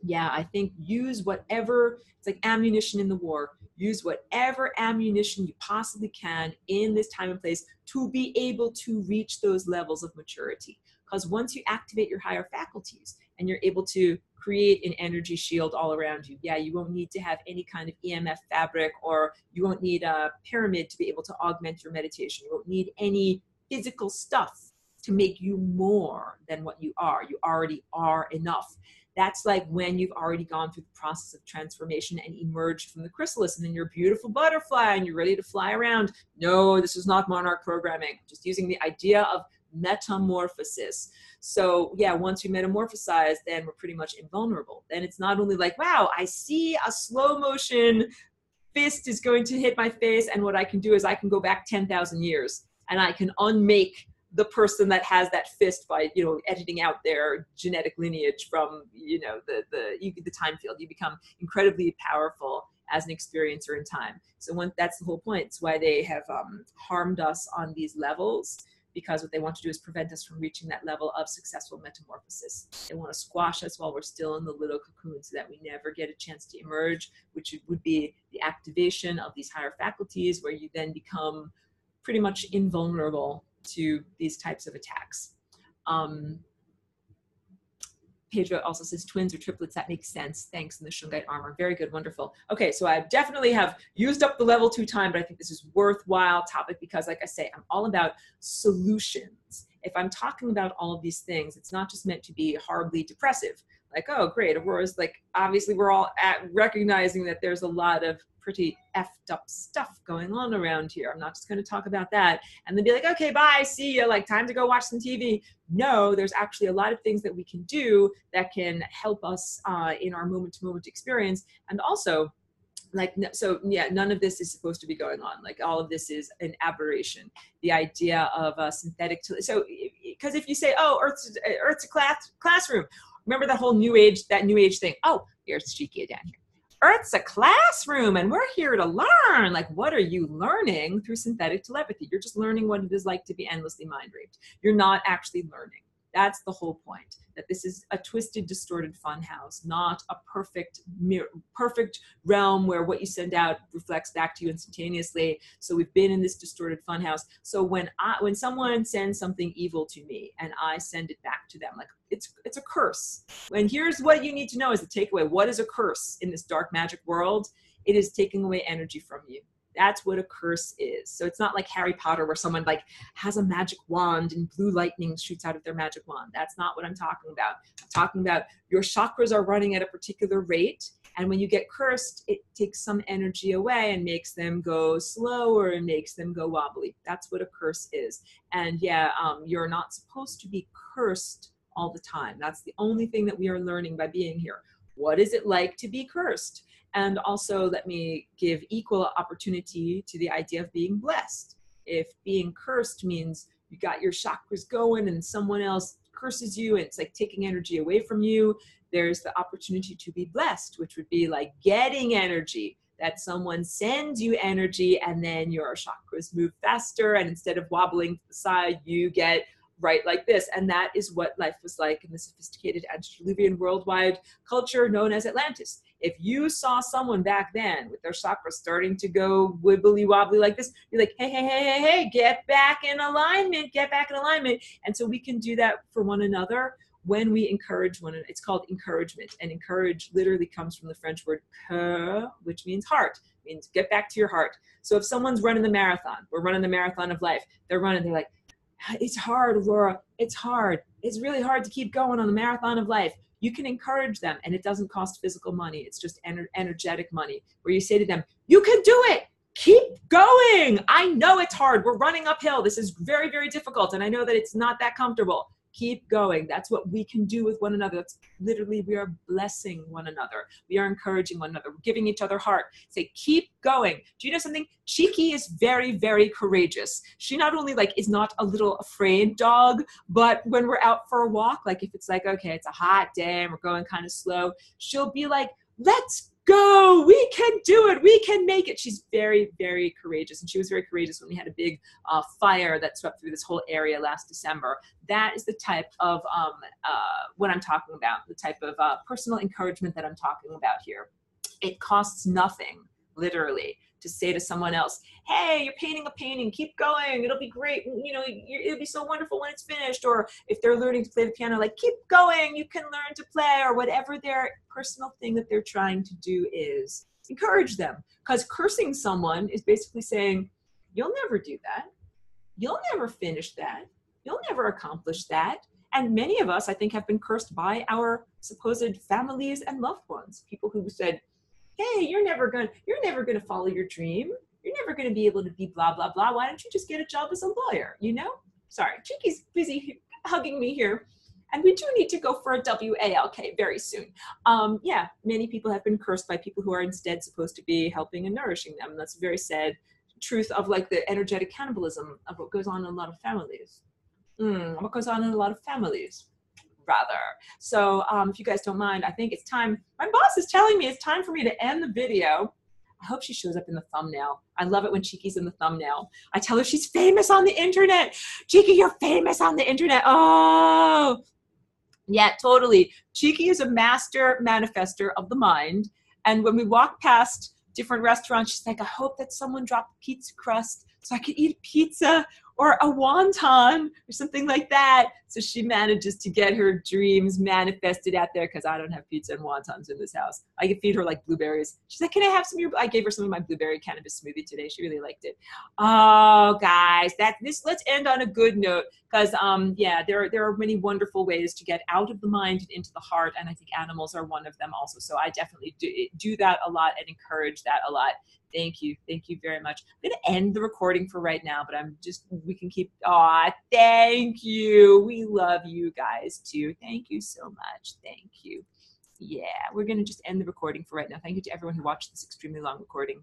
Yeah, I think use whatever, it's like ammunition in the war. Use whatever ammunition you possibly can in this time and place to be able to reach those levels of maturity. Because once you activate your higher faculties and you're able to create an energy shield all around you, yeah, you won't need to have any kind of EMF fabric, or you won't need a pyramid to be able to augment your meditation. You won't need any physical stuff to make you more than what you are. You already are enough. That's like when you've already gone through the process of transformation and emerged from the chrysalis, and then you're a beautiful butterfly and you're ready to fly around. No, this is not monarch programming. Just using the idea of metamorphosis. So yeah, once we metamorphosize, then we're pretty much invulnerable. Then it's not only like, wow, I see a slow motion fist is going to hit my face, and what I can do is I can go back 10,000 years and I can unmake the person that has that fist by, editing out their genetic lineage from, the time field. You become incredibly powerful as an experiencer in time. So that's the whole point. It's why they have harmed us on these levels, because what they want to do is prevent us from reaching that level of successful metamorphosis. They want to squash us while we're still in the little cocoon so that we never get a chance to emerge, which would be the activation of these higher faculties, where you then become pretty much invulnerable to these types of attacks. Pedro also says twins or triplets. That makes sense. Thanks. In the shungite armor. Very good. Wonderful. Okay. So I definitely have used up the level 2 time, but I think this is worthwhile topic because, like I say, I'm all about solutions. If I'm talking about all of these things, it's not just meant to be horribly depressive. Like, oh, great. Aurora's like, obviously we're all recognizing that there's a lot of pretty effed up stuff going on around here. I'm not just going to talk about that and then be like, okay, bye, see ya, like time to go watch some TV. No, there's actually a lot of things that we can do that can help us in our moment-to-moment experience. And also, like, so yeah, none of this is supposed to be going on. Like all of this is an aberration. The idea of a synthetic, so because if you say, oh, Earth's a classroom, remember that whole new age thing. Oh, here's Shikia down here. Earth's a classroom and we're here to learn. Like, what are you learning through synthetic telepathy? You're just learning what it is like to be endlessly mind raped. You're not actually learning. That's the whole point, that this is a twisted, distorted fun house, not a perfect perfect realm where what you send out reflects back to you instantaneously. So we've been in this distorted fun house. So when someone sends something evil to me and I send it back to them, like it's a curse. And here's what you need to know is the takeaway. What is a curse in this dark magic world? It is taking away energy from you. That's what a curse is. So it's not like Harry Potter where someone like has a magic wand and blue lightning shoots out of their magic wand. That's not what I'm talking about. I'm talking about your chakras are running at a particular rate. And when you get cursed, it takes some energy away and makes them go slower and makes them go wobbly. That's what a curse is. And yeah, you're not supposed to be cursed all the time. That's the only thing that we are learning by being here. What is it like to be cursed? And also let me give equal opportunity to the idea of being blessed. If being cursed means you got your chakras going and someone else curses you, and it's like taking energy away from you, there's the opportunity to be blessed, which would be like getting energy, that someone sends you energy and then your chakras move faster, and instead of wobbling to the side, you get right like this. And that is what life was like in the sophisticated antediluvian worldwide culture known as Atlantis. If you saw someone back then with their chakras starting to go wibbly wobbly like this, you're like, hey, get back in alignment, get back in alignment. And so we can do that for one another when we encourage one another. It's called encouragement. And encourage literally comes from the French word cœur, which means heart. It means get back to your heart. So if someone's running the marathon, we're running the marathon of life, they're like, it's hard, Laura, it's hard. It's really hard to keep going on the marathon of life. You can encourage them, and it doesn't cost physical money. It's just energetic money, where you say to them, you can do it. Keep going. I know it's hard. We're running uphill. This is very, very difficult. And I know that it's not that comfortable. Keep going. That's what we can do with one another. That's literally, we are blessing one another. We are encouraging one another. We're giving each other heart. Say, keep going. Do you know something? Cheeky is very, very courageous. She not only like is not a little afraid dog, but when we're out for a walk, like if it's like, okay, it's a hot day and we're going kind of slow, she'll be like, let's go, we can do it, we can make it. She's very, very courageous. And she was very courageous when we had a big fire that swept through this whole area last December. That is the type of what I'm talking about, the type of personal encouragement that I'm talking about here. It costs nothing, literally, to say to someone else, hey, you're painting a painting, keep going, it'll be great, you know, it'll be so wonderful when it's finished. Or if they're learning to play the piano, like, keep going, you can learn to play, or whatever their personal thing that they're trying to do is. Encourage them, because cursing someone is basically saying, you'll never do that, you'll never finish that, you'll never accomplish that. And many of us, I think, have been cursed by our supposed families and loved ones, people who said, hey, you're never gonna follow your dream. You're never gonna be able to be blah, blah, blah. Why don't you just get a job as a lawyer, you know? Sorry, Cheeky's busy hugging me here. And we do need to go for a WALK very soon. Yeah, many people have been cursed by people who are instead supposed to be helping and nourishing them. That's a very sad truth of like the energetic cannibalism of what goes on in a lot of families. What goes on in a lot of families. Rather. So if you guys don't mind, I think it's time. My boss is telling me it's time for me to end the video. I hope she shows up in the thumbnail. I love it when Cheeky's in the thumbnail. I tell her she's famous on the internet. Cheeky, you're famous on the internet. Oh, yeah, totally. Cheeky is a master manifester of the mind. And when we walk past different restaurants, she's like, I hope that someone dropped pizza crust so I could eat pizza or a wonton or something like that. So she manages to get her dreams manifested out there, because I don't have pizza and wontons in this house. I can feed her like blueberries. She's like, can I have some of your, I gave her some of my blueberry cannabis smoothie today. She really liked it. Oh, guys, let's end on a good note, because yeah, there are many wonderful ways to get out of the mind and into the heart. And I think animals are one of them also. So I definitely do that a lot and encourage that a lot. Thank you very much. I'm gonna end the recording for right now, but we can keep, thank you. We love you guys too. Thank you so much, thank you. Yeah, we're gonna just end the recording for right now. Thank you to everyone who watched this extremely long recording.